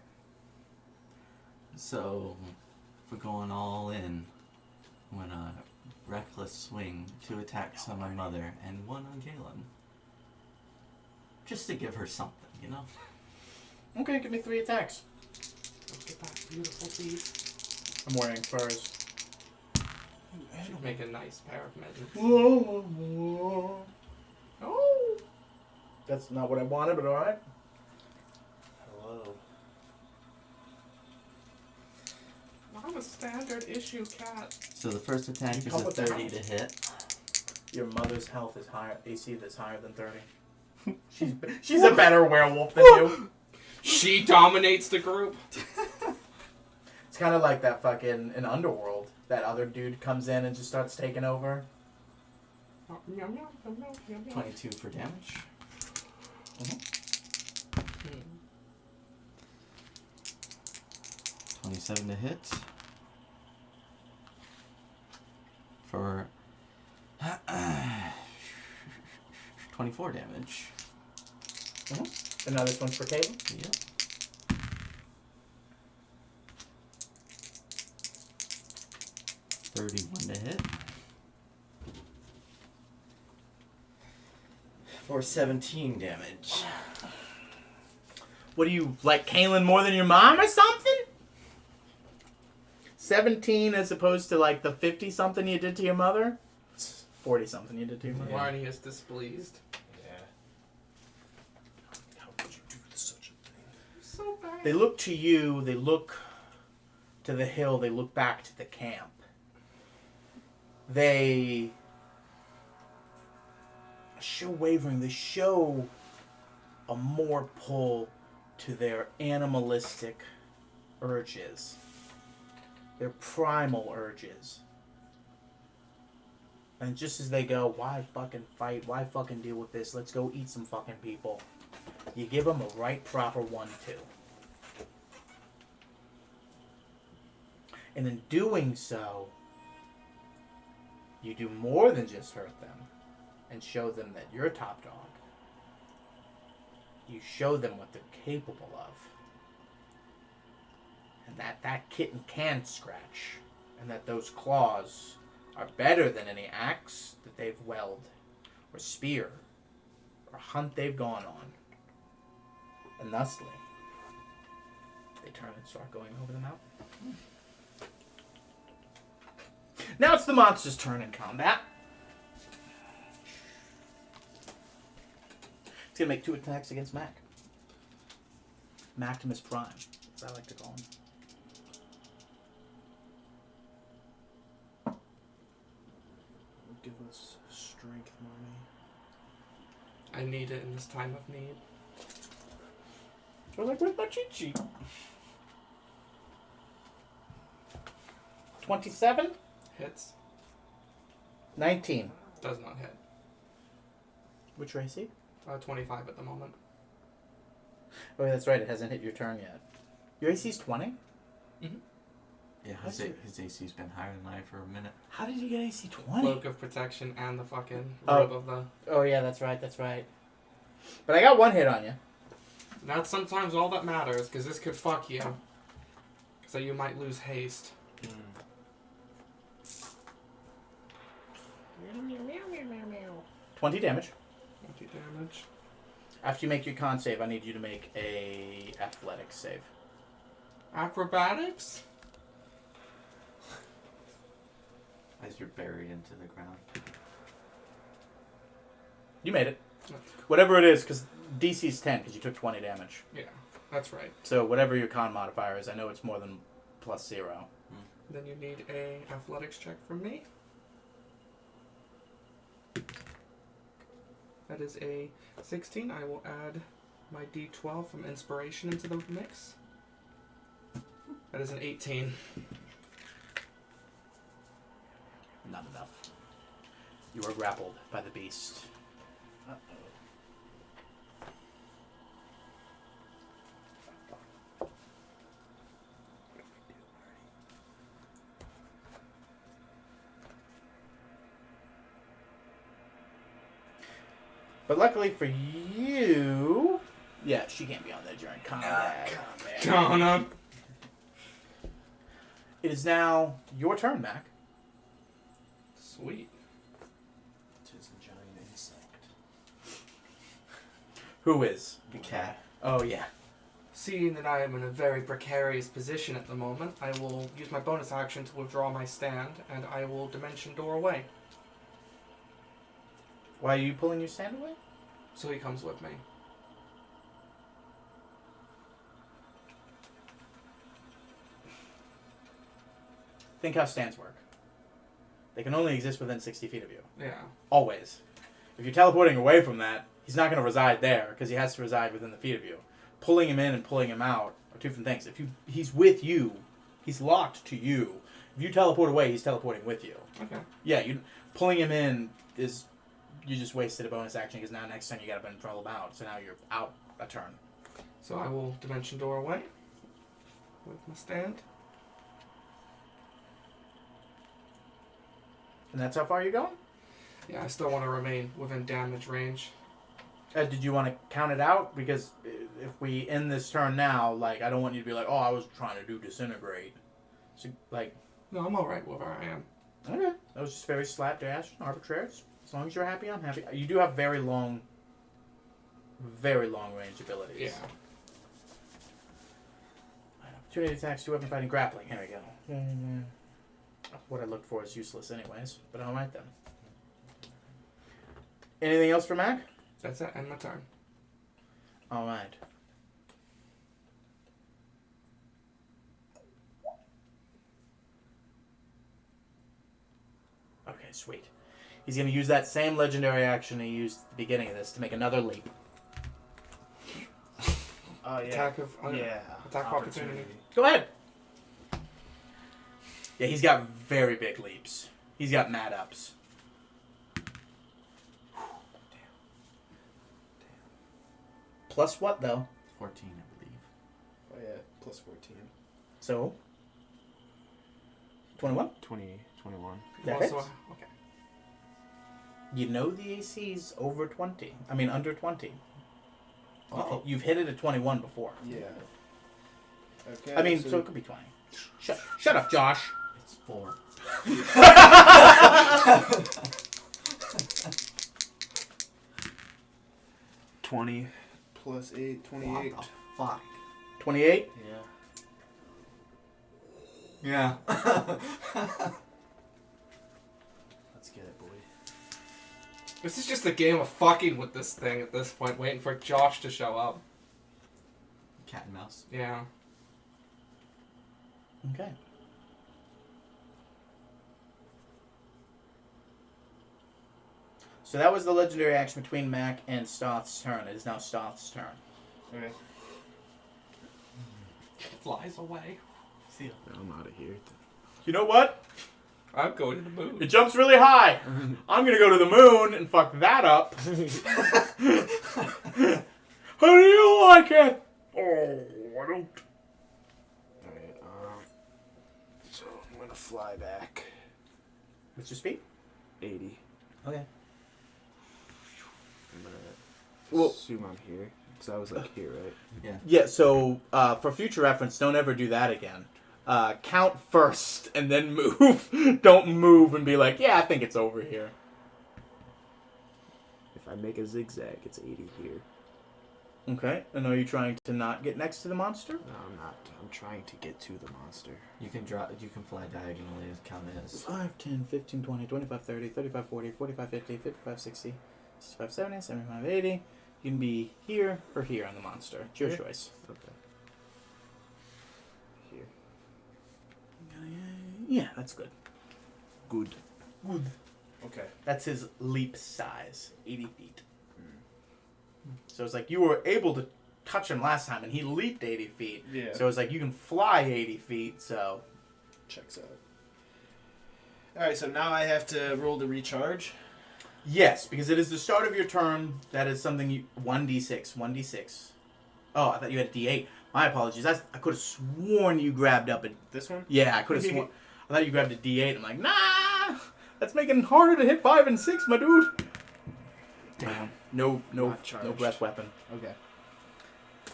So, we're going all in. I'm gonna reckless swing 2 attacks on my mother and 1 on Galen. Just to give her something, you know? Okay, give me 3 attacks. Look at that beautiful beast. I'm wearing furs. Should make a nice pair of mittens. Oh! Oh! That's not what I wanted, but alright. Hello. I'm a standard issue cat. So the first attack You is come a with 30 that. to hit. Your mother's health is higher, AC that's higher than 30. She's a better werewolf than you. She dominates the group. It's kind of like that fucking in Underworld. That other dude comes in and just starts taking over. 22 for damage. Hmm. 27 to hit. For 24 damage. And now this one's for Caitlin. Yep. $31 to hit. For 17 damage. What do you, like Kaylin more than your mom or something? 17 as opposed to like the 50-something you did to your mother? 40-something you did to your mother? Barney is displeased. Yeah. How could you do such a thing? So bad. They look to you, they look to the hill, they look back to the camp. They show wavering, they show a more pull to their animalistic urges, their primal urges. And just as they go, why fucking fight? Why fucking deal with this? Let's go eat some fucking people. You give them a right proper 1-2. And in doing so, you do more than just hurt them and show them that you're top dog. You show them what they're capable of. And that kitten can scratch. And that those claws are better than any axe that they've welled, or spear, or hunt they've gone on. And thusly, they turn and start going over the mountain. Now it's the monster's turn in combat. It's gonna make 2 attacks against Mac. Maximus Prime, as I like to call him. Give us strength, Marnie. I need it in this time of need. So like, where's my cheat sheet? 27? Hits. 19. Does not hit. Which race he? 25 at the moment. Oh, yeah, that's right. It hasn't hit your turn yet. Your AC's 20? Yeah, his AC's been higher than mine for a minute. How did you get AC 20? Cloak of protection and the fucking Oh. robe of the... Oh, yeah, that's right. That's right. But I got 1 hit on you. That's sometimes all that matters, because this could fuck you. So you might lose haste. 20 damage. 20 damage. After you make your con save, I need you to make a athletics save. Acrobatics? As you're buried into the ground. You made it. Whatever it is, because DC's 10, because you took 20 damage. Yeah, that's right. So whatever your con modifier is, I know it's more than +0. Then you need a athletics check from me. That is a 16. I will add my D12 from inspiration into the mix. That is an 18. Not enough. You are grappled by the beast. But luckily for you... Yeah, she can't be on there during combat. John up. It is now your turn, Mac. Sweet. Tis a giant insect. Who is? The cat. Oh, yeah. Seeing that I am in a very precarious position at the moment, I will use my bonus action to withdraw my stand, and I will dimension door away. Why are you pulling your stand away? So he comes with me. Think how stands work. They can only exist within 60 feet of you. Yeah. Always. If you're teleporting away from that, he's not going to reside there because he has to reside within the feet of you. Pulling him in and pulling him out are two different things. If he's with you, he's locked to you. If you teleport away, he's teleporting with you. Okay. Yeah, pulling him in is... You just wasted a bonus action because now next time you got to pull him out. So now you're out a turn. So I will dimension door away with my stand. And that's how far you're going? Yeah, I still want to remain within damage range. Did you want to count it out? Because if we end this turn now, like, I don't want you to be like, oh, I was trying to do disintegrate. So, like... No, I'm alright with where I am. Okay. That was just very slapdash, arbitrary. As long as you're happy, I'm happy. You do have very long range abilities. Yeah. Opportunity attacks, 2 weapon fighting, grappling. Here we go. What I looked for is useless anyways, but alright then. Anything else for Mac? That's it, end my turn. Alright. Okay, sweet. He's going to use that same legendary action he used at the beginning of this to make another leap. Oh, yeah. Attack of attack of opportunity. Go ahead. Yeah, he's got very big leaps. He's got mad ups. Plus what, though? 14, I believe. Oh, yeah. Plus 14. So? 21? 21. That Also, hits. okay. You know the AC's over 20. I mean, under 20. Uh-oh. You've hit it at 21 before. Yeah. Okay. I mean, so it could be 20. Shut up, Josh. It's 4. 20 plus 8, 28. What the fuck? 28? Yeah. Let's get it, boy. This is just a game of fucking with this thing at this point, waiting for Josh to show up. Cat and mouse. Yeah. Okay. So that was the legendary action between Mac and Stoth's turn. It is now Stoth's turn. Okay. Flies away. See ya. I'm out of here. You know what? I'm going to the moon. It jumps really high. I'm going to go to the moon and fuck that up. How do you like it? Oh, I don't. Alright, so I'm gonna fly back. What's your speed? 80. Okay. I'm gonna Well- assume I'm here. So I was like here, right? Yeah, so for future reference, don't ever do that again. Count first and then move. Don't move and be like, yeah, I think it's over here. If I make a zigzag, it's 80 here. Okay, and are you trying to not get next to the monster? No, I'm not. I'm trying to get to the monster. You can fly diagonally as count as. 5, 10, 15, 20, 25, 30, 35, 40, 45, 50, 55, 60, 65, 70, 75, 80. You can be here or here on the monster. It's your Here? choice. Okay. Here. Yeah, that's good. Good. Good. Okay. That's his leap size, 80 feet. So it's like you were able to touch him last time, and he leaped 80 feet. Yeah. So it's like you can fly 80 feet, so... Checks out. Alright, so now I have to roll to recharge. Yes, because it is the start of your turn. That is something you... 1d6. 1d6. Oh, I thought you had a d8. My apologies. I could have sworn you grabbed up a... This one? Yeah, I could have sworn... I thought you grabbed a d8. I'm like, nah! That's making it harder to hit 5 and 6, my dude! Damn. No Not charged. breath weapon. Okay.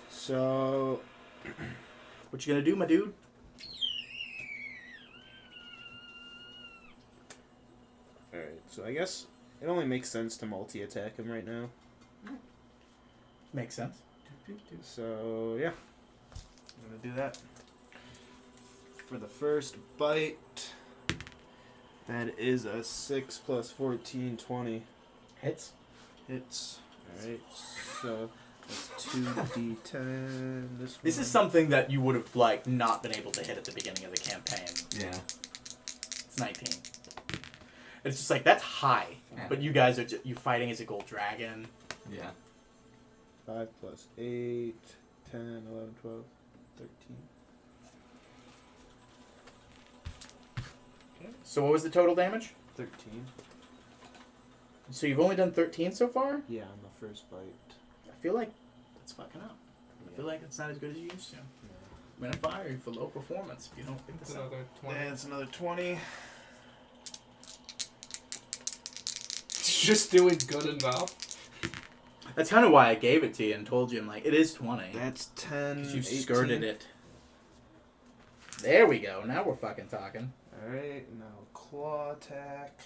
So... What you gonna do, my dude? Alright, so I guess it only makes sense to multi-attack him right now. Makes sense. So, yeah. I'm gonna do that. For the first bite, that is a 6 plus 14, 20. Hits. Hits. Alright, so that's 2d10. This is something that you would have, like, not been able to hit at the beginning of the campaign. Yeah. It's 19. It's just like, that's high. Yeah. But you guys are you fighting as a gold dragon. Yeah. 5 plus 8, 10, 11, 12, 13. So what was the total damage? 13. So you've only done 13 so far? Yeah, on the first bite. I feel like that's fucking up. I feel like it's not as good as you used to. I'm gonna fire you for low performance if you don't think It's this up. another 20. That's another 20. Just doing good enough. That's kind of why I gave it to you and told you, I'm like, it is 20. That's 10. Because you 18. skirted it. There we go. Now we're fucking talking. Alright, now claw attack.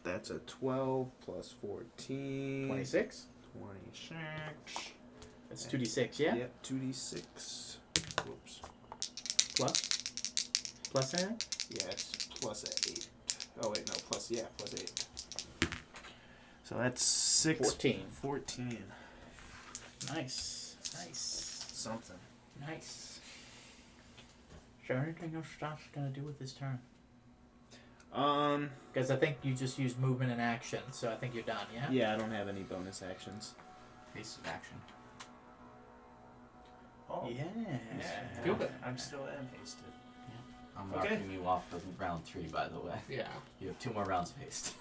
That's a 12 plus 14. 26. 26. That's 2d6, yeah? Yep, 2d6. Whoops. Plus anything? Yeah, it's plus 8. Oh, wait, no, plus 8. So that's 6. 14. 14. Nice. Something. Nice. Is there anything else Josh is gonna do with this turn? Because I think you just used movement and action, so I think you're done, yeah? Yeah, I don't have any bonus actions. Hasted action. Oh. Yes. Yeah. Good. I'm still hasted. I'm Okay. knocking you off with round 3, by the way. Yeah. You have 2 more rounds of haste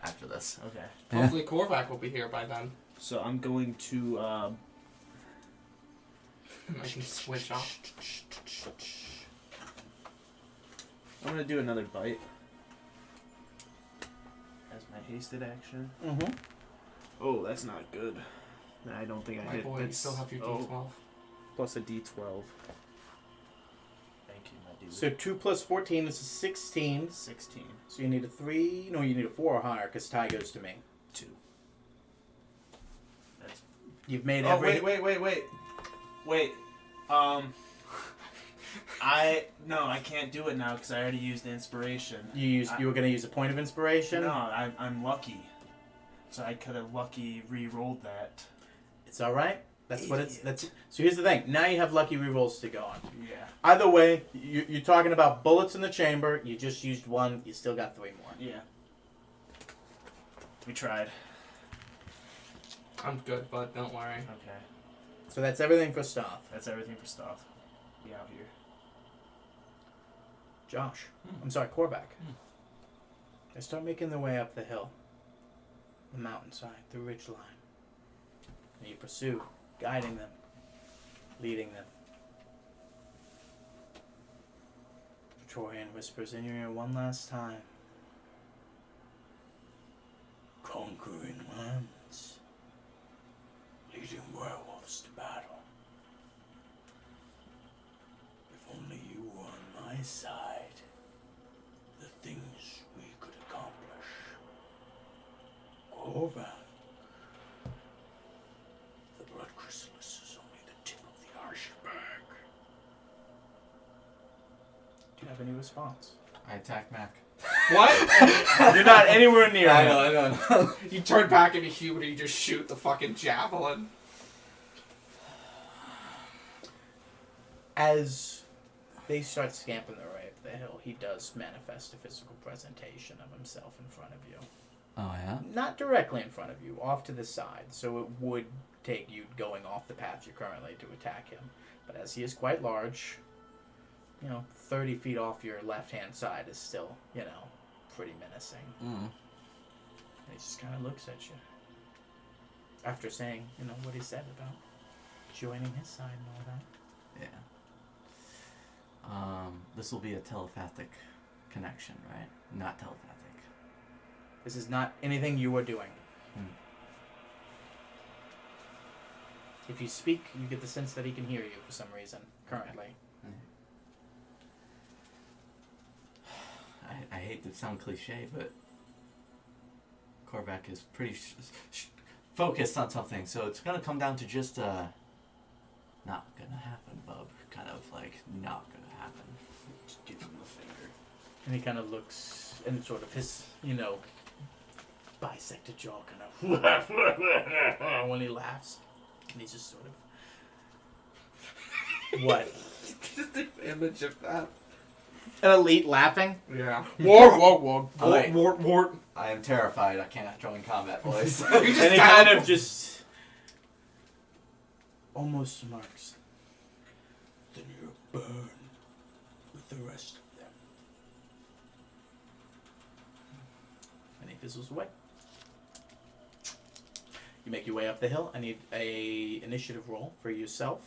after this. Okay. Hopefully Korvac will be here by then. So I'm going to, I can switch off. I'm going to do another bite. As my hasted action. Mm-hmm. Oh, that's not good. I don't think I My hit. boy, you That's still have your oh, D12. plus a d12. Thank you, my dude. So 2 plus 14 is a 16. 16. So you need a 3. No, you need a 4 or higher, because tie goes to me. 2. That's... You've made Oh, every... wait. I can't do it now because I already used the inspiration. You were going to use a point of inspiration? No, I'm lucky. So I could have lucky re-rolled that. It's alright. That's what it's... So here's the thing. Now you have lucky rerolls to go on. Yeah. Either way, you're talking about bullets in the chamber. You just used 1. You still got 3 more. Yeah. We tried. I'm good, but don't worry. Okay. So that's everything for Stoth. That's everything for stuff. Be out here. Josh. I'm sorry, Korvac. They start making their way up the hill. The mountainside, the ridge line. And you pursue, guiding them, leading them. Praetorian whispers in your ear one last time. Conquering lands. side, the things we could accomplish. Corvac. The blood chrysalis is only the tip of the iceberg. Do you have any response? I attack Mac. What? You're not anywhere near I him. know. You turn back into human and you just shoot the fucking javelin. As they start scampering their way up the hill, he does manifest a physical presentation of himself in front of you. Oh, yeah? Not directly in front of you, off to the side, so it would take you going off the path you're currently to attack him. But as he is quite large, 30 feet off your left-hand side is still, pretty menacing. Mm. And he just kind of looks at you. After saying, what he said about joining his side and all that. Yeah. This will be a telepathic connection, right? Not telepathic. This is not anything you are doing. If you speak, you get the sense that he can hear you for some reason, currently. I hate to sound cliche, but Corvac is pretty focused on something, so it's gonna come down to just not gonna happen, bub. Kind of like not gonna happen. Just give him the finger. And he kind of looks, and sort of his, bisected jaw kind of when he laughs. And he's just sort of... What? Just the image of that. An elite laughing? Yeah. Whoa. Wart. I am terrified. I can't join combat, boys. And he kind of just... almost smirks. Then you burn with the rest of them. And he fizzles away. You make your way up the hill. I need a initiative roll for yourself.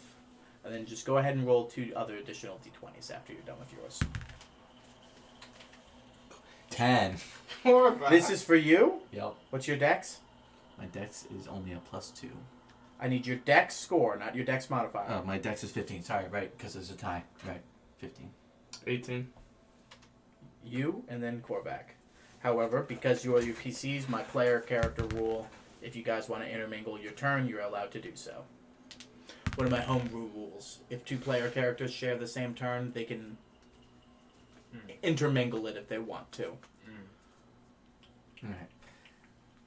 And then just go ahead and roll 2 other additional d20s after you're done with yours. 10. This is for you? Yep. What's your dex? My dex is only a +2. I need your dex score, not your dex modifier. Oh, my dex is 15. Sorry, right, because it's a tie. Right, 15. 18. You and then Corvac. However, because you are your PCs, my player character rule, if you guys want to intermingle your turn, you're allowed to do so. One of my homebrew rules. If 2 player characters share the same turn, they can intermingle it if they want to.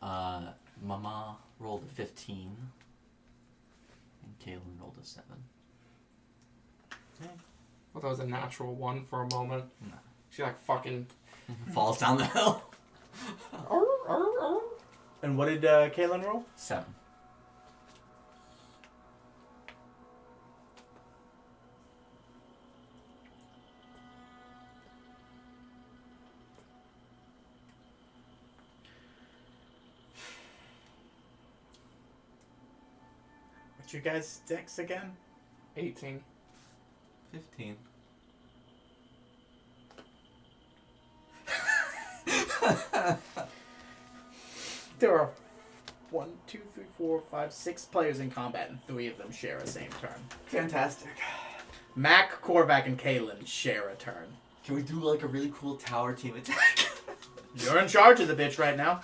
Alright. Mama rolled a 15. And Kaylin rolled a 7. Well, that was a natural 1 for a moment. No. She fucking... Falls down the hill. And what did Kaylin roll? 7. What's your guys' dex again? 18. 15. There are 1, 2, 3, 4, 5, 6 players in combat, and 3 of them share a same turn. Fantastic. Mac, Corvac, and Kaylin share a turn. Can we do a really cool tower team attack? You're in charge of the bitch right now.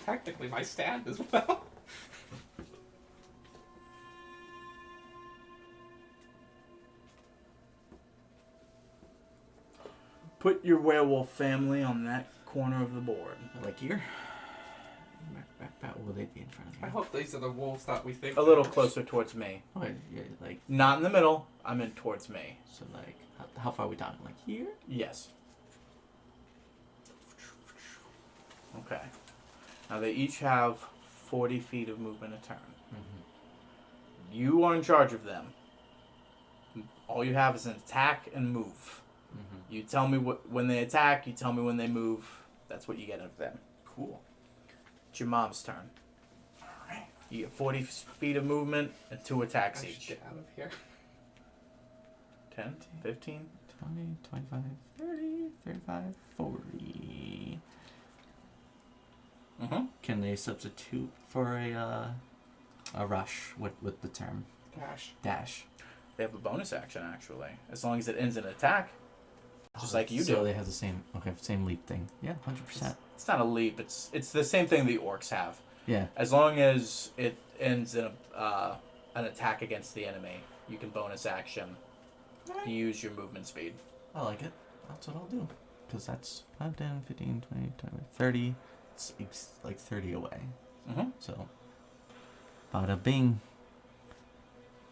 Technically, my stand as well. Put your werewolf family on that corner of the board. Like here? Will they be in front of I me? hope these are the wolves that we think. A little closer towards me. Oh, yeah, Not in the middle. I'm in towards me. so how far are we talking? Like here? Yes. Okay. Now they each have 40 feet of movement a turn. Mm-hmm. You are in charge of them. All you have is an attack and move. Mm-hmm. You tell me when they attack, you tell me when they move. That's what you get of them. Cool. It's your mom's turn. Alright. You get 40 feet of movement and 2 attacks I should each. get out of here. 10, 15. 20, 25, 30, 35, 40. Mm-hmm. Can they substitute for a rush with the term Dash. dash? They have a bonus action, actually. As long as it ends in an attack. Just like you so do. they have the same leap thing. Yeah, 100%. It's not a leap. It's the same thing the orcs have. Yeah. As long as it ends in an attack against the enemy, you can bonus action. Use your movement speed. I like it. That's what I'll do. Because that's 5, 10, 15, 20, 30. It's like 30 away. Mm-hmm. So, bada bing.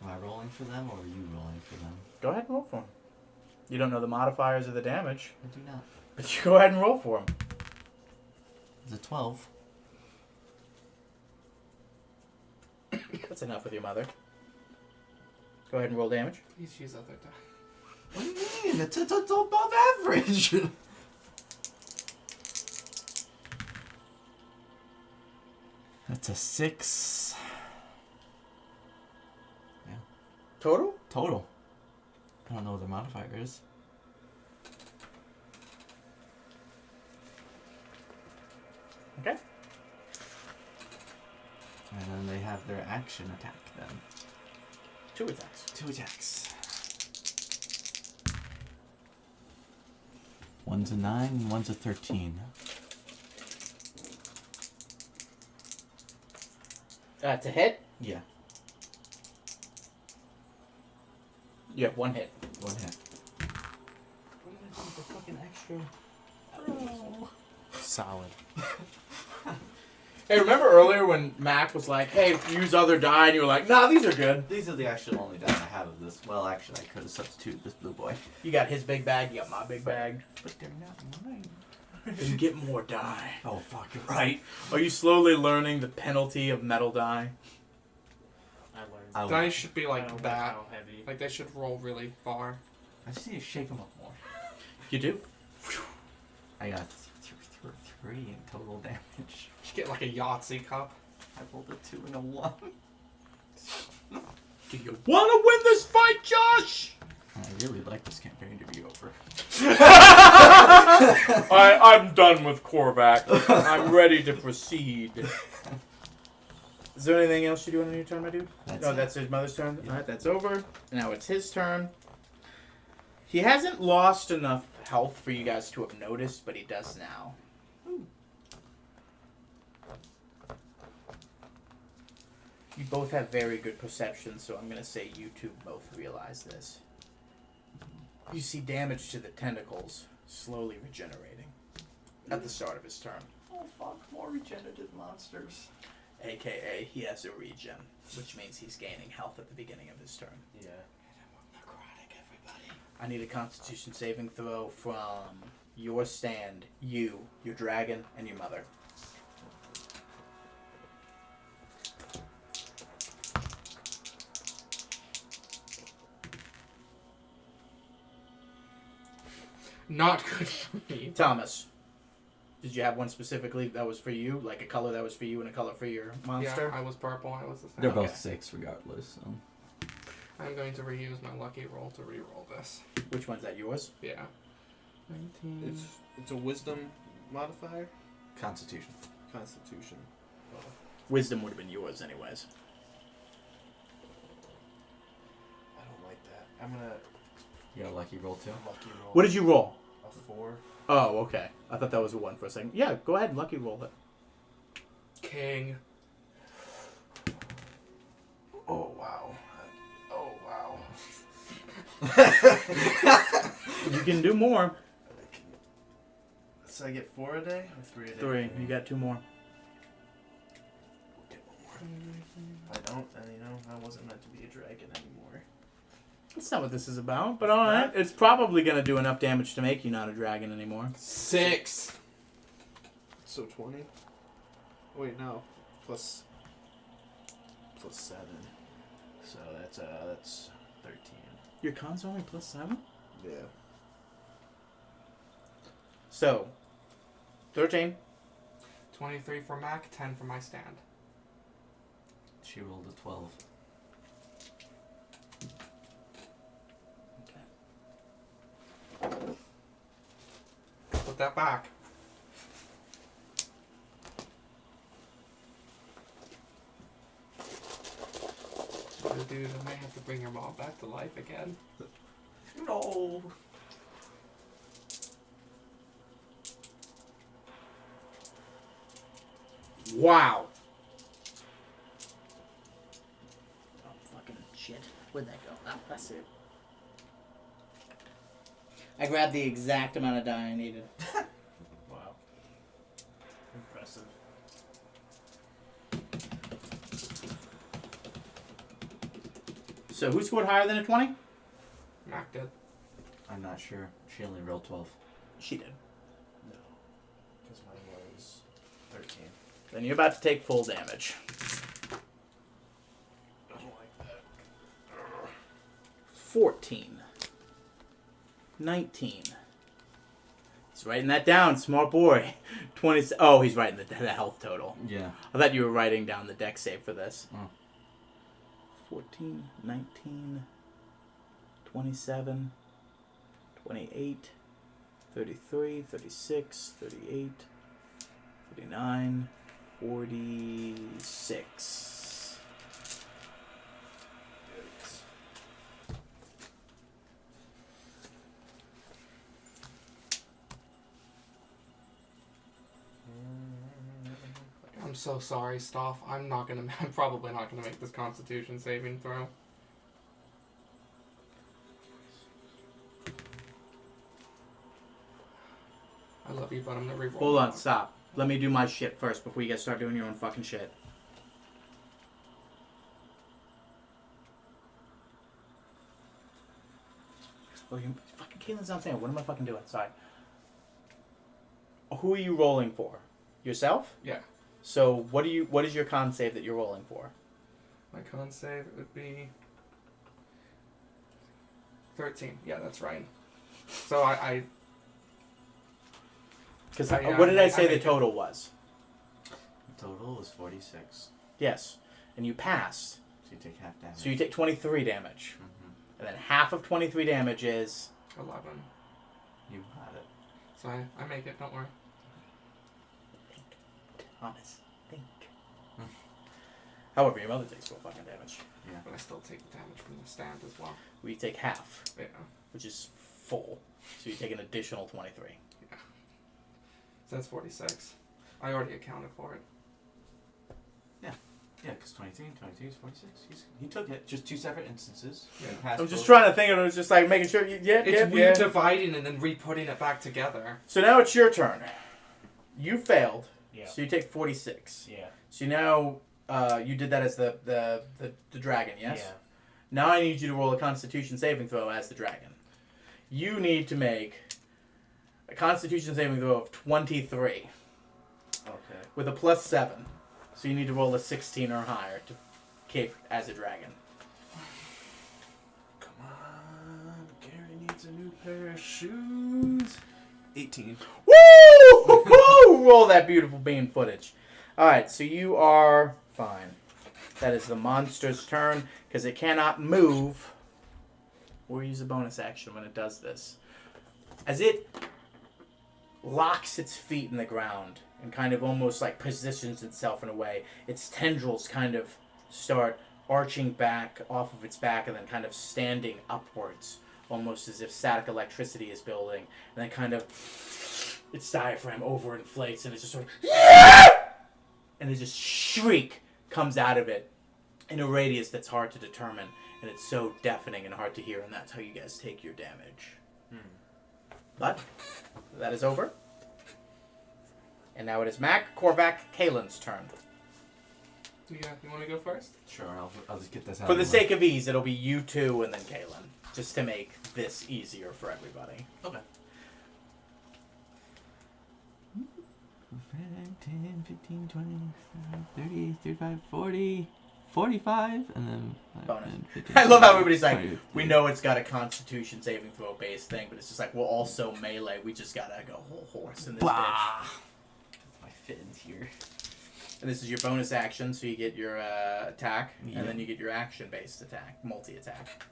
Am I rolling for them or are you rolling for them? Go ahead and roll for them. You don't know the modifiers of the damage, I do not. but you go ahead and roll for them. It's a 12. That's enough with your mother. Go ahead and roll damage. Please use other die. What do you mean? It's above average. That's a 6. Yeah. Total? Total. I don't know what the modifier is. Okay. And then they have their action attack then. 2 attacks. 2 attacks. One's a 9 and one's a 13. To hit? Yeah, You have 1 hit. 1 hit. What did I do with the fucking extra? Oh. Solid. Hey, remember earlier when Mac was like, hey, use other die, and you were like, nah, these are good. These are the actual only die I have of this. Well, actually, I could have substituted this blue boy. You got his big bag, you got my big bag. But they're not mine. And get more die. Oh, fuck, you're right. Are you slowly learning the penalty of metal die? I learned. I Dice should be I like don't like that. how heavy. Like they should roll really far. I just need to shake them up more. You do? I got 3 in total damage. You should get like a Yahtzee cup. I rolled a 2 and a 1. Do you want to win this fight, Josh? I really like this campaign to be over. I'm done with Korvac. I'm ready to proceed. Is there anything else you do on your turn, my dude? That's No, it. that's his mother's turn. Yeah. Alright, that's over. Now it's his turn. He hasn't lost enough health for you guys to have noticed, but he does now. You both have very good perception, so I'm going to say you two both realize this. You see damage to the tentacles slowly regenerating at the start of his turn. Oh, fuck, more regenerative monsters. AKA, he has a regen, which means he's gaining health at the beginning of his turn. Yeah. Necrotic, everybody. I need a Constitution saving throw from your stand, you, your dragon, and your mother. Not good for me. Thomas, did you have one specifically that was for you? Like a color that was for you and a color for your monster? Yeah, I was purple. I was the same. They're Okay. both 6 regardless, so. I'm going to reuse my lucky roll to re-roll this. Which one's that, yours? Yeah. 19. It's a wisdom modifier. Constitution. Constitution. Wisdom would have been yours anyways. I don't like that. I'm gonna You got a lucky roll too? lucky roll. What did you roll? A 4. Oh, okay. I thought that was a 1 for a second. Yeah, go ahead and lucky roll it. King. Oh wow. Oh wow. You can do more. So I get 4 a day or 3 a day? 3. You got 2 more. Get one more. If I don't, then I wasn't meant to be a dragon anymore. That's not what this is about, but alright. It's probably going to do enough damage to make you not a dragon anymore. 6. So 20. Wait, no. Plus 7. So that's 13. Your con's only plus 7? Yeah. So, 13. 23 for Mac, 10 for my stand. She rolled a 12. Put that back. Oh, dude, I might have to bring your mom back to life again. No. Wow. Oh, fucking shit. Where'd that go? Oh, that's it. I grabbed the exact amount of die I needed. Wow. Impressive. So who scored higher than a 20? Mac did. I'm not sure. She only rolled 12. She did. No. Because mine was 13. Then you're about to take full damage. I don't like that. 14. 19. He's writing that down, smart boy. 20. Oh, he's writing the health total. Yeah. I thought you were writing down the deck save for this. Oh. 14, 19, 27, 28, 33, 36, 38, 39, 46. I'm so sorry, Stoff. I'm probably not gonna make this Constitution saving throw. I love you, but I'm gonna reroll. Hold on, stop. Let me do my shit first before you guys start doing your own fucking shit. Oh, you fucking Caitlin's not there. What am I fucking doing? Sorry. Who are you rolling for? Yourself? Yeah. So what is your con save that you're rolling for? My con save would be 13. Yeah, that's right. So I Because yeah, what did I I say the make it. total was? The total was 46. Yes. And you passed. So you take half damage. So you take 23 damage. Mm-hmm. And then half of 23 damage is... 11. You had it. So I make it, don't worry. Honest. Think. However, your mother takes full fucking damage. Yeah. But I still take the damage from the stand as well. We take half, Yeah. which is full. So you take an additional 23. So that's 46. I already accounted for it. Yeah, because 23 and 22 is 46. He took it. Just two separate instances. Yeah. He passed I'm just both. trying to think, and I was just like making sure you... Yeah, It's yeah, weird yeah. dividing and then re-putting it back together. So now it's your turn. You failed. Yeah. So you take 46. Yeah. So now you did that as the dragon, yes? Yeah. Now I need you to roll a Constitution saving throw as the dragon. You need to make a Constitution saving throw of 23 Okay. with a plus 7. So you need to roll a 16 or higher to kick as a dragon. Come on, Gary needs a new pair of shoes. 18. Woo! Woo! Roll that beautiful bean footage. Alright, so you are fine. That is the monster's turn, because it cannot move or use a bonus action when it does this. As it locks its feet in the ground and kind of almost like positions itself in a way, its tendrils kind of start arching back off of its back and then kind of standing upwards, almost as if static electricity is building, and then kind of its diaphragm overinflates and it just sort of and it just shriek comes out of it in a radius that's hard to determine, and it's so deafening and hard to hear, and that's how you guys take your damage. But that is over. And now it is Mac, Korvac, Kalen's turn. Yeah, you want to go first? Sure, I'll just get this out For of the way. sake of ease, it'll be you two and then Kalen, just to make this easier for everybody. Okay. 10, 15, 20, 30, 35, 40, 45, and then... Bonus. 10, 15, I love how 20, everybody's like, 20, we know it's got a Constitution saving throw based thing, but it's just like, we're also melee. We just gotta go whole horse in this bitch. Bah! My fins here. And this is your bonus action, so you get your attack, Yeah. and then you get your action-based attack, multi-attack.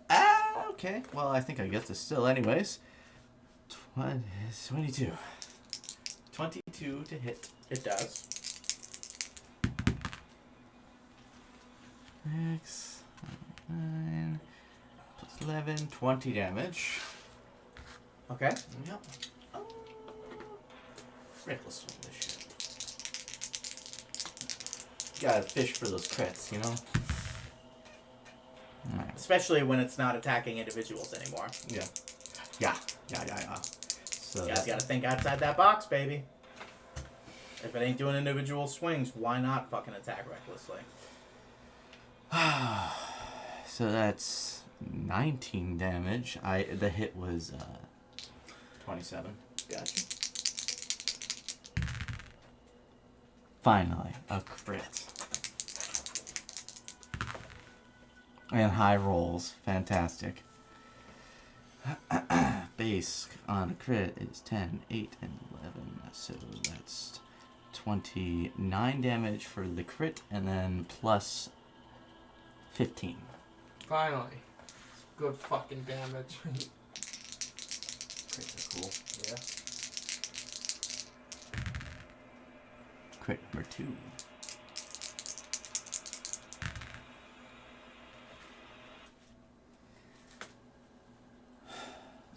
Ah, okay. Well, I think I get this still anyways. 22. 22 to hit. It does. 6, 9, plus 11, 20 damage. Okay. Yep. Oh. Reckless swing this shit. Gotta fish for those crits, you know? Alright. Especially when it's not attacking individuals anymore. Yeah. Yeah. So You guys gotta think outside that box, baby. If it ain't doing individual swings, why not fucking attack recklessly? So that's 19 damage. The hit was 27. Gotcha. Finally, a crit. And high rolls. Fantastic. Base on a crit is 10, 8, and 11. So that's 29 damage for the crit, and then plus 15. Finally. Good fucking damage. Crits are cool. Yeah. Crit number 2.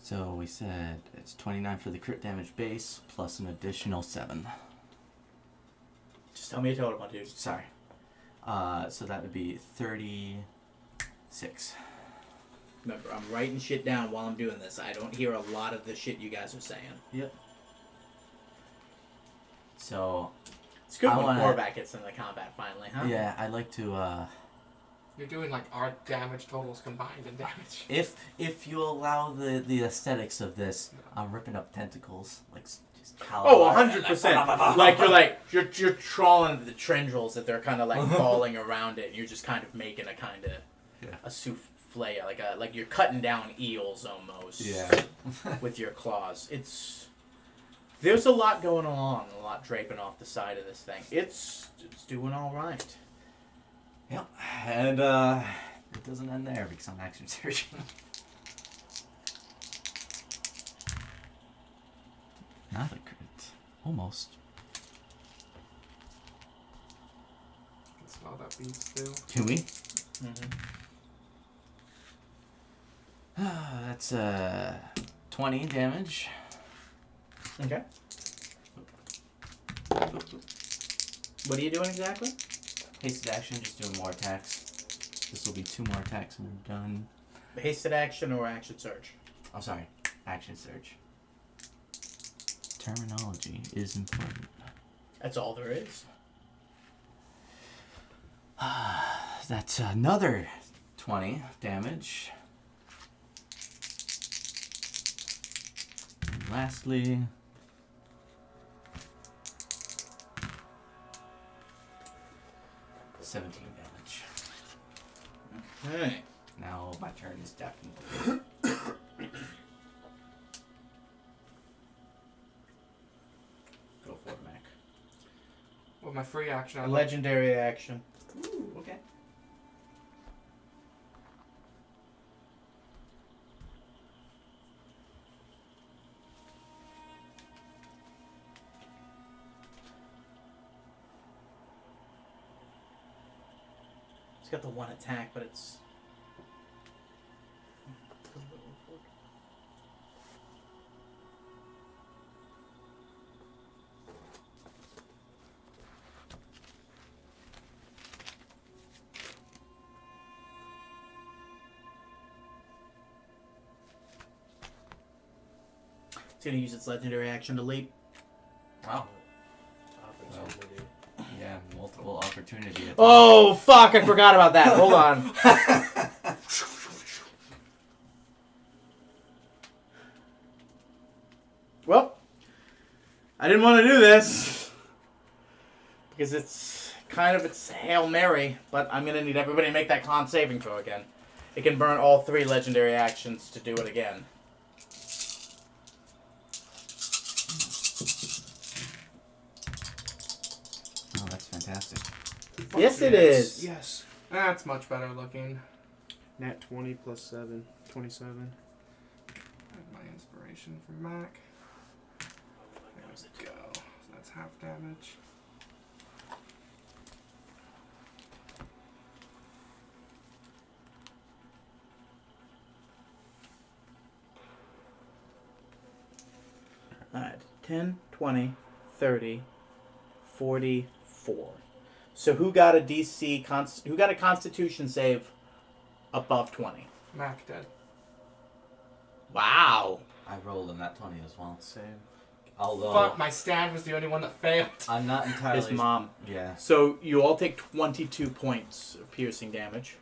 So we said it's 29 for the crit damage base, plus an additional 7. Just tell me a total one, dude. Sorry. So that would be 36. Remember, I'm writing shit down while I'm doing this. I don't hear a lot of the shit you guys are saying. Yep. So, It's good I when wanna- Korvac gets into combat finally, huh? yeah, I'd like to, You're doing like our damage totals combined in damage. if you allow the aesthetics of this, I'm ripping up tentacles, like just Oh, 100%. You're trawling into the tendrils that they're kind of like falling around it, and you're just kind of making a kind of a souffle, like you're cutting down eels almost. Yeah. With your claws. There's a lot going on, a lot draping off the side of this thing. It's doing all right. Yep. And it doesn't end there because I'm action searching. Not a crit. Almost. Can smell that beef stew. Can we? Mm-hmm. That's 20 damage. Okay. What are you doing exactly? Hasted action, just doing more attacks. This will be 2 more attacks and we're done. Hasted action or action surge? I'm sorry. Action surge. Terminology is important. That's all there is. That's another 20 damage. And lastly, $17 damage. Hey. Now my turn is definitely. Go for it, Mac. With my free action, A I'd like legendary action. Ooh, okay. It's got the one attack, but it's. It's gonna use its legendary action to leap. Wow. Opportunity. Yeah, multiple opportunity. Oh fuck! I forgot about that. Hold on. Well, I didn't want to do this because it's Hail Mary, but I'm gonna need everybody to make that con saving throw again. It can burn all 3 legendary actions to do it again. Oh, that's fantastic. Yes, it is. Yes. That's much better looking. Nat 20 plus 7. 27. I have my inspiration from Mac. There we go. So that's half damage. 10, 20, 30, 44. So who got a DC? Who got a Constitution save above 20? Mac did. Wow. I rolled in that 20 as well. Same. Although Fuck, my stand was the only one that failed. I'm not entirely. His mom. Yeah. So you all take 22 points of piercing damage.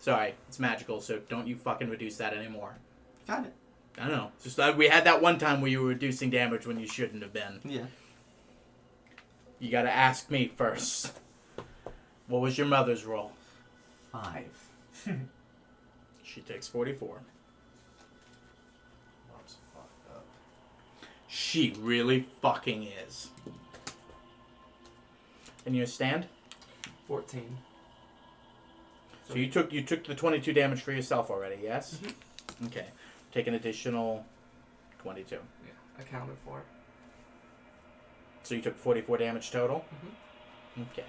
Sorry, it's magical, so don't you fucking reduce that anymore. Got it. I don't know. Just we had that one time where you were reducing damage when you shouldn't have been. Yeah. You gotta ask me first. What was your mother's roll? 5. She takes 44. Mom's fucked up. She really fucking is. And your stand? 14. So you took the 22 damage for yourself already, yes? Mm-hmm. Okay. Take an additional 22. Yeah, accounted for. So you took 44 damage total? Mm-hmm. Okay.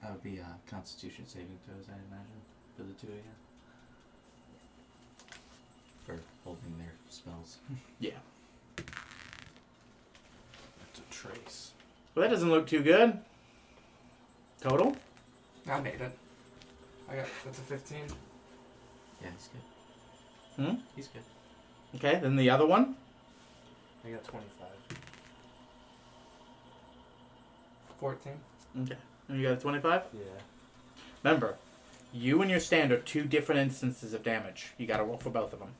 That would be Constitution saving throws, I imagine, for the two of you. For holding their spells. Yeah. That's a trace. Well, that doesn't look too good. Total? I made it. That's a 15. Yeah, he's good. Hmm? He's good. Okay, then the other one? I got 25. 14. Okay. And you got a 25? Yeah. Remember, you and your stand are two different instances of damage. You gotta roll for both of them.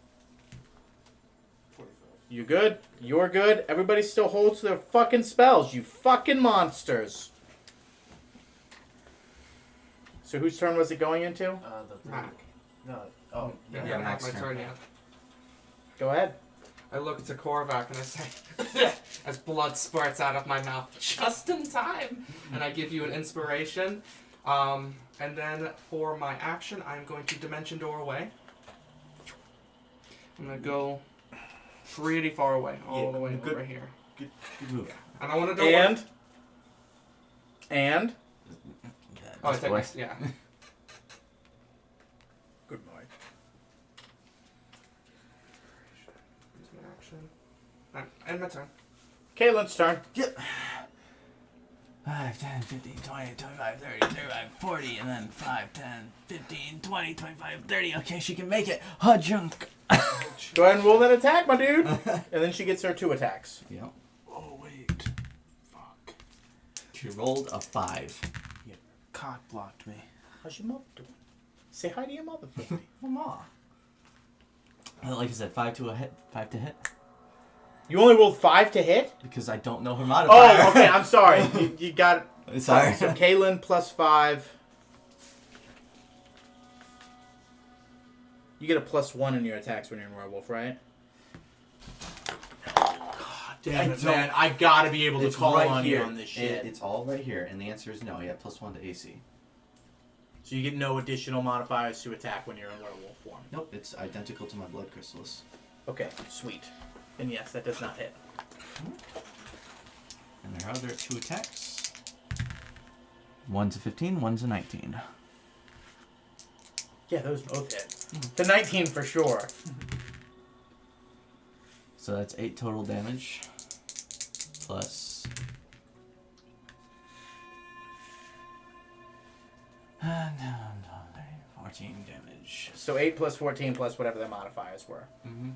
45. You good? You're good? Everybody still holds their fucking spells, you fucking monsters. So whose turn was it going into? The Mac. No. Oh. Yeah, Yeah, not Mac's my turn. turn yet. Go ahead. I look to Korvac and I say, as blood spurts out of my mouth, just in time. And I give you an inspiration. And then for my action, I'm going to Dimension Door away. I'm going to go pretty far away, all the way good- over here. Good move. And I want to do And? Yeah, Oh, I this think boy. yeah. Good boy. Use my action. And my turn. Caitlin's turn. Yep. 5, 10, 15, 20, 25, 30, 35, 40, and then 5, 10, 15, 20, 25, 30. Okay, she can make it. Junk. Go ahead and roll that attack, my dude. And then she gets her 2 attacks. Yep. Oh, wait. Fuck. She rolled a 5. You cock blocked me. How's your mother doing? Say hi to your mother for me. Mama. Like I said, 5 to hit. You only rolled 5 to hit? Because I don't know her modifier. Oh, okay, I'm sorry. You got it. Sorry. So Kaylin plus 5. You get a +1 in your attacks when you're in werewolf, right? God damn it, man. I gotta be able to It's call right on here. you on this shit. It's all right here, and the answer is no. You have +1 to AC. So you get no additional modifiers to attack when you're in werewolf form. Nope, it's identical to my blood crystals. Okay, sweet. And yes, that does not hit. And there are other 2 attacks. One's a 15, one's a 19. Yeah, those both hit. The 19 for sure. So that's 8 total damage. Plus... 14 damage. So 8 plus 14 plus whatever their modifiers were. Mm-hmm.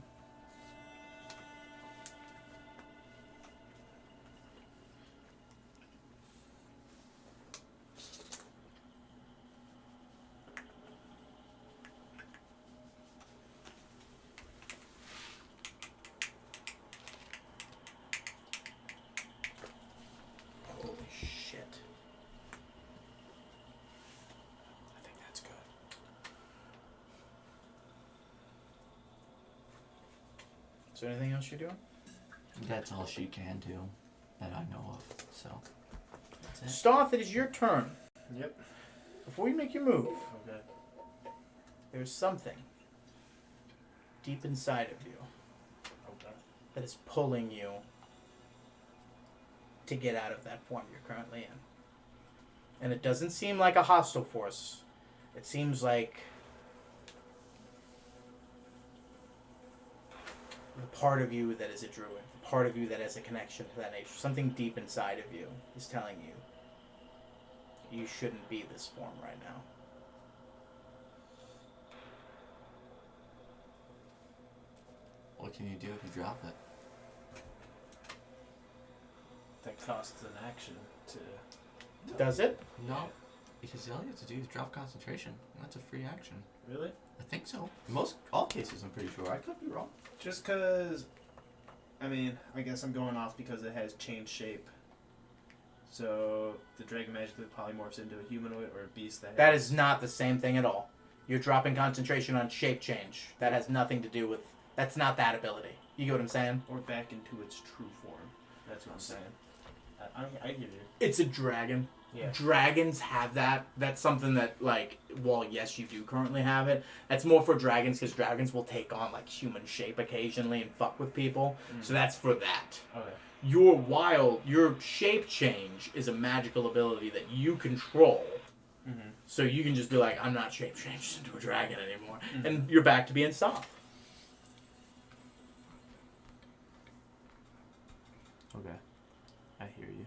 Holy shit. I think that's good. Is there anything else you're doing? That's all she can do that I know of. So that's it. Stoth, it is your turn. Yep. Before you make your move, Okay. there's something deep inside of you Okay. that is pulling you to get out of that form you're currently in. And it doesn't seem like a hostile force. It seems like the part of you that is a druid, the part of you that has a connection to that nature, something deep inside of you is telling you you shouldn't be this form right now. What can you do if you drop it? That costs an action to. Does it? No, because all you have to do is drop concentration. That's a free action. Really? I think so. In all cases, I'm pretty sure. I could be wrong. Just because, I mean, I guess I'm going off because it has changed shape. So the dragon magically polymorphs into a humanoid or a beast that. That is not the same thing at all. You're dropping concentration on shape change. That has nothing to do with. That's not that ability. You get what I'm saying? Or back into its true form. That's what I'm saying. I hear you. It's a dragon. Yeah. Dragons have that. That's something that, like, well, yes, you do currently have it. That's more for dragons because dragons will take on, like, human shape occasionally and fuck with people. So that's for that. Okay. Your shape change is a magical ability that you control. Mm-hmm. So you can just be like, I'm not shape changed into a dragon anymore. And you're back to being soft. Okay. I hear you.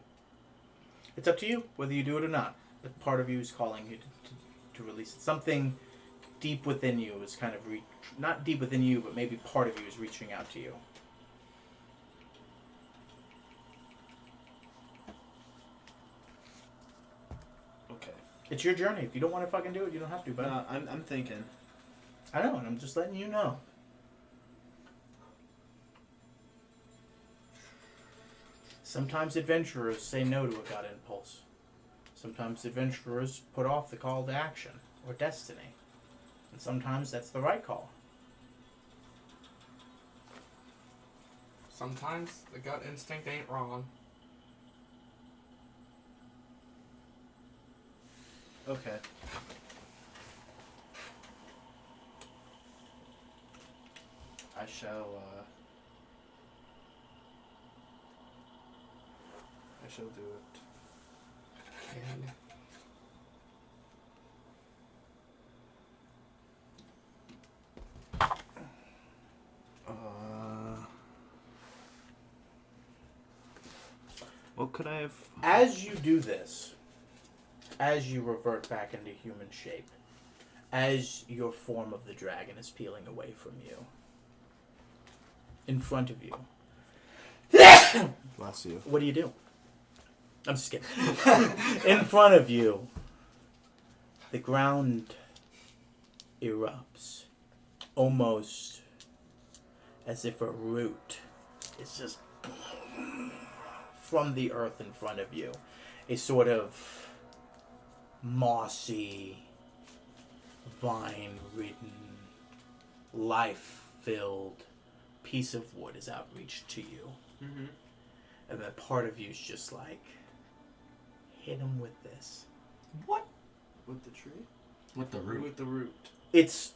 It's up to you whether you do it or not. But part of you is calling you to release it. Something deep within you is kind of not deep within you, but maybe part of you is reaching out to you. Okay. It's your journey. If you don't want to fucking do it, you don't have to. But No, I'm thinking. I know, and I'm just letting you know. Sometimes adventurers say no to a gut impulse. Sometimes adventurers put off the call to action or destiny. And sometimes that's the right call. Sometimes the gut instinct ain't wrong. Okay. I shall do it. And What could I have? As you do this, as you revert back into human shape, as your form of the dragon is peeling away from you, in front of you, Bless you. what do? I'm just kidding. In front of you, the ground erupts, almost as if a root is just from the earth in front of you. A sort of mossy, vine-ridden, life-filled piece of wood is outreached to you. Mm-hmm. And that part of you is just like, hit him with this. What? With the tree? With the root. With the root. It's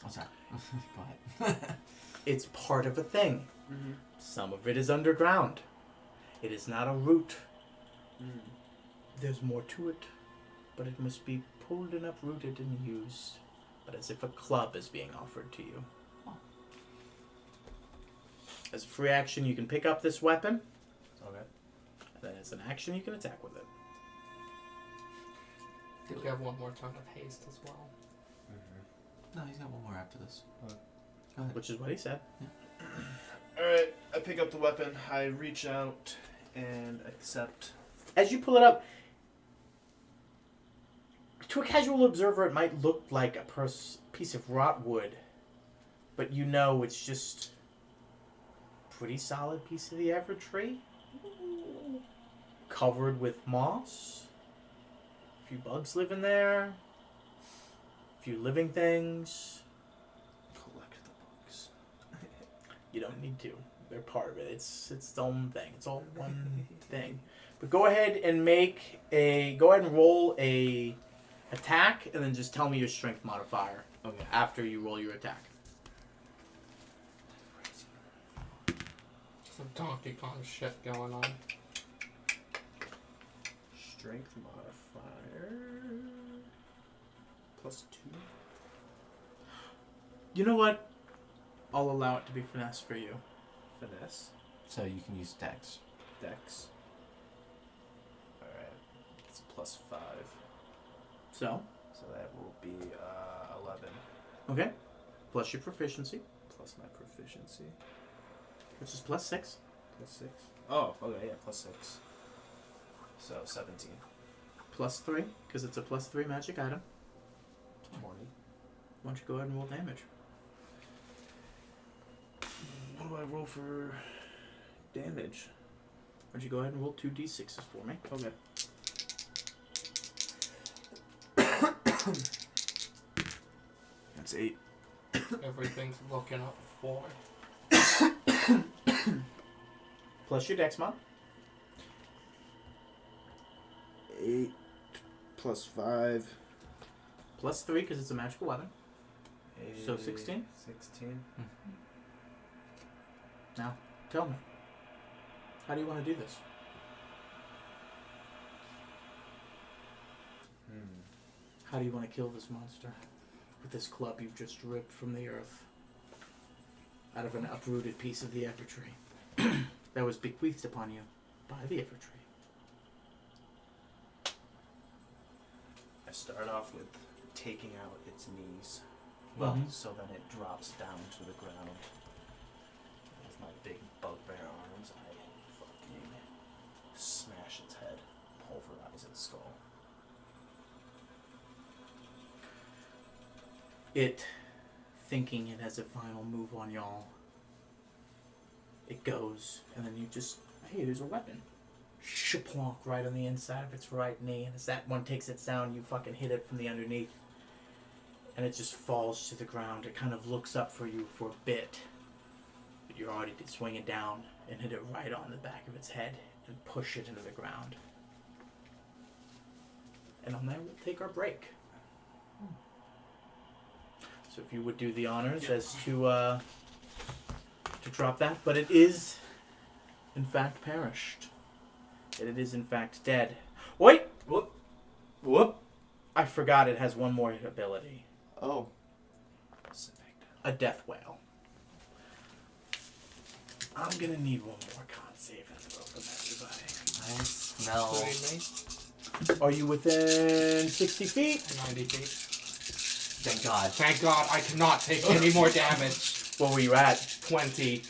What's that? Go ahead. it's part of a thing. Mm-hmm. Some of it is underground. It is not a root. Mm. There's more to it, but it must be pulled and uprooted and used, but as if a club is being offered to you. As a free action, you can pick up this weapon. Okay. And then as an action, you can attack with it. I think you have one more turn of haste as well. No, he's got one more after this. What? Go ahead. Which is what he said. Alright, I pick up the weapon, I reach out and accept. As you pull it up, to a casual observer, it might look like a piece of wrought wood, but you know it's just a pretty solid piece of the average tree, covered with moss. A few bugs live in there. A few living things. Collect the books. You don't need to. They're part of it. It's its own thing. It's all one thing. But go ahead and roll a attack, and then just tell me your strength modifier. Okay. After you roll your attack. Some Donkey Kong shit going on. Strength modifier. +2. You know what? I'll allow it to be finesse for you. Finesse. So you can use dex. Dex. Alright. It's +5. So, So that will be 11. okay. Plus your proficiency, Plus my proficiency. which is +6. +6. Oh, okay, yeah, +6. So 17. +3, because it's a +3 magic item. 20. Why don't you go ahead and roll damage? What do I roll for damage? Why don't you go ahead and roll 2d6s for me? Okay. That's 8. Everything's looking up for. Plus your dex mod. 8 plus 5. +3, because it's a magical weapon. So 16? 16. Now, tell me. How do you want to do this? How do you want to kill this monster? With this club you've just ripped from the earth. Out of an uprooted piece of the Ever Tree. That was bequeathed upon you by the Ever Tree. I start off with taking out its knees. Well, Mhm. so that it drops down to the ground. With my big bugbear arms, I fucking smash its head, pulverize its skull. It, thinking it has a final move on y'all, it goes, and then you just, hey, there's a weapon. Shaplonk right on the inside of its right knee, and as that one takes it down, you fucking hit it from the underneath. And it just falls to the ground. It kind of looks up for you for a bit. But you're already swinging down and hit it right on the back of its head and push it into the ground. And on that, we'll take our break. So if you would do the honors as to drop that. But it is, in fact, perished. And it is, in fact, dead. Wait! Whoop. Whoop! I forgot it has one more ability. Oh. A death whale. I'm gonna need one more con save and throw from everybody. I smell. Including me. Are you within 60 feet? 90 feet. Thank God. Thank God I cannot take any more damage. What were you at? 20.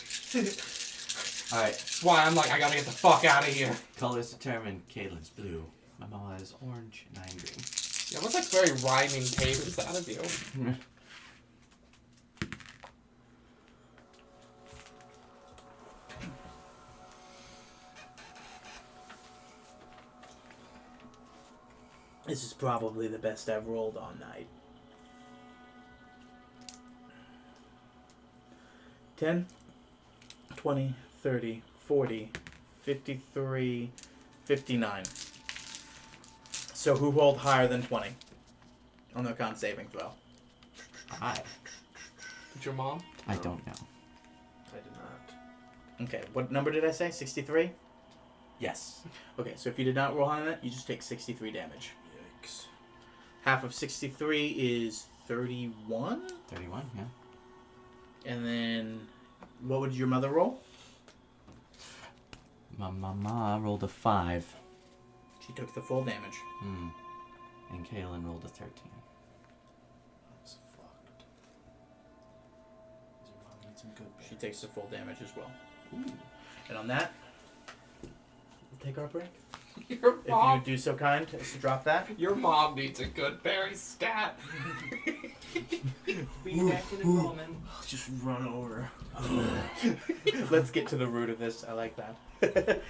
Alright. That's why I'm like, I gotta get the fuck out of here. Colors determined. Caitlin's blue. My mama is orange and I'm green. Yeah, what's like very rhyming cadence out of you? This is probably the best I've rolled all night. 10, 20, 30, 40, 53, 59. So who rolled higher than 20 on their con saving throw? I. Did your mom? I don't know. I did not. Okay, what number did I say? 63? Yes. Okay, so if you did not roll high on that, you just take 63 damage. Yikes. Half of 63 is 31? 31, yeah. And then, what would your mother roll? My mama rolled a 5. She took the full damage. And Caitlin rolled a 13. That's fucked. Your mom needs some good She berries. takes the full damage as well. Ooh. And on that, we'll take our break. Your If you mom, would do so kind as to drop that. your mom needs a good berry stat. Be back in a moment. Just run over. Let's get to the root of this. I like that.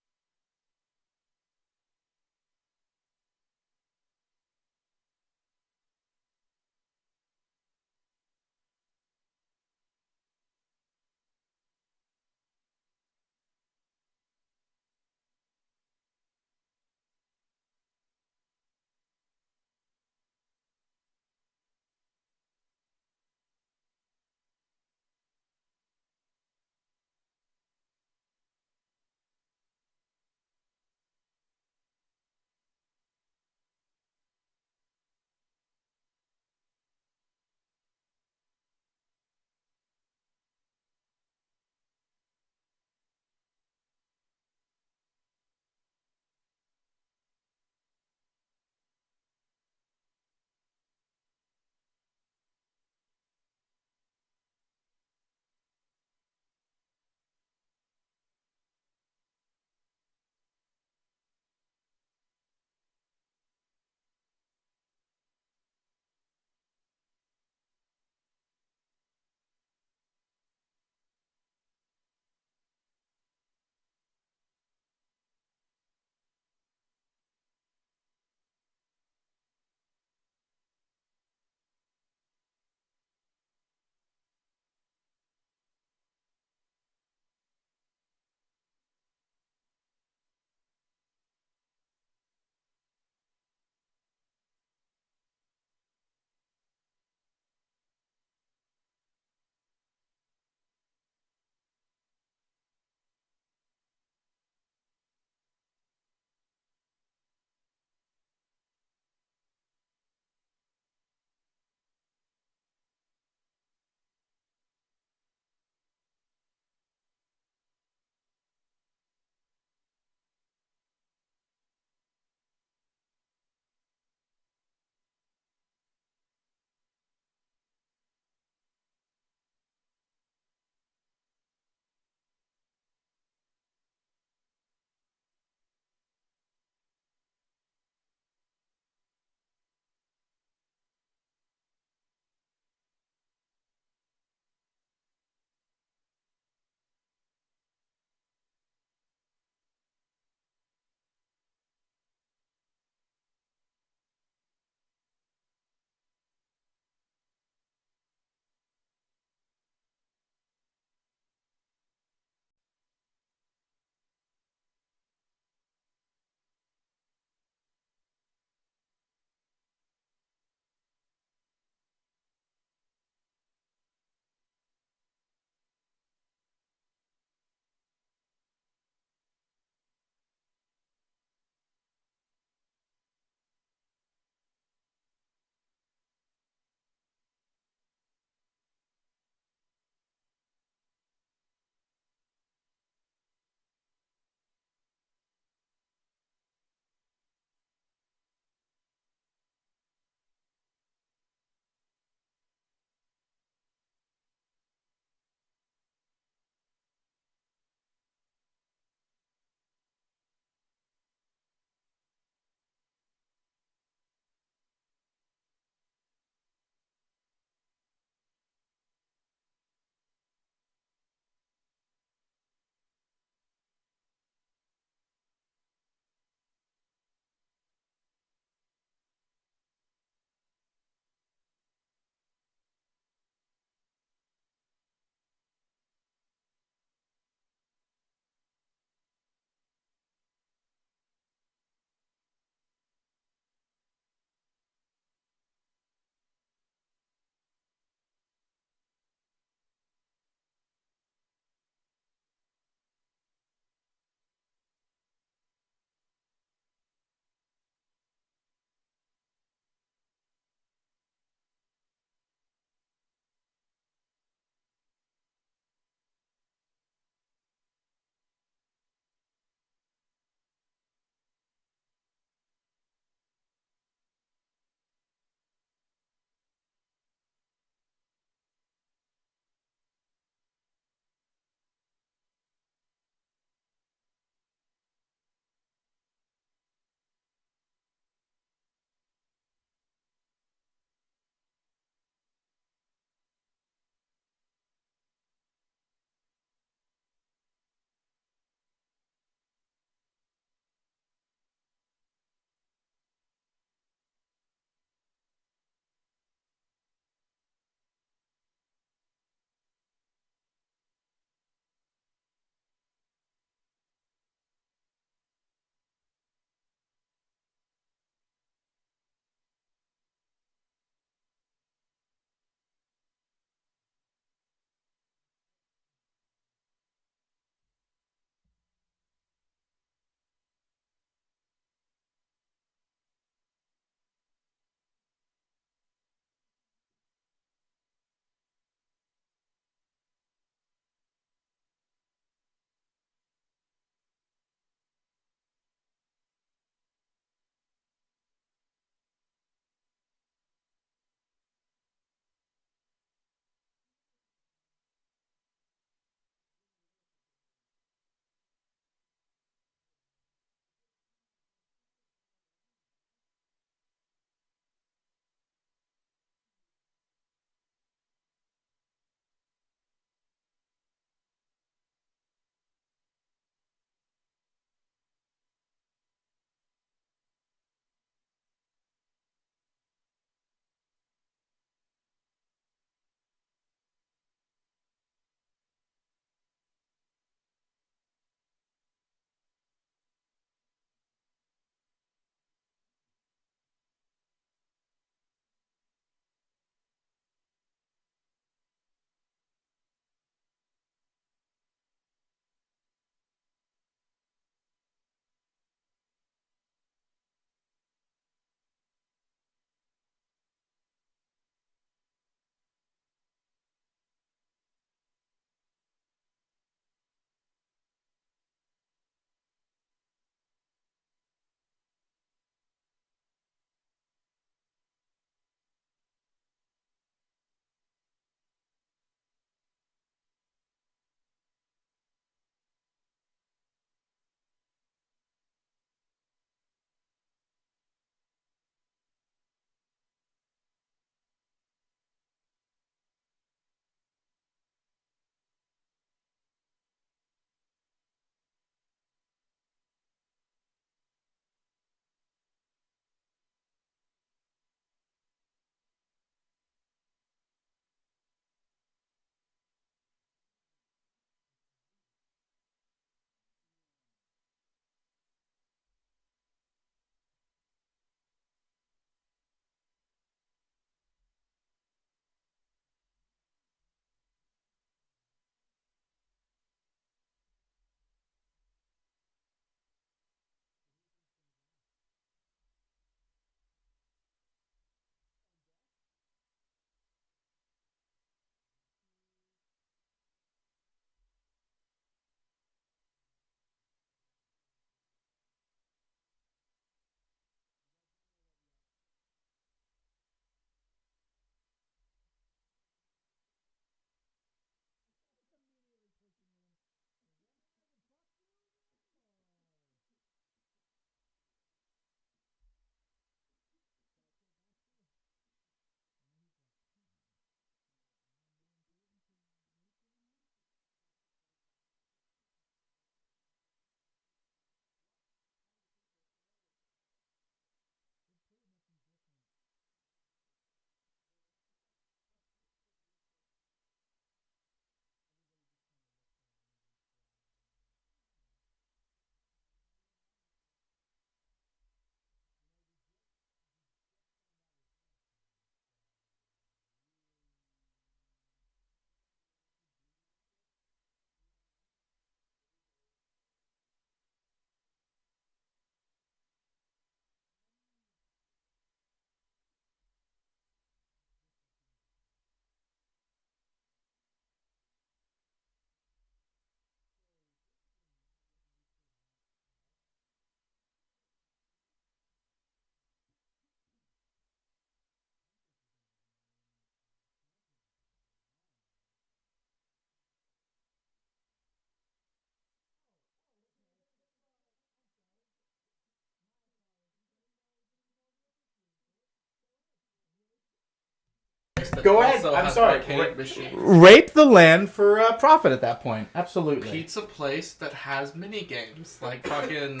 Go ahead. also I'm has sorry. arcade machines. Rape the land for profit at that point. Absolutely. Pizza place that has mini games like fucking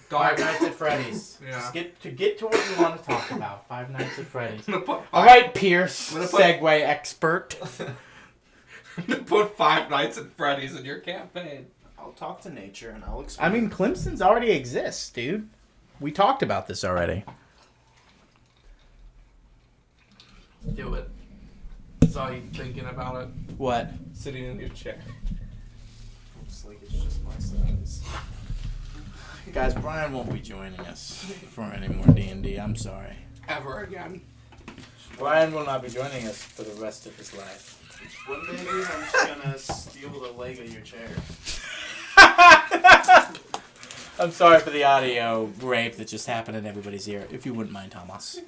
Five Nights at Freddy's. Yeah. Just get to what you want to talk about. Five Nights at Freddy's. I'm gonna put All right, Pierce, I'm gonna put- Segway expert. put Five Nights at Freddy's in your campaign. I'll talk to nature and I'll explain. I mean, Clemson's already exists, dude. We talked about this already. Do it. Saw you thinking about it, What? sitting in your chair. Looks like it's just my size. Guys, Brian won't be joining us for any more D&D. I'm sorry. Ever again. Brian will not be joining us for the rest of his life. One day, dude, I'm just gonna steal the leg of your chair. I'm sorry for the audio rape that just happened in everybody's ear. If you wouldn't mind, Thomas.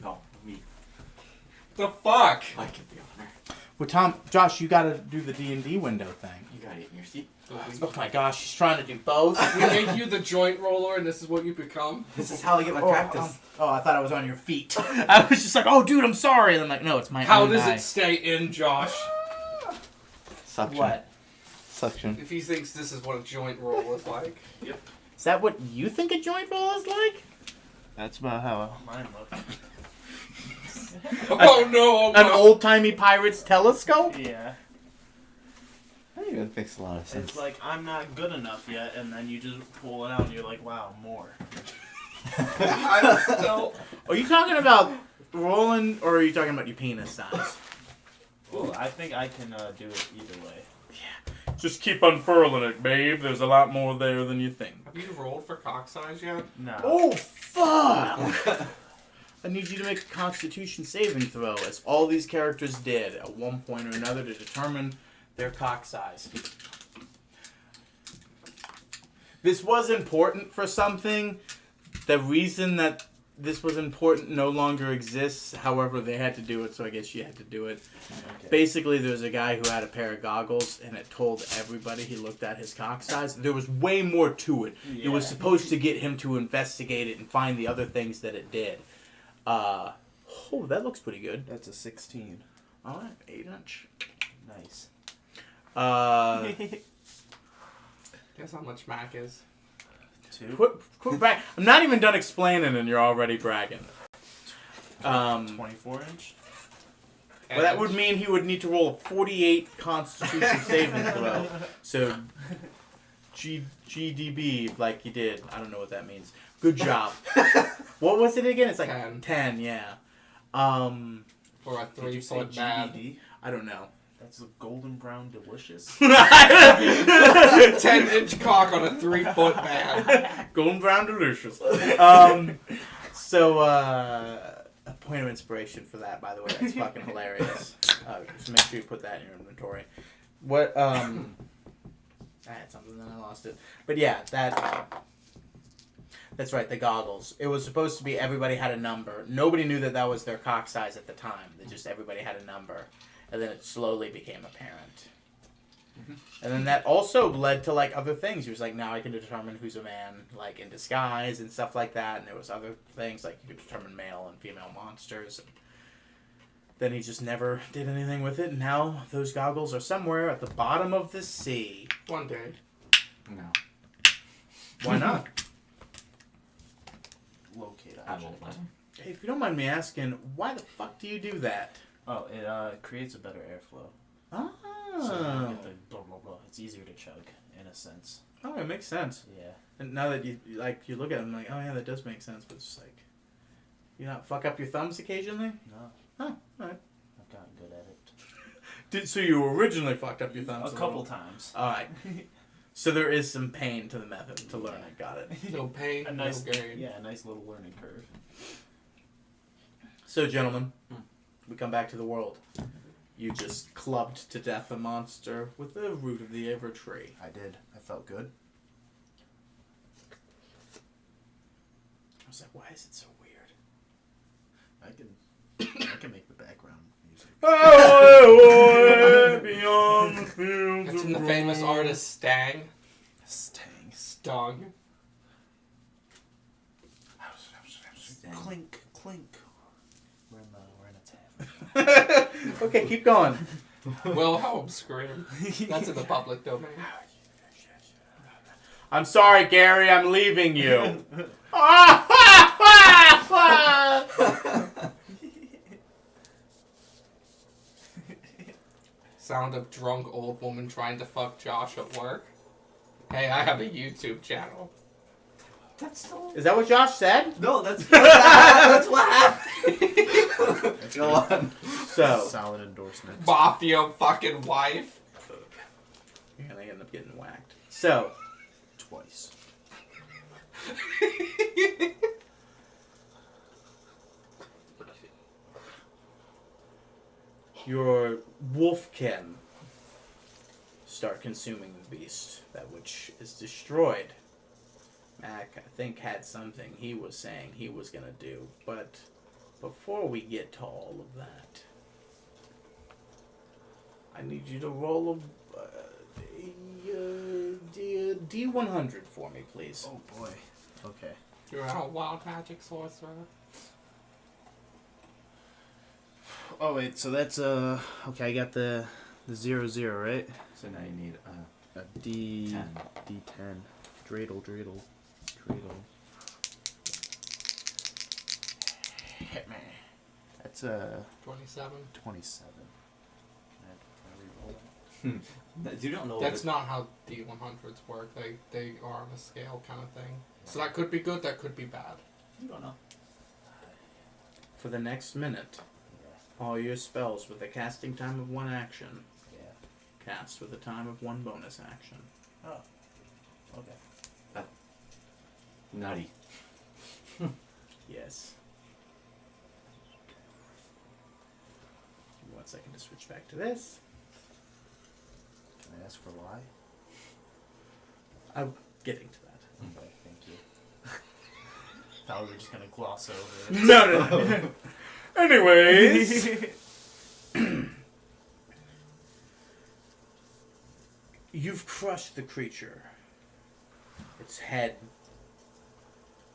No, me. The fuck? I get the honor. Well, Josh, you gotta do the D&D window thing. You got it in your seat. Oh my gosh, he's trying to do both. We make you the joint roller, and this is what you become. This is how I get my practice. I thought I was on your feet. I was just like, oh, dude, I'm sorry. And I'm like, no, it's my How own does eye. it stay in, Josh? Suction. What? Suction. If he thinks this is what a joint roll is like. Is that what you think a joint roll is like? That's about how. Mine look. Oh no! An old-timey pirate's telescope? Yeah. That even makes a lot of sense. It's like, I'm not good enough yet, and then you just pull it out and you're like, wow, more. I'm still. Are you talking about rolling, or are you talking about your penis size? Well, I think I can do it either way. Just keep unfurling it, babe. There's a lot more there than you think. Have you rolled for cock size yet? No. Oh, fuck! I need you to make a Constitution saving throw, as all these characters did at one point or another to determine their cock size. This was important for something. The reason that this was important no longer exists. However, they had to do it, so I guess you had to do it. Okay. Basically, there was a guy who had a pair of goggles, and it told everybody he looked at his cock size. There was way more to it. It was Yeah. supposed to get him to investigate it and find the other things that it did. Oh, that looks pretty good. That's a 16. All right, 8-inch. Nice. Guess how much Mac is? 2. Quit brag. I'm not even done explaining, and you're already bragging. 24 inch? Well, that would mean he would need to roll a 48 Constitution saving throw. So, GDB, like he did. I don't know what that means. Good job. What was it again? It's like 10. 10, yeah. For a Did you say 3-foot bad. GDD? I don't know. That's a golden brown delicious. 10-inch cock on a 3-foot bad. Golden brown delicious. A point of inspiration for that, by the way. That's fucking hilarious. Just make sure you put that in your inventory. What, I had something, then I lost it. But yeah, that's right, the goggles. It was supposed to be everybody had a number. Nobody knew that was their cock size at the time. Everybody had a number. And then it slowly became apparent. Mm-hmm. And then that also led to, like, other things. He was like, now I can determine who's a man, like, in disguise and stuff like that. And there was other things, like, you could determine male and female monsters. And then he just never did anything with it. And now those goggles are somewhere at the bottom of the sea. One day. No. Why not? Locate I object. won't let him. Hey, if you don't mind me asking, why the fuck do you do that? Oh, it creates a better airflow. Oh. So you don't get the blah blah blah. It's easier to chug, in a sense. Oh, it makes sense. Yeah. And now that you look at them, like, oh yeah, that does make sense. But it's just like, you not fuck up your thumbs occasionally? No, Oh, alright. I've gotten good at it. So you originally fucked up your thumbs A couple little? times. Alright. So there is some pain to the method to learn it. Got it. No pain, A nice, no gain. yeah, a nice little learning curve. So, gentlemen, we come back to the world. You just clubbed to death a monster with the root of the ever tree. I did. I felt good. I was like, why is it so weird? I can make the background music. Beyond the fields It's of from the famous gold. artist Stang. Stang. Stung. Clink, clink. We're in a tavern. Okay, keep going. Wilhelm scream. That's in the public domain. I'm sorry, Gary. I'm leaving you. Sound of drunk old woman trying to fuck Josh at work. Hey, I have a YouTube channel. That's so... Is that what Josh said? No, that's what happened. Go on. So, Solid endorsement. Mafia fucking wife. you're gonna end up getting whacked. So, Twice. your wolfkin start consuming the beast, that which is destroyed. Mac, I think, had something he was saying he was gonna do, but before we get to all of that, I need you to roll a D100 for me, please. Oh boy. Okay. You're a wild magic sorcerer. Oh wait, so that's okay. I got the 0, right? So now you need A D 10. D10. Dreidel. Hit me. That's 27. 27. You don't know. That's not how D100s work. They are on a scale kind of thing. So that could be good, that could be bad. You don't know. For the next minute, all your spells with a casting time of 1 action cast with a time of 1 bonus action. Oh. Okay. Nutty. Yes. Give me 1 second to switch back to this. Can I ask for why? I'm getting to that. Okay, thank you. Thought we were just gonna gloss over it. No. Anyways. You've crushed the creature. Its head,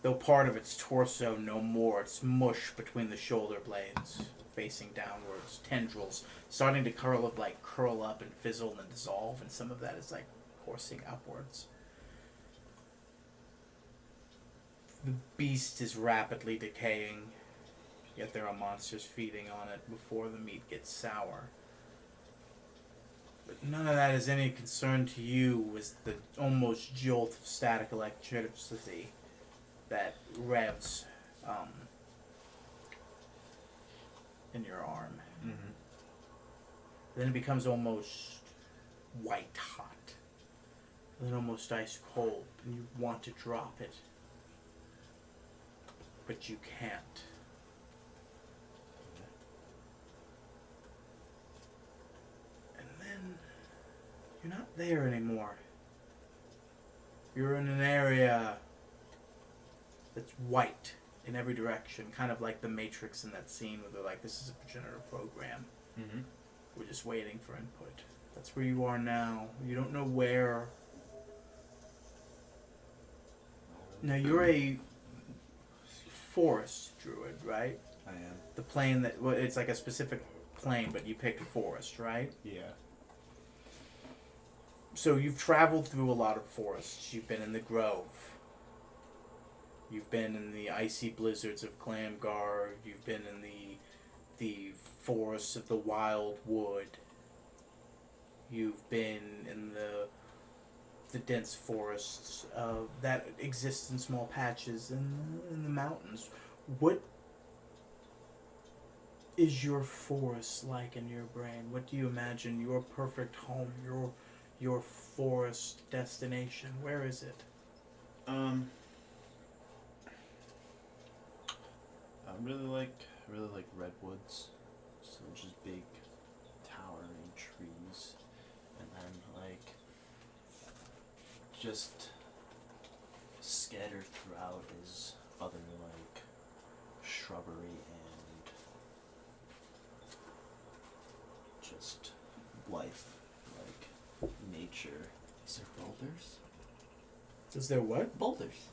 though part of its torso no more, it's mush between the shoulder blades, facing downwards, tendrils starting to curl up and fizzle and dissolve, and some of that is like coursing upwards. The beast is rapidly decaying, yet there are monsters feeding on it before the meat gets sour. But none of that is any concern to you as the almost jolt of static electricity that revs in your arm. Mm-hmm. Then it becomes almost white hot, then almost ice cold, and you want to drop it, but you can't. And then you're not there anymore. You're in an area that's white in every direction, kind of like the Matrix in that scene where they're like, this is a progenitor program. Mm-hmm. We're just waiting for input. That's where you are now. You don't know where. Now, you're a forest druid, right? I am. The plane that, well, it's like a specific plane, but you picked forest, right? Yeah. So you've traveled through a lot of forests. You've been in the Grove. You've been in the icy blizzards of Clamgar. You've been in the forests of the Wild Wood. You've been in the dense forests that exist in small patches in the mountains. What is your forest like in your brain? What do you imagine your perfect home, your forest destination? Where is it? I really like redwoods, so just big, towering trees, and then like just scattered throughout is other like shrubbery and just life, like nature. Is there boulders? Is there what? Boulders.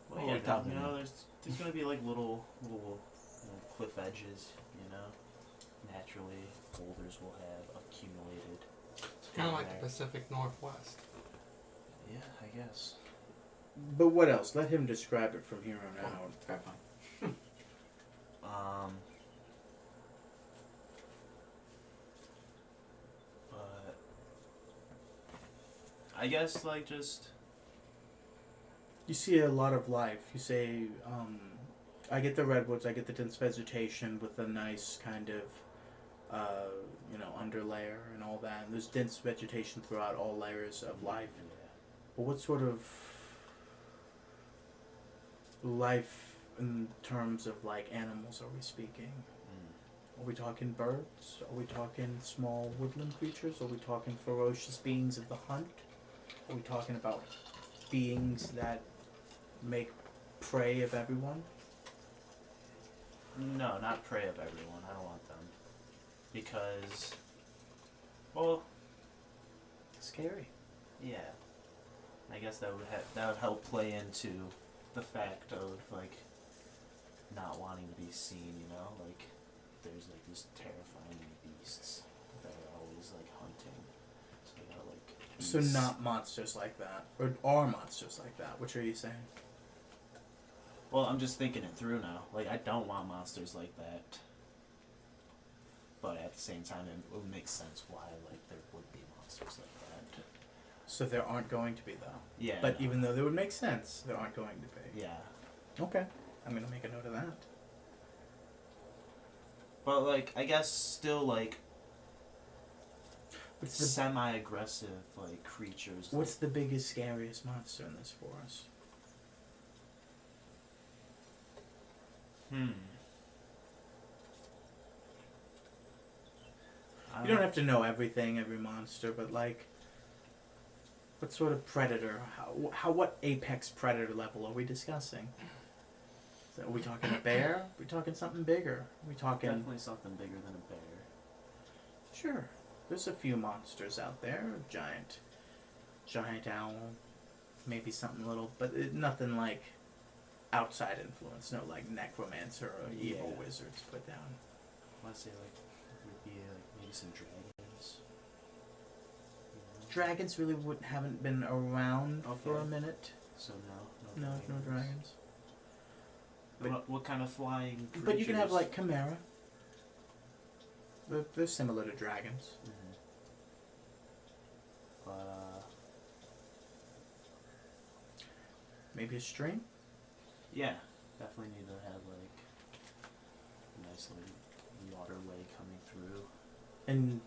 What Well, are you talking you know, about? there's gonna be like little cliff edges, you know, naturally boulders will have accumulated. It's kind of like the Pacific Northwest. Yeah, I guess. But what else? Let him describe it from here on out. Okay, fine. But I guess like just You see a lot of life. You say, I get the redwoods, I get the dense vegetation with a nice kind of, underlayer and all that. And there's dense vegetation throughout all layers of life. But what sort of life in terms of like animals are we speaking? Are we talking birds? Are we talking small woodland creatures? Are we talking ferocious beings of the hunt? Are we talking about beings that make prey of everyone? No, not prey of everyone. I don't want them. Because, well, Scary. yeah. I guess that would help play into the fact of like not wanting to be seen. You know, like there's like these terrifying beasts that are always like hunting. So you gotta like. So not monsters like that, or are monsters like that? Which are you saying? Well, I'm just thinking it through now. Like, I don't want monsters like that. But at the same time, it would make sense why, like, there would be monsters like that. So there aren't going to be though. Yeah. But no. even though they would make sense, there aren't going to be. Yeah. Okay. I'm gonna make a note of that. But, like, I guess still, like, What's the semi-aggressive, like, creatures. What's the biggest, scariest monster in this forest? You don't have to know everything, every monster, but like, what sort of predator? What apex predator level are we discussing? So are we talking a bear? Are we talking something bigger? Are we talking? Definitely something bigger than a bear. Sure. There's a few monsters out there. Giant owl, maybe something little, but nothing like outside influence. No like necromancer or evil Yeah. wizards put down. I want to say, like, would be, like, maybe some dragons. You know? Dragons really haven't been around for a Okay. minute. So, no. No dragons. What kind of flying creatures? But you can have like chimera. They're similar to dragons. Mm-hmm. But, Maybe a stream. yeah, definitely need to have like a nice like waterway coming through. And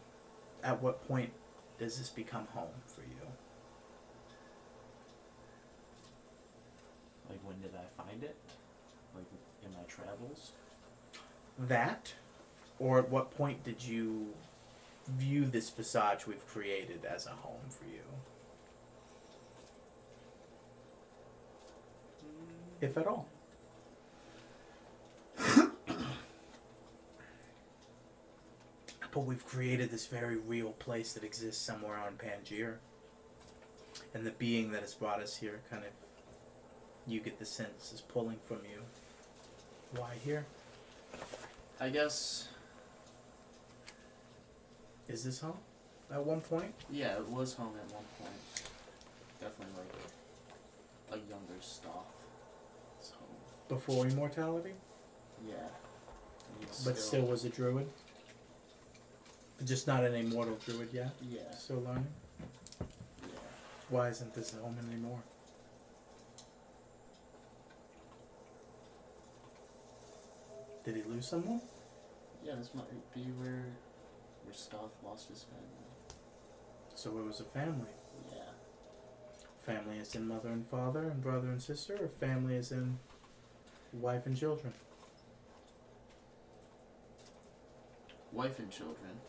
at what point does this become home for you? Like when did I find it? Like in my travels? That, or at what point did you view this visage we've created as a home for you? If at all. But we've created this very real place that exists somewhere on Pangaea. And the being that has brought us here kind of, you get the sense, is pulling from you. Why here? I guess. Is this home? At one point? Yeah, it was home at one point. Definitely like a younger Stoth's home. Before immortality? Yeah. But still was a druid? Just not an immortal druid yet? Yeah. Still learning? Yeah. Why isn't this home anymore? Did he lose someone? Yeah, this might be where Stoth lost his family. So it was a family. Yeah. Family as in mother and father and brother and sister, or family as in wife and children? Wife and children.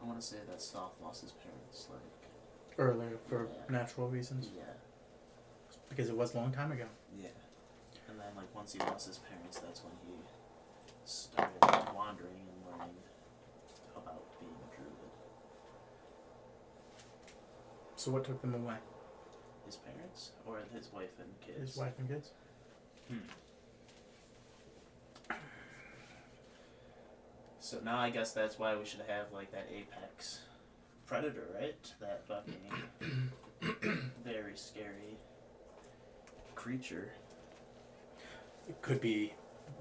I want to say that Stoth lost his parents, like. Earlier, for Yeah. natural reasons? Yeah. Because it was a long time ago. Yeah. And then, like, once he lost his parents, that's when he started wandering and learning about being a druid. So what took them away? His parents? Or his wife and kids? His wife and kids? So now I guess that's why we should have like that apex predator, right? That fucking very scary creature. It could be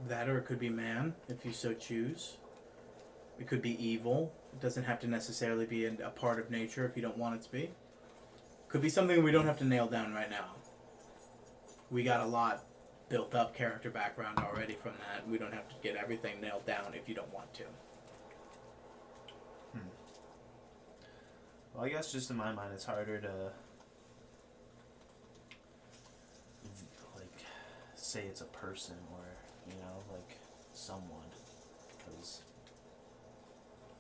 that, or it could be man, if you so choose. It could be evil. It doesn't have to necessarily be a part of nature if you don't want it to be. Could be something we don't have to nail down right now. We got a lot built up character background already from that. We don't have to get everything nailed down if you don't want to. Well, I guess just in my mind, it's harder to like say it's a person or like someone, because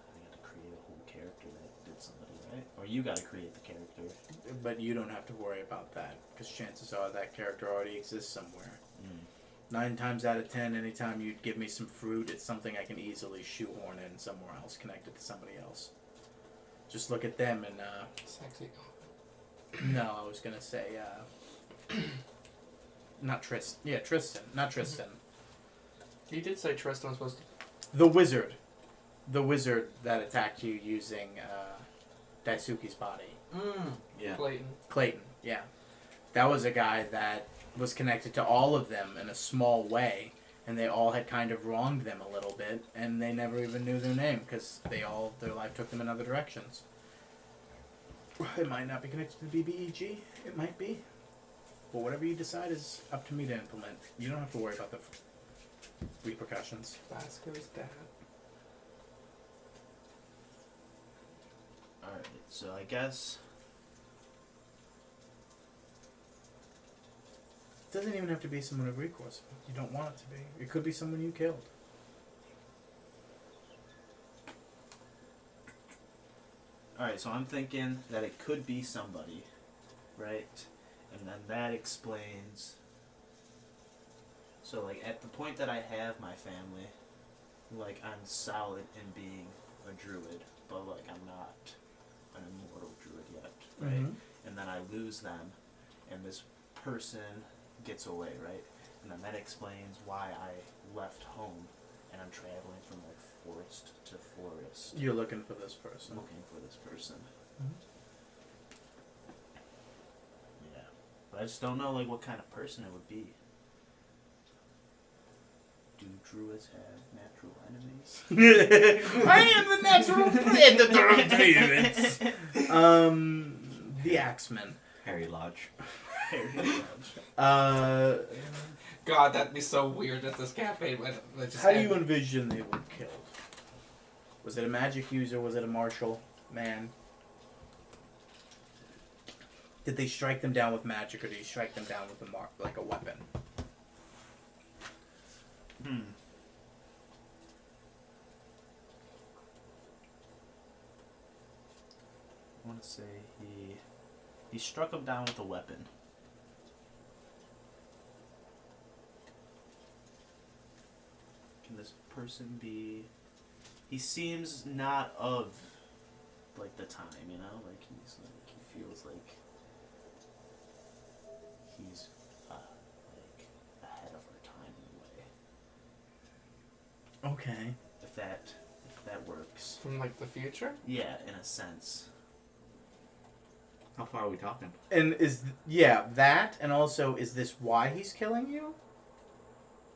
I got to create a whole character that did somebody, right? Or you got to create the character. But you don't have to worry about that, because chances are that character already exists somewhere. 9 times out of 10, anytime you give me some fruit, it's something I can easily shoehorn in somewhere else, connected to somebody else. Just look at them and, Sexy. no, I was gonna say, not Tristan. Yeah, Tristan. Not Tristan. You did say Tristan was supposed to. The wizard. The wizard that attacked you using, Daisuke's body. Yeah. Clayton, yeah. That was a guy that was connected to all of them in a small way, and they all had kind of wronged them a little bit, and they never even knew their name, because their life took them in other directions. It might not be connected to the BBEG. It might be. But whatever you decide is up to me to implement. You don't have to worry about the repercussions. Vasco's dad. Alright, so I guess It doesn't even have to be someone of recourse. You don't want it to be. It could be someone you killed. Alright, so I'm thinking that it could be somebody, right? And then that explains. So, like, at the point that I have my family, like, I'm solid in being a druid, but, like, I'm not an immortal druid yet, right? Mhm. And then I lose them, and this person gets away, right? And then that explains why I left home, and I'm traveling from, like, forest to forest. You're looking for this person. Looking for this person. Mhm. Yeah. But I just don't know, like, what kind of person it would be. Do druids have natural enemies? I am the natural predator of druids. The Axemen. Harry Lodge. God, that'd be so weird if this campaign went. Just How do you envision they were killed? Was it a magic user? Was it a martial man? Did they strike them down with magic, or did you strike them down with like a weapon? I want to say he struck him down with a weapon. Can this person be? He seems not of like the time, you know, like he's like he feels like he's like ahead of our time in a way. Okay. If that works. from like the future. Yeah, in a sense. How far are we talking? And that, and also, is this why he's killing you?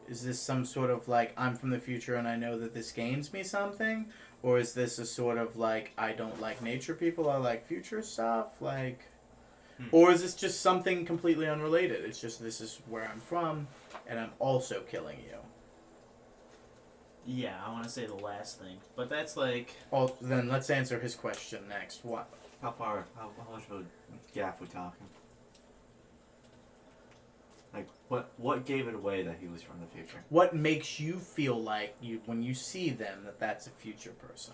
Is this some sort of like, I'm from the future and I know that this gains me something? Or is this a sort of like, I don't like nature people, I like future stuff? Like, or is this just something completely unrelated? It's just, this is where I'm from and I'm also killing you. Yeah, I want to say the last thing, but that's like. Oh, then let's answer his question next. What? How much of a gap we talking? Like, what gave it away that he was from the future? What makes you feel like when you see them that's a future person?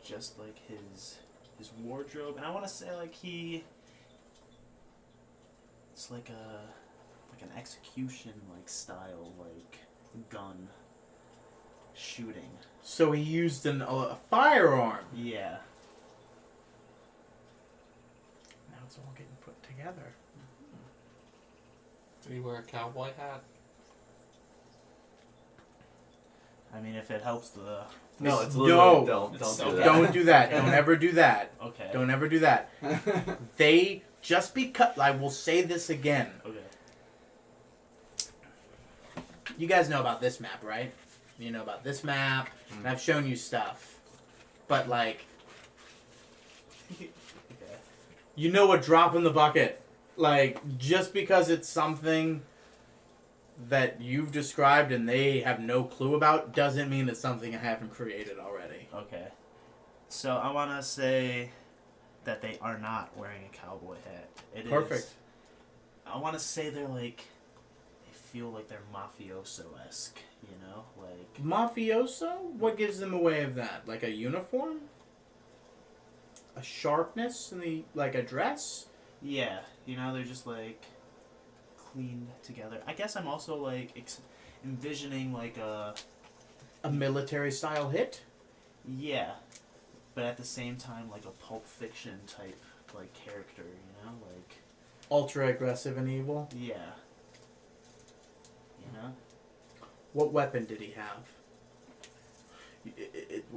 Just like his wardrobe, and I want to say like it's like an execution like style like gun shooting. So he used a firearm. Yeah. Now it's all getting put together. Did he wear a cowboy hat? I mean, if it helps the... No, it's No. literally don't It's do okay. that. Don't do that. Don't ever do that. Okay. Don't ever do that. They, just because, I will say this again. Okay. You guys know about this map, right? You know about this map, and I've shown you stuff. But, like, Okay. you know a drop in the bucket. Like, just because it's something that you've described and they have no clue about doesn't mean it's something I haven't created already. Okay. So I want to say that they are not wearing a cowboy hat. It Perfect. is- I want to say they're like... They feel like they're mafioso-esque, you know? Like... Mafioso? What gives them away of that? Like a uniform? A sharpness in the, like a dress? Yeah, you know, they're just like... cleaned together. I guess I'm also like envisioning like a military style hit? yeah, but at the same time like a Pulp Fiction type like character, you know, like Ultra aggressive and evil? yeah, you know. What weapon did he have?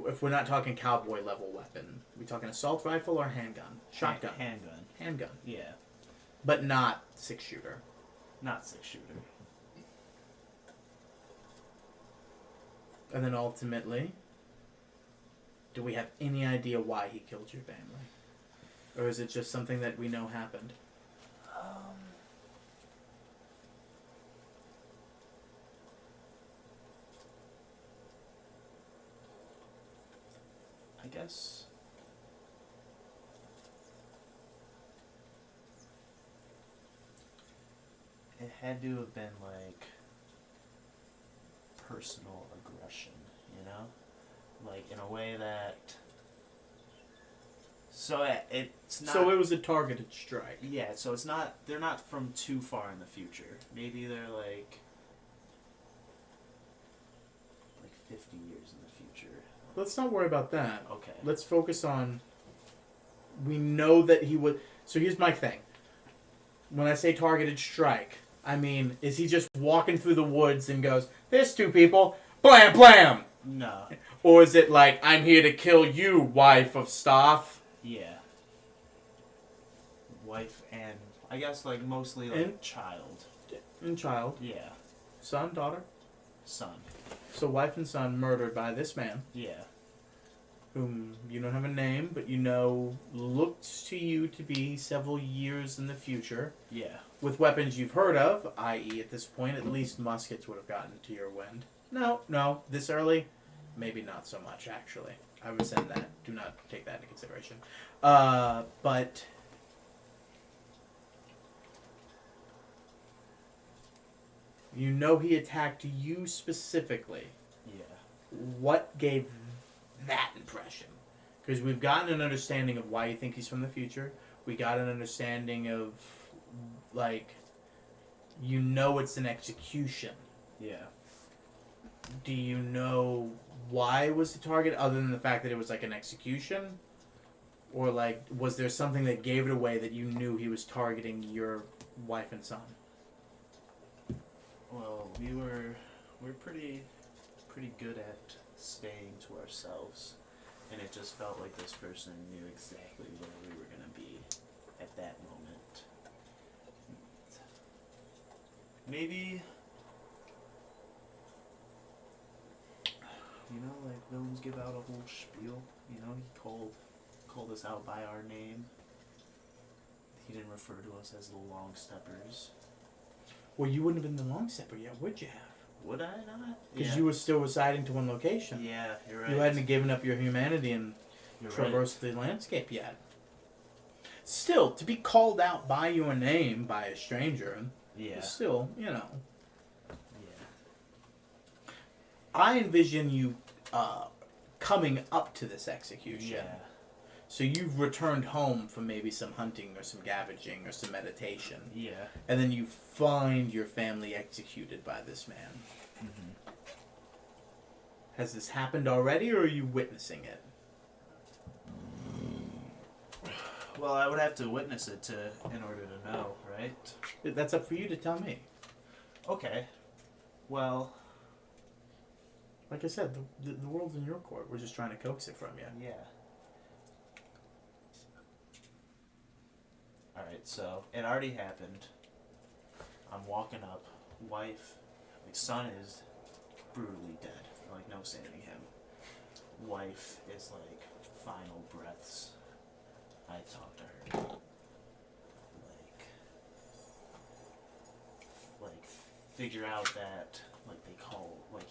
If we're not talking cowboy level weapon, we talking assault rifle or handgun? Shotgun? Handgun. Handgun. Yeah, But not 6-shooter. not 6-shooter. And then ultimately, do we have any idea why he killed your family? Or is it just something that we know happened? I guess. It had to have been like personal aggression, you know? Like in a way that. So it's not. So it was a targeted strike. Yeah, so it's not. They're not from too far in the future. Maybe they're like 50 years in the future. Let's not worry about that. Okay. Let's focus on. We know that he would. So here's my thing. When I say targeted strike, I mean, is he just walking through the woods and goes, "There's two people, blam, blam"? No. Or is it like, "I'm here to kill you, wife of Staff"? Yeah. Wife and I guess like mostly like And? child. And child, Yeah. son, daughter. Son. So wife and son murdered by this man, Yeah. whom you don't have a name, but you know looks to you to be several years in the future, Yeah. with weapons you've heard of, i.e. at this point, at least muskets would have gotten to your wind. No, this early, maybe not so much, actually. I would send that. Do not take that into consideration. But you know he attacked you specifically. Yeah. What gave that impression? Because we've gotten an understanding of why you think he's from the future. We got an understanding of, like, you know it's an execution. Yeah. Do you know why it was the target, other than the fact that it was like an execution? Or, like, was there something that gave it away that you knew he was targeting your wife and son? Well, we're pretty good at staying to ourselves, and it just felt like this person knew exactly where we were gonna be at that moment. Maybe, you know, like villains give out a whole spiel. You know, he called us out by our name. He didn't refer to us as the long steppers. Well, you wouldn't have been the long stepper yet, would you have? Would I not? Because Yeah. you were still residing to one location. Yeah, you're right. You hadn't given up your humanity and You're traversed the landscape yet. Still, to be called out by your name by a stranger, Yeah. is still, you know. Yeah. I envision you coming up to this execution. Yeah. So you've returned home from maybe some hunting or some scavenging or some meditation. Yeah. And then you find your family executed by this man. Mm-hmm. Has this happened already, or are you witnessing it? Well, I would have to witness it in order to know, right? That's up for you to tell me. Okay. Well, Like I said, the world's in your court. We're just trying to coax it from you. Yeah. Alright, so it already happened. I'm walking up. Wife, like, son is brutally dead. Like, no saving him. Wife is like final breaths. I talk to her. Like figure out that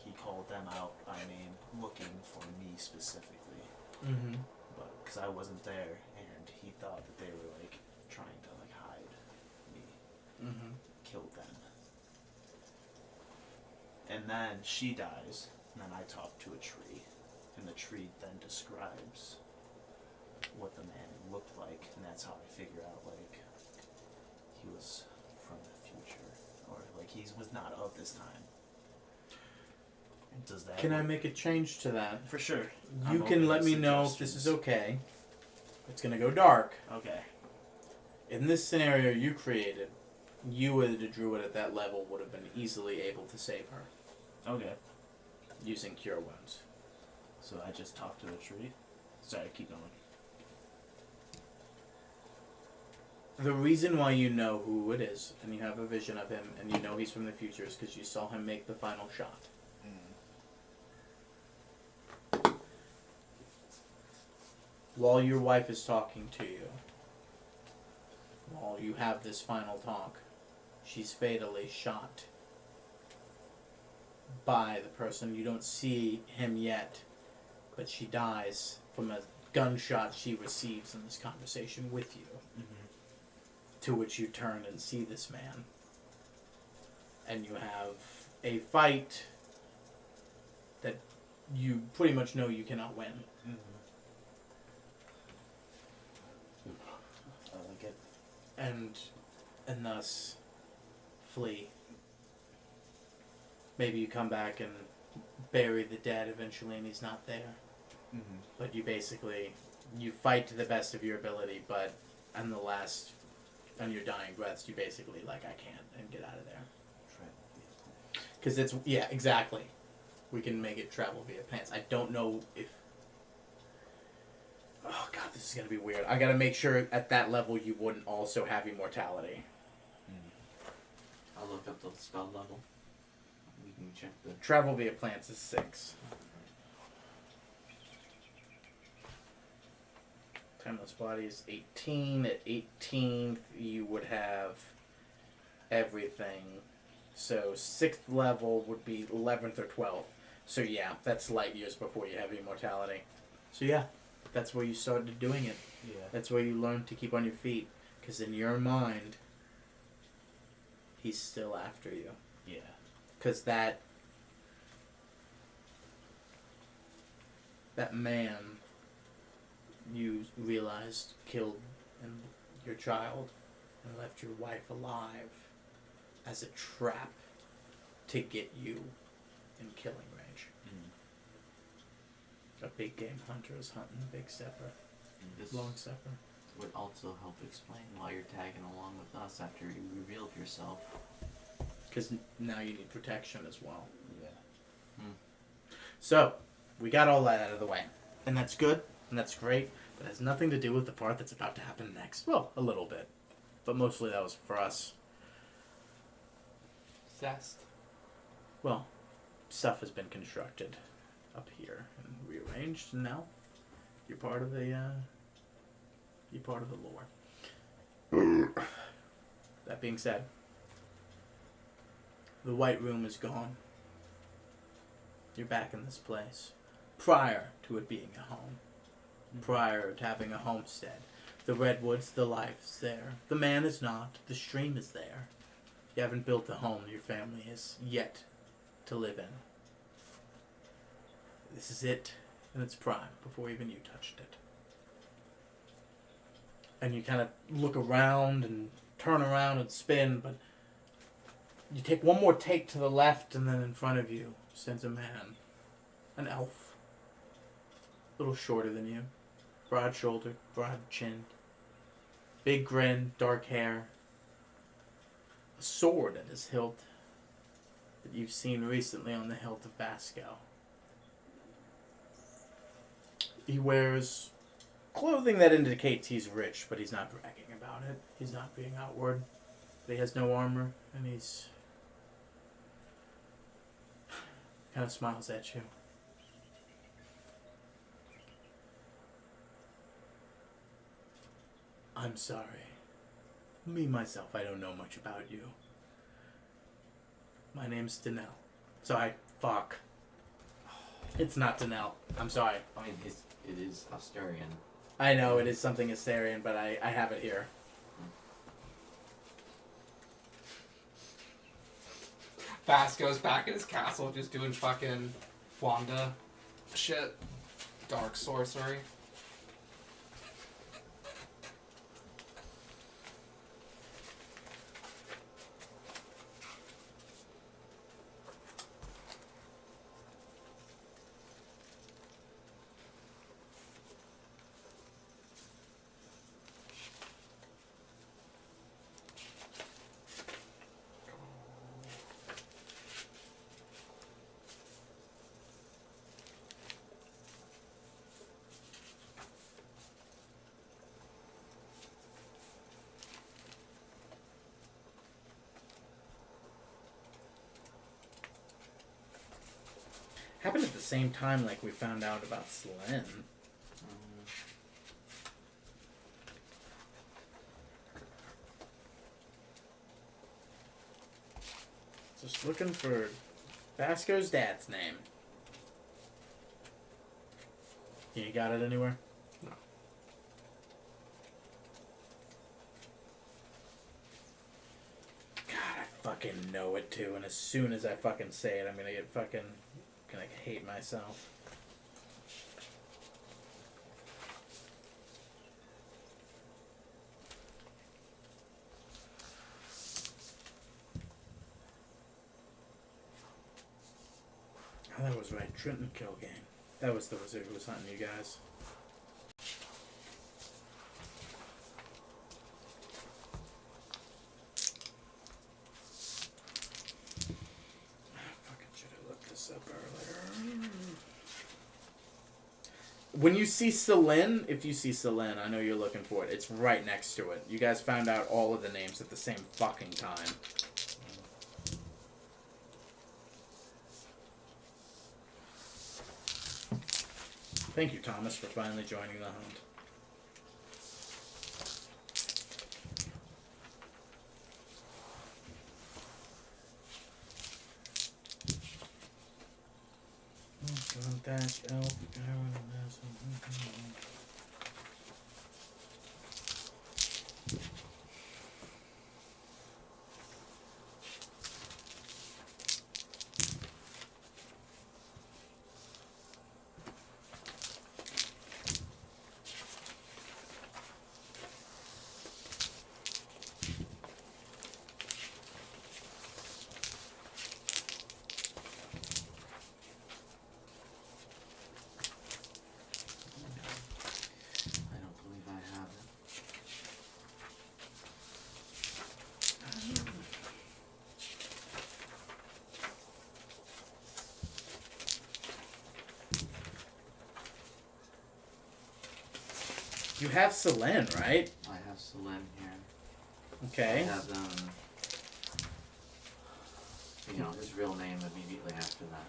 he called them out by name, looking for me specifically. Mm-hmm. But because I wasn't there, and he thought that they were like trying to like hide me. Mm-hmm. Killed them. And then she dies, and then I talk to a tree, and the tree then describes what the man looked like, and that's how I figure out like he was from the future, or like he was not of this time. Does that? Can I make a change to that? For sure. You I'm can open let to me know if this suggestions. is okay. It's gonna go dark. Okay. In this scenario you created, you as a druid at that level would have been easily able to save her Okay. using cure wounds. So I just talked to the tree. Sorry, keep going. The reason why you know who it is, and you have a vision of him, and you know he's from the future, is because you saw him make the final shot. While your wife is talking to you, while you have this final talk, she's fatally shot by the person. You don't see him yet, but she dies from a gunshot she receives in this conversation with you. Mm-hmm. To which you turn and see this man. And you have a fight that you pretty much know you cannot win. Mm-hmm. I like it. And thus flee. Maybe you come back and bury the dead eventually and he's not there. Mm-hmm. But you fight to the best of your ability, but on your dying breaths, you basically I can't, and get out of there. Because exactly. We can make it travel via pants. I don't know if... Oh god, this is going to be weird. I got to make sure at that level you wouldn't also have immortality. I'll look up the spell level. We can check the... Travel via plants is 6. Timeless body is 18. At 18th, you would have everything. So 6th level would be 11th or 12th. So yeah, that's light years before you have immortality. So yeah, that's where you started doing it. Yeah. That's where you learned to keep on your feet. Because in your mind, he's still after you. Yeah. Because that man you realized killed your child and left your wife alive as a trap to get you in killing range. A big game hunter is hunting a big stepper. This Long stepper. would also help explain why you're tagging along with us after you revealed yourself. Because now you need protection as well. Yeah. So, we got all that out of the way. And that's good, and that's great, but it has nothing to do with the part that's about to happen next. Well, a little bit. But mostly that was for us. Zest. Well, stuff has been constructed up here and rearranged, and now you're part of the lore. That being said, the White Room is gone. You're back in this place. Prior to it being a home. Prior to having a homestead. The redwoods, the life's there. The man is not. The stream is there. You haven't built the home your family is yet to live in. This is it in its prime, before even you touched it. And you kind of look around and turn around and spin, but you take one more take to the left, and then in front of you stands a man. An elf. A little shorter than you. Broad-shouldered, broad-chinned. Big grin, dark hair. A sword at his hilt that you've seen recently on the hilt of Basco. He wears clothing that indicates he's rich, but he's not bragging about it. He's not being outward. But he has no armor, and he's kind of smiles at you. I'm sorry. Me, myself, I don't know much about you. My name's Danelle. Sorry, fuck. It's not Danelle. I'm sorry. I mean, it is Asturian. I know it is something Astarian, but I have it here. Vasco's back at his castle just doing fucking Wanda shit. Dark sorcery. Happened at the same time like we found out about Selene. Just looking for Vasco's dad's name. You got it anywhere? No. God, I fucking know it too, and as soon as I fucking say it, I'm gonna get fucking... gonna hate myself. Oh, that was right. Trenton Kill Game. That was the wizard who was hunting you guys. Fucking should have looked this up earlier. When you see Selene, if you see Selene, I know you're looking for it. It's right next to it. You guys found out all of the names at the same fucking time. Thank you, Thomas, for finally joining the hunt. Dash elf, I don't believe I have it. You have Selene, right? I have Selene here. I Okay. have his real name immediately after that.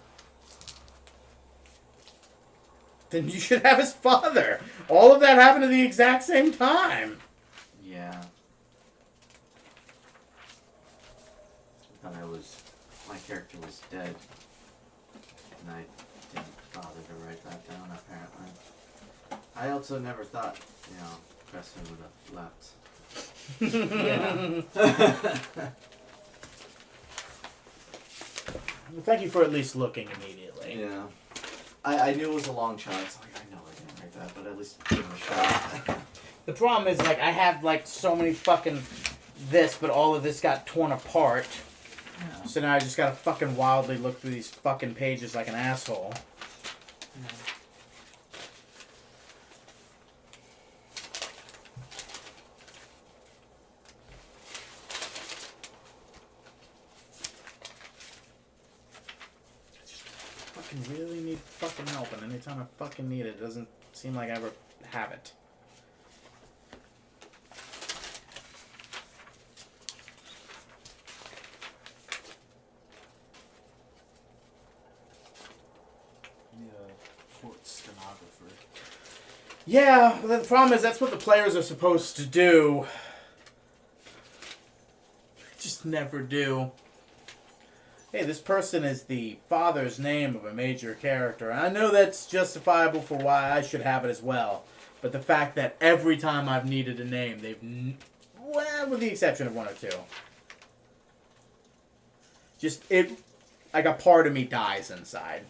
Then you should have his father. All of that happened at the exact same time. Yeah. I thought my character was dead. And I didn't bother to write that down, apparently. I also never thought, Preston would have left. Well, thank you for at least looking immediately. Yeah. I knew it was a long shot. It's like, I know I didn't write that, but at least give him a shot. The problem is, like, I have, like, so many fucking this, but all of this got torn apart. Yeah. So now I just gotta fucking wildly look through these fucking pages like an asshole. Yeah. I just fucking really need need fucking help, and anytime I fucking need it, it doesn't seem like I ever have it. Court stenographer. Yeah, the problem is that's what the players are supposed to do. Just never do. Hey, this person is the father's name of a major character. I know that's justifiable for why I should have it as well. But the fact that every time I've needed a name, they've... well, with the exception of one or two. Just, it... like a part of me dies inside.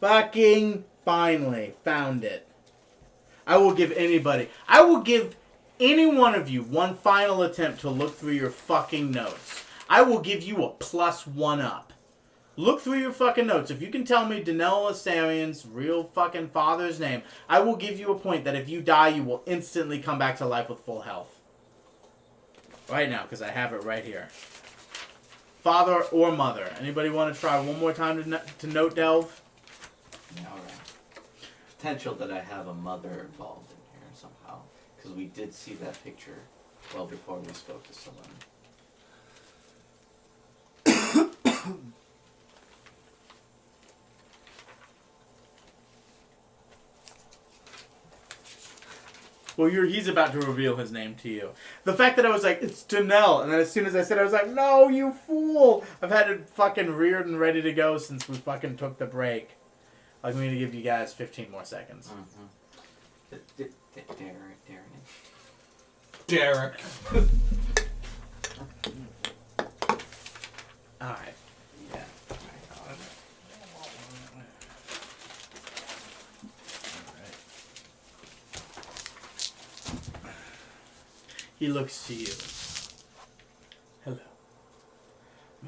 Fucking finally found it. I will give any one of you one final attempt to look through your fucking notes. I will give you a +1 up. Look through your fucking notes. If you can tell me Danelle Astarian's real fucking father's name, I will give you a point that if you die, you will instantly come back to life with full health. Right now, because I have it right here. Father or mother. Anybody want to try one more time to note delve? Alright. Potential that I have a mother involved in here somehow. Because we did see that picture well before we spoke to someone. Well, he's about to reveal his name to you. The fact that I was like, it's Danelle, and then as soon as I said it, I was like, no, you fool! I've had it fucking reared and ready to go since we fucking took the break. I'm going to give you guys 15 more seconds. Derek. Alright. Yeah. He looks to you. Hello.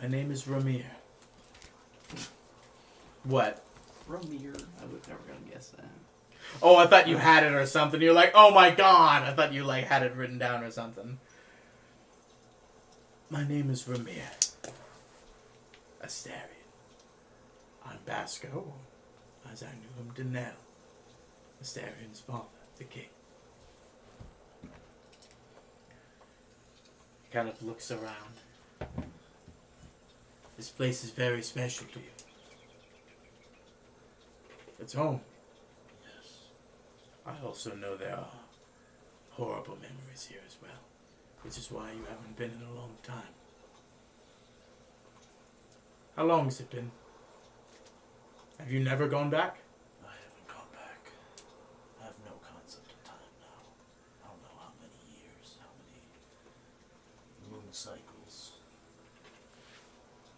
My name is Ramir. What? Ramir. I was never going to guess that. Oh, I thought you had it or something. You're like, oh my god! I thought you like had it written down or something. My name is Ramir. Astarian. I'm Basco, as I knew him, Danelle. Astarian's father, the king. He kind of looks around. This place is very special to you. It's home. I also know there are horrible memories here as well, which is why you haven't been in a long time. How long has it been? Have you never gone back? I haven't gone back. I have no concept of time now. I don't know how many years, how many moon cycles.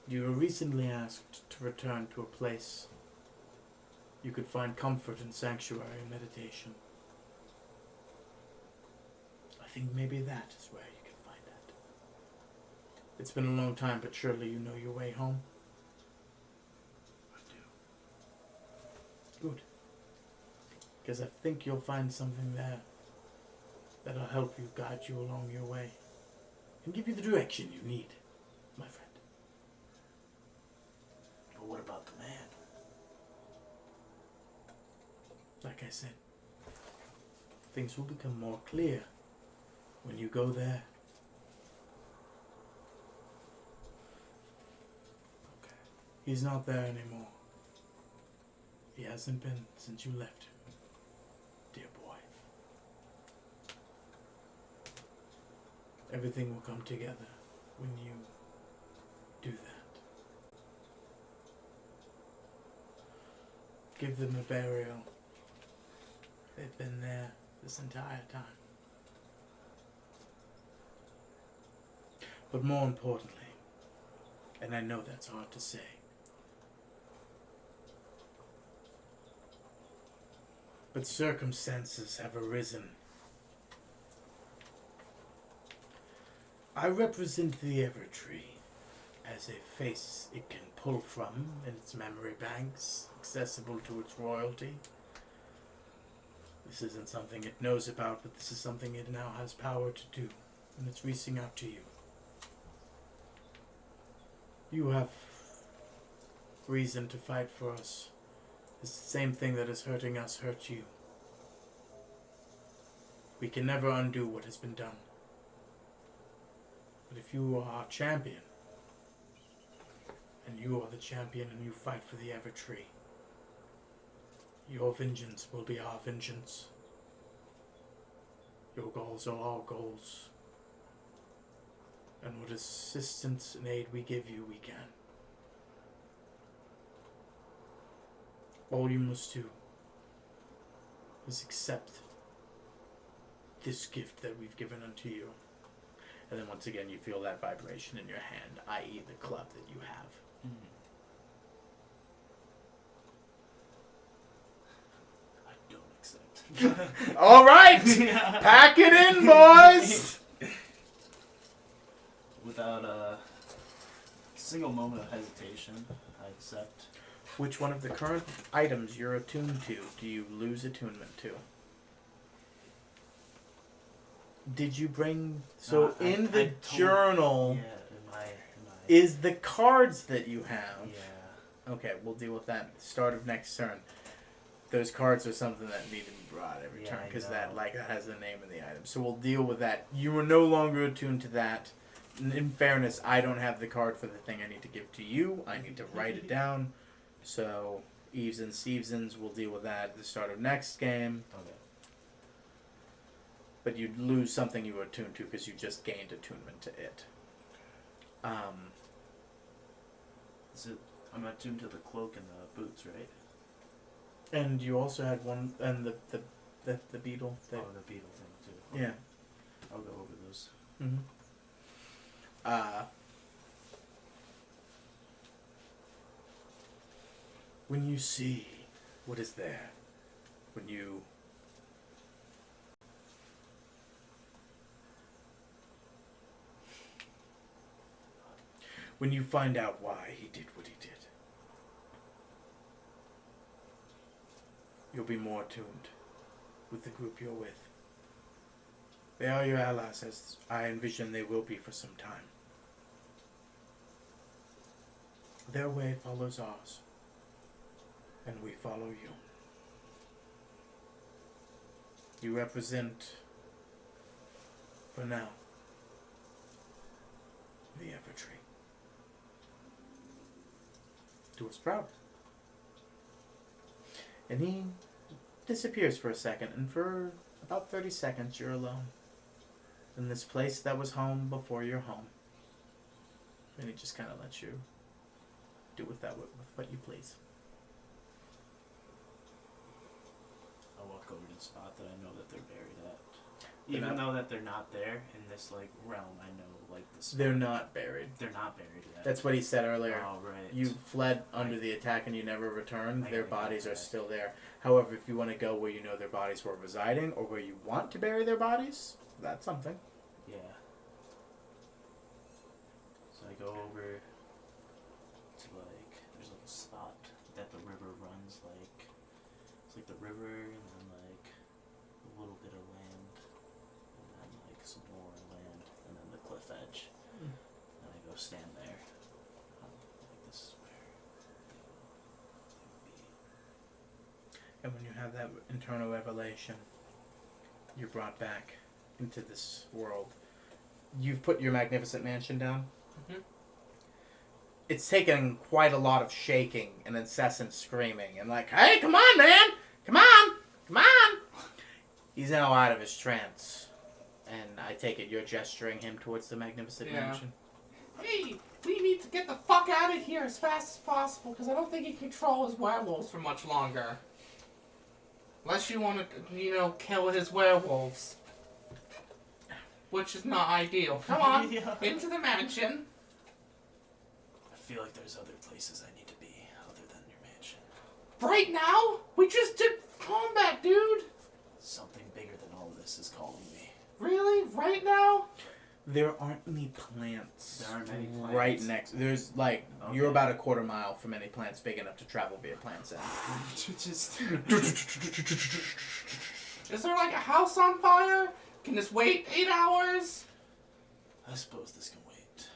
You were recently asked to return to a place you could find comfort in sanctuary and meditation. I think maybe that is where you can find that. It's been a long time, but surely you know your way home? I do. Good. Because I think you'll find something there that'll help you, guide you along your way, and give you the direction you need, my friend. But what about the man? Like I said, things will become more clear when you go there. Okay. He's not there anymore. He hasn't been since you left him, dear boy. Everything will come together when you do that. Give them a burial. They've been there this entire time. But more importantly, and I know that's hard to say, but circumstances have arisen. I represent the Evertree as a face it can pull from in its memory banks, accessible to its royalty. This isn't something it knows about, but this is something it now has power to do, and it's reaching out to you. You have reason to fight for us. It's the same thing that is hurting us hurt you. We can never undo what has been done. But if you are our champion, and you are the champion and you fight for the Evertree, your vengeance will be our vengeance. Your goals are our goals. And what assistance and aid we give you, we can. All you must do is accept this gift that we've given unto you. And then once again you feel that vibration in your hand, i.e. the club that you have. I don't accept. Alright! Pack it in, boys! Without a single moment of hesitation, I accept. Which one of the current items you're attuned to do you lose attunement to? Did you bring... So in the journal... Yeah, is the cards that you have. Yeah. Okay, we'll deal with that at the start of next turn. Those cards are something that need to be brought every turn because that has the name of the item. So we'll deal with that. You are no longer attuned to that. In fairness, I don't have the card for the thing I need to give to you. I need to write it down. So Eves and Stevensons, we'll deal with that at the start of next game. Okay. But you'd lose something you were attuned to because you just gained attunement to it. Is it? I'm attuned to the cloak and the boots, right? And you also had one, and the beetle thing. Oh, the beetle thing too. Okay. Yeah. I'll go over those. Mm-hmm. When you see what is there, when you find out why he did what he did, you'll be more attuned with the group you're with. They are your allies, as I envision they will be for some time. Their way follows ours, and we follow you. You represent, for now, the Evertree. Do us proud. And he disappears for a second, and for about 30 seconds you're alone in this place that was home before your home. And he just kind of lets you do with what you please. I'll walk over to the spot that I know that they're buried at. Even though that they're not there in this like realm, I know like this. They're not buried. They're not buried yet. That's what he said earlier. Oh right. You fled under the attack and you never returned. I Their gotta bodies go are back. still there. However, if you want to go where you know their bodies were residing, or where you want to bury their bodies, that's something. Yeah. So I go over to like there's like a spot that the river runs like it's like the river and then like a little bit of land and then like some more land and then the cliff edge. Mm. And I go stand there. Like this is where they would be. And when you have that internal revelation, you're brought back into this world. You've put your magnificent mansion down. Mhm. It's taken quite a lot of shaking and incessant screaming and like, hey, come on, man! Come on! Come on! He's now out of his trance. And I take it you're gesturing him towards the magnificent Yeah. mansion. Hey, we need to get the fuck out of here as fast as possible because I don't think he can control his werewolves for much longer. Unless you want to, kill his werewolves. Which is not ideal. Come on, Yeah. into the mansion. I feel like there's other places I need to be other than your mansion. Right now? We just did combat, dude. Something bigger than all of this is calling me. Really? Right now? There aren't any plants. There aren't any plants. Right next. There's like you're about a quarter mile from any plants big enough to travel via plant set. Just Is there like a house on fire? Can this wait 8 hours? I suppose this can wait.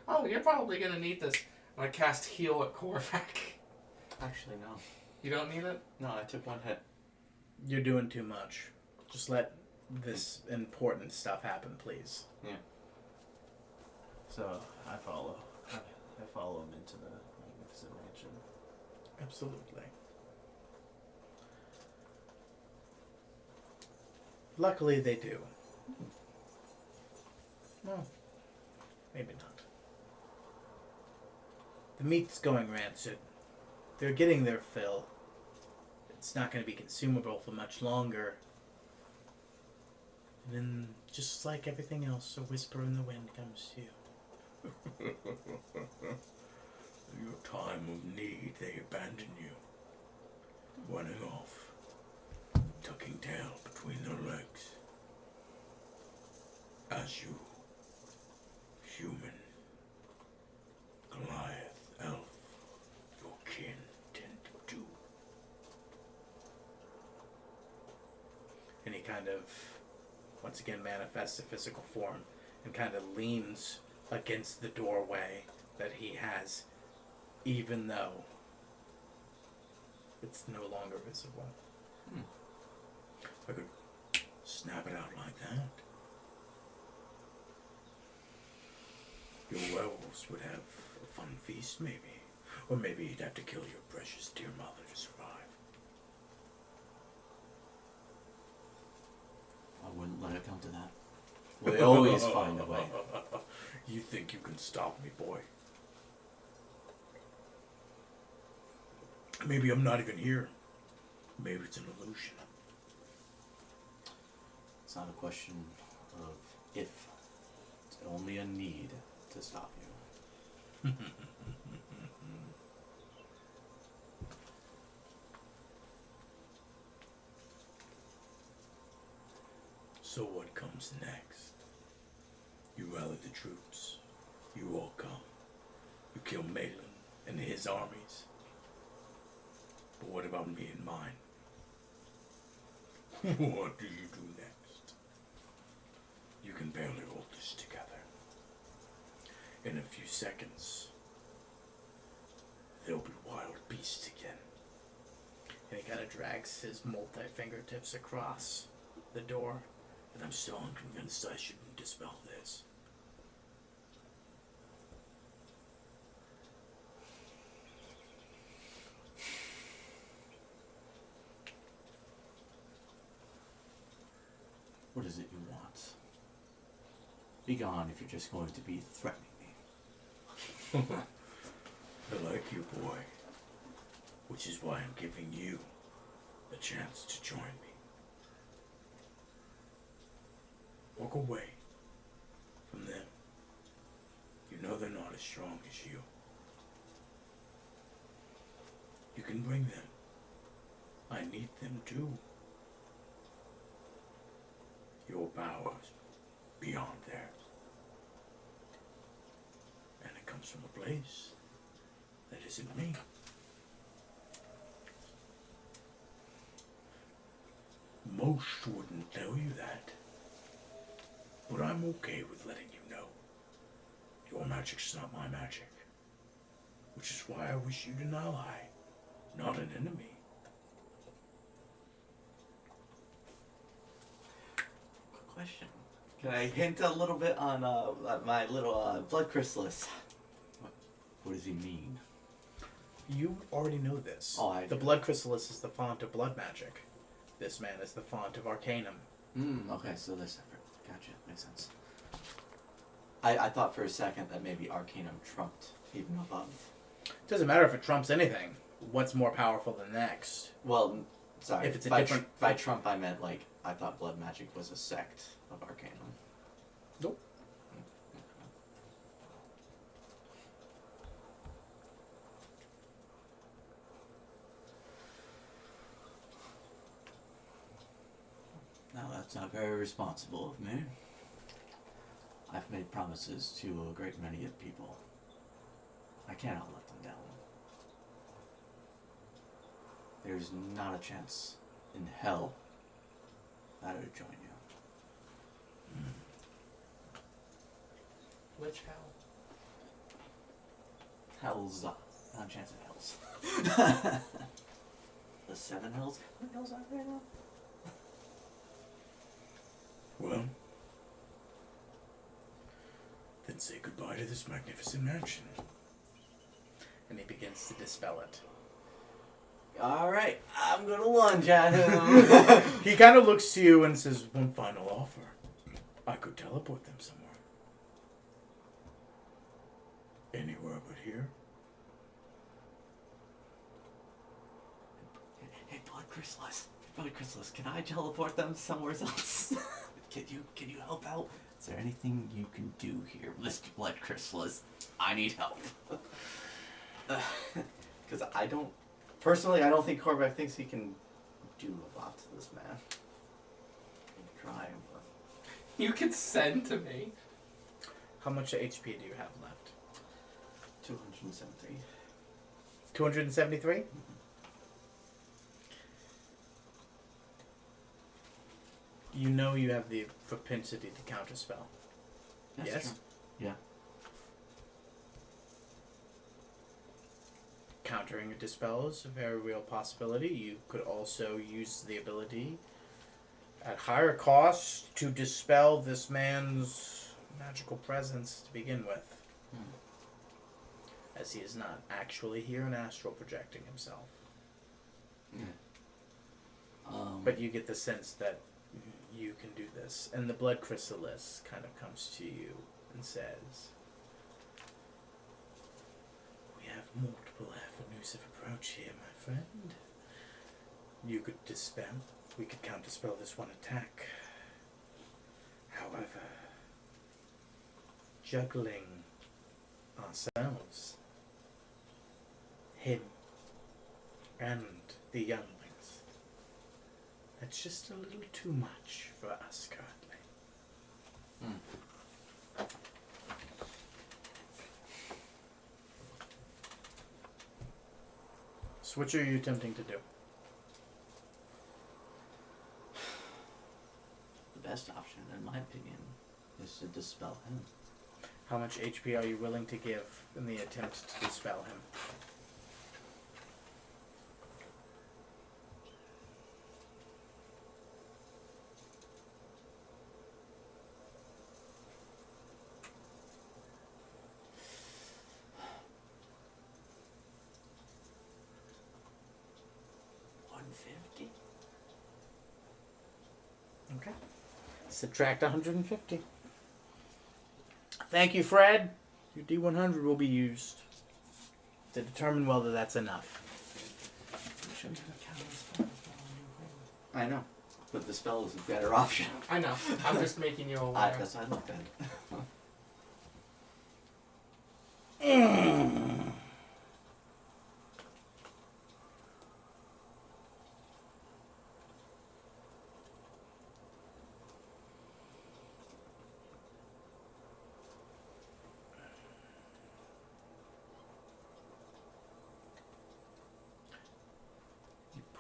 oh, you're probably gonna need this. I'm gonna cast heal at Korvac. Actually, no. You don't need it? No, I took one hit. You're doing too much. Just let this important stuff happen, please. Yeah. So I follow. I follow him into the magnificent mansion. Absolutely. Luckily, they do. Well, maybe not. The meat's going rancid. They're getting their fill. It's not going to be consumable for much longer. And then, just like everything else, a whisper in the wind comes to you. Your time of need, they abandon you. Running off. Tucking tail between their legs. As you, human, Goliath, elf, your kin tend to do. And he kind of, once again, manifests a physical form and kind of leans against the doorway that he has, even though it's no longer visible. I could snap it out like that. Your werewolves would have a fun feast, maybe. Or maybe you'd have to kill your precious dear mother to survive. I wouldn't let it come to that. We always find a way. You think you can stop me, boy? Maybe I'm not even here. Maybe it's an illusion. It's not a question of if. It's only a need to stop you. So what comes next? You rally the troops. You all come. You kill Malin and his armies. But what about me and mine? What do you do next? You can barely hold this together. In a few seconds, there'll be wild beasts again. And he kind of drags his multi-fingertips across the door. And I'm still unconvinced I shouldn't dispel this. What is it you want? Be gone if you're just going to be threatening me. I like you, boy. Which is why I'm giving you a chance to join me. Walk away from them. You know they're not as strong as you. You can bring them. I need them too. Your power is beyond theirs. And it comes from a place that isn't me. Most wouldn't tell you that. But I'm okay with letting you know. Your magic's not my magic. Which is why I wish you'd an ally, not an enemy. Quick question. Can I hint a little bit on my little blood chrysalis? What does he mean? You already know this. Oh, I The do. blood chrysalis is the font of blood magic. This man is the font of arcanum. Okay, so they're separate. Gotcha, makes sense. I thought for a second that maybe Arcanum trumped even above. Doesn't matter if it trumps anything. What's more powerful than next? Well, sorry. If it's a by different- by Trump, I meant like I thought blood magic was a sect of Arcanum. Nope. Now that's not very responsible of me. I've made promises to a great many of people. I cannot let them down. There's not a chance in hell that I would join you. Which hell? hells. Not chance of hells. The 7 hills. How many hills are there now? Well, then say goodbye to this magnificent mansion. And he begins to dispel it. Alright, I'm gonna lunge at him. He kind of looks to you and says, one final offer. I could teleport them somewhere. Anywhere but here. Hey, Blood Chrysalis, can I teleport them somewhere else? Can you help out? Is there anything you can do here, Mr. Blood Chrysalis? I need help. Because I don't think Korvac thinks he can do a lot to this man. He can try, but... You can send to me. How much HP do you have left? 270. 273? You know you have the propensity to counterspell. That's Yes? true. Yeah. Countering a dispel is a very real possibility. You could also use the ability at higher cost to dispel this man's magical presence to begin with. As he is not actually here and astral projecting himself. Yeah. But you get the sense that you can do this. And the Blood Chrysalis kind of comes to you and says, we have multiple avenues of approach here, my friend. You could dispel. We could counterspell this one attack. However, juggling ourselves, him, and the younglings, that's just a little too much for us currently. So which are you attempting to do? The best option, in my opinion, is to dispel him. How much HP are you willing to give in the attempt to dispel him? Okay. Subtract 150. Thank you, Fred. Your D100 will be used to determine whether that's enough. I know, but the spell is a better option. I know. I'm just making you aware. That's why I looked at it.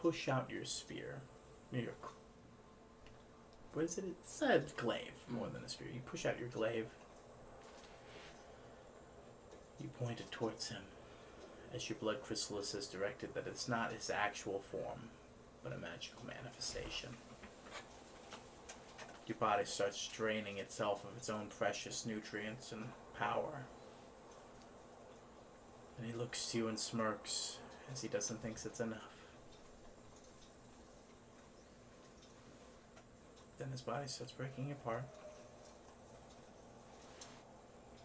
Push out your spear. What is it? It's a glaive more than a spear. You push out your glaive. You point it towards him as your Blood Chrysalis has directed that it's not his actual form, but a magical manifestation. Your body starts draining itself of its own precious nutrients and power. And he looks to you and smirks as he doesn't think it's enough. Then his body starts breaking apart.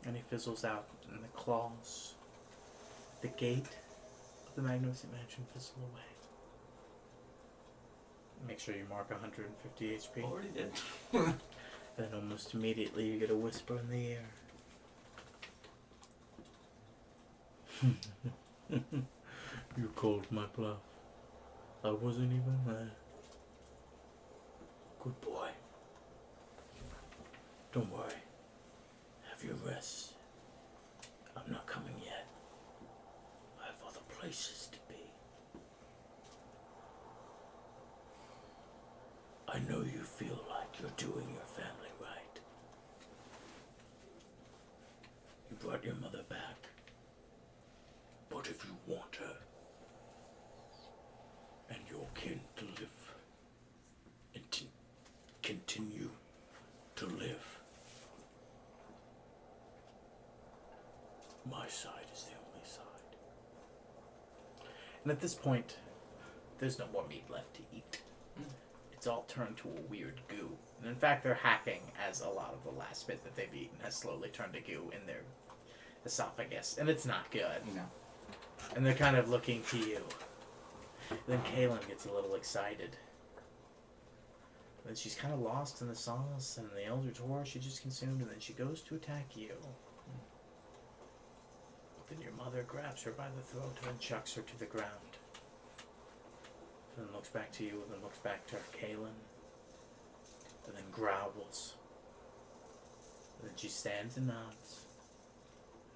And he fizzles out, and the claws, the gate of the Magnificent Mansion fizzle away. Make sure you mark 150 HP. Already did. Then almost immediately you get a whisper in the air. You called my bluff. I wasn't even there. Good boy. Don't worry. Have your rest. I'm not coming yet. I have other places to be. I know you feel like you're doing your family right. You brought your mother back. if you want her and your kin to live and continue to live, my side is the only side. And at this point, there's no more meat left to eat. It's all turned to a weird goo. And in fact, they're hacking as a lot of the last bit that they've eaten has slowly turned to goo in their esophagus. And it's not good. No. And they're kind of looking to you. Then Kaylin gets a little excited. Then she's kind of lost in the sauce and the Eldritch Horror she just consumed, and then she goes to attack you. Then your mother grabs her by the throat and chucks her to the ground. And then looks back to you, and then looks back to Kaylin, and then growls. And then she stands and nods,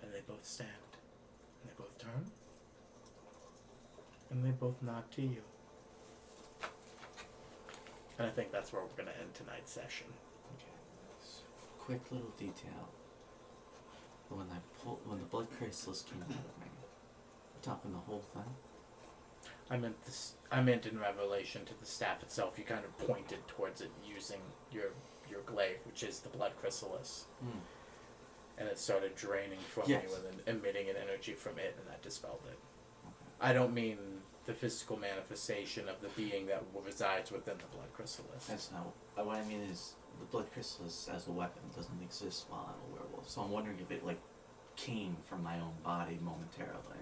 and they both stand, and they both turn, and they both nod to you. And I think that's where we're going to end tonight's session. Okay. Quick little detail. When the blood chrysalis came out of me, we're talking the whole thing. I meant in Revelation to the staff itself. You kind of pointed towards it using your glaive, which is the blood chrysalis, and it started draining from you and then emitting an energy from it, and that dispelled it. Okay. I don't mean the physical manifestation of the being that resides within the blood chrysalis. That's not what I mean. Is the blood chrysalis as a weapon doesn't exist while I'm a werewolf, so I'm wondering if it came from my own body momentarily.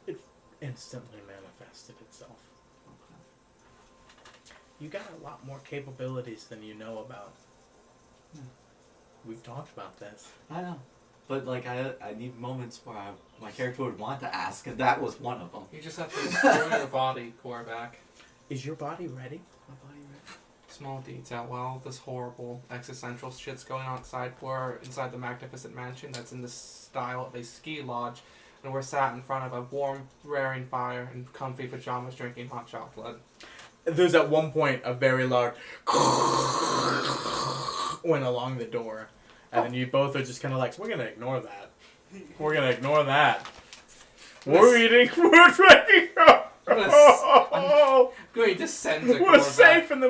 It instantly manifested itself. Okay. You got a lot more capabilities than you know about. We've talked about this. I know. But I need moments where my character would want to ask, and that was one of them. You just have to destroy your body, Korvac. Is your body ready? My body ready? Small detail. Well, this horrible existential shit's going on inside the magnificent mansion that's in the style of a ski lodge, and we're sat in front of a warm, raring fire in comfy pajamas drinking hot chocolate. There's at one point a very loud went along the door. And then you both are just kind of like, we're going to ignore that. We're going to ignore that. We're eating, we're drinking. I'm going to send to We're safe in the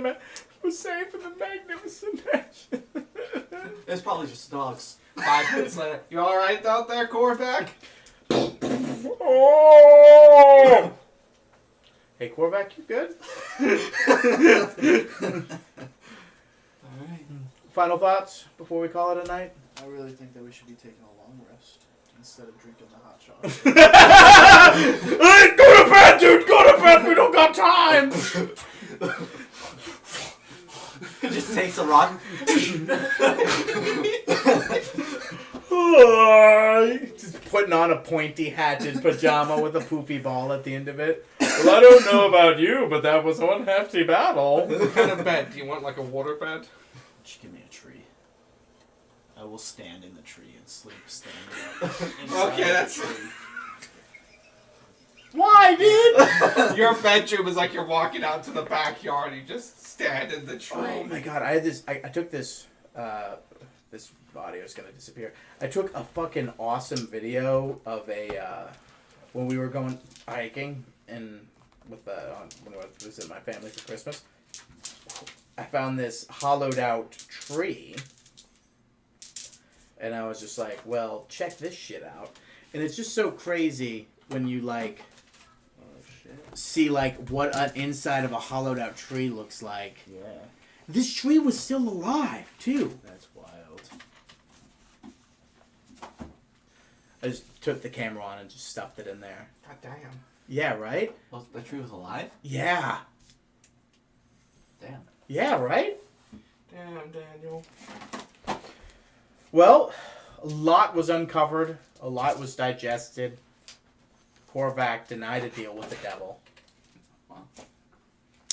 magnificent mansion. It's probably just dogs. 5 minutes later, you alright out there, Korvac? Oh! Hey, Korvac, you good? Alright. Final thoughts before we call it a night? I really think that we should be taking a long rest instead of drinking the hot chocolate. Hey, go to bed, dude! Go to bed! We don't got time! It just takes a rock. Just putting on a pointy hatted pajama with a poofy ball at the end of it. Well, I don't know about you, but that was one hefty battle. What kind of bed? Do you want like a water bed? Just give me a tree. I will stand in the tree and sleep standing up. Okay, that's... Why, dude? Your bedroom is like you're walking out to the backyard and you just stand in the tree. Oh my god, I had this. I took this. This audio is gonna disappear. I took a fucking awesome video of a when we were going hiking and with when I was visiting my family for Christmas. I found this hollowed out tree, and I was just like, "Well, check this shit out." And it's just so crazy when you see what an inside of a hollowed out tree looks like. Yeah. This tree was still alive too. That's wild. I just took the camera on and just stuffed it in there. God damn. Yeah, right? Well, the tree was alive? Yeah. Damn. Yeah, right? Damn, Daniel. Well, a lot was uncovered. A lot was digested. Korvac denied a deal with the devil. Wow.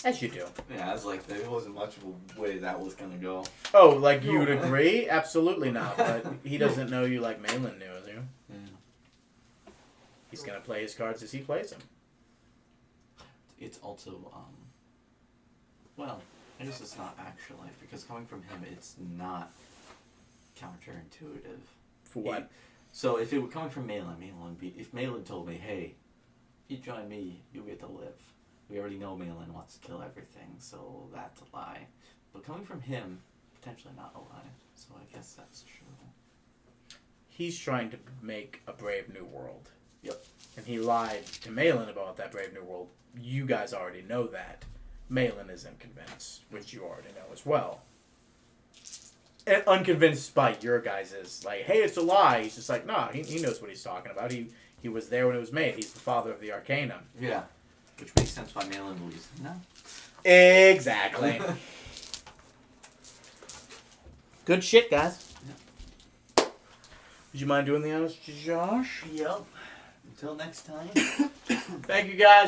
As you do. Yeah, I was like, there wasn't much of a way that was gonna go. Oh, like you would agree? Absolutely not. But he doesn't know you like Malin knew, is he? Yeah. He's gonna play his cards as he plays them. It's also, well, I guess it's not actual life, because coming from him, it's not counterintuitive. For what? So if it were coming from Malin, if Malin told me, hey, you join me, you get to live. We already know Malin wants to kill everything, so that's a lie. But coming from him, potentially not a lie. So I guess that's true. He's trying to make a brave new world. Yep. And he lied to Malin about that brave new world. You guys already know that. Malin isn't convinced, which you already know as well. And unconvinced by your guys' like, hey, it's a lie. He's just like, nah, he knows what he's talking about. He was there when it was made. He's the father of the Arcanum. Yeah. Which makes sense why Malin believes him. No. Exactly. Good shit, guys. Yeah. Would you mind doing the honors, Josh? Yep. Until next time. Thank you, guys.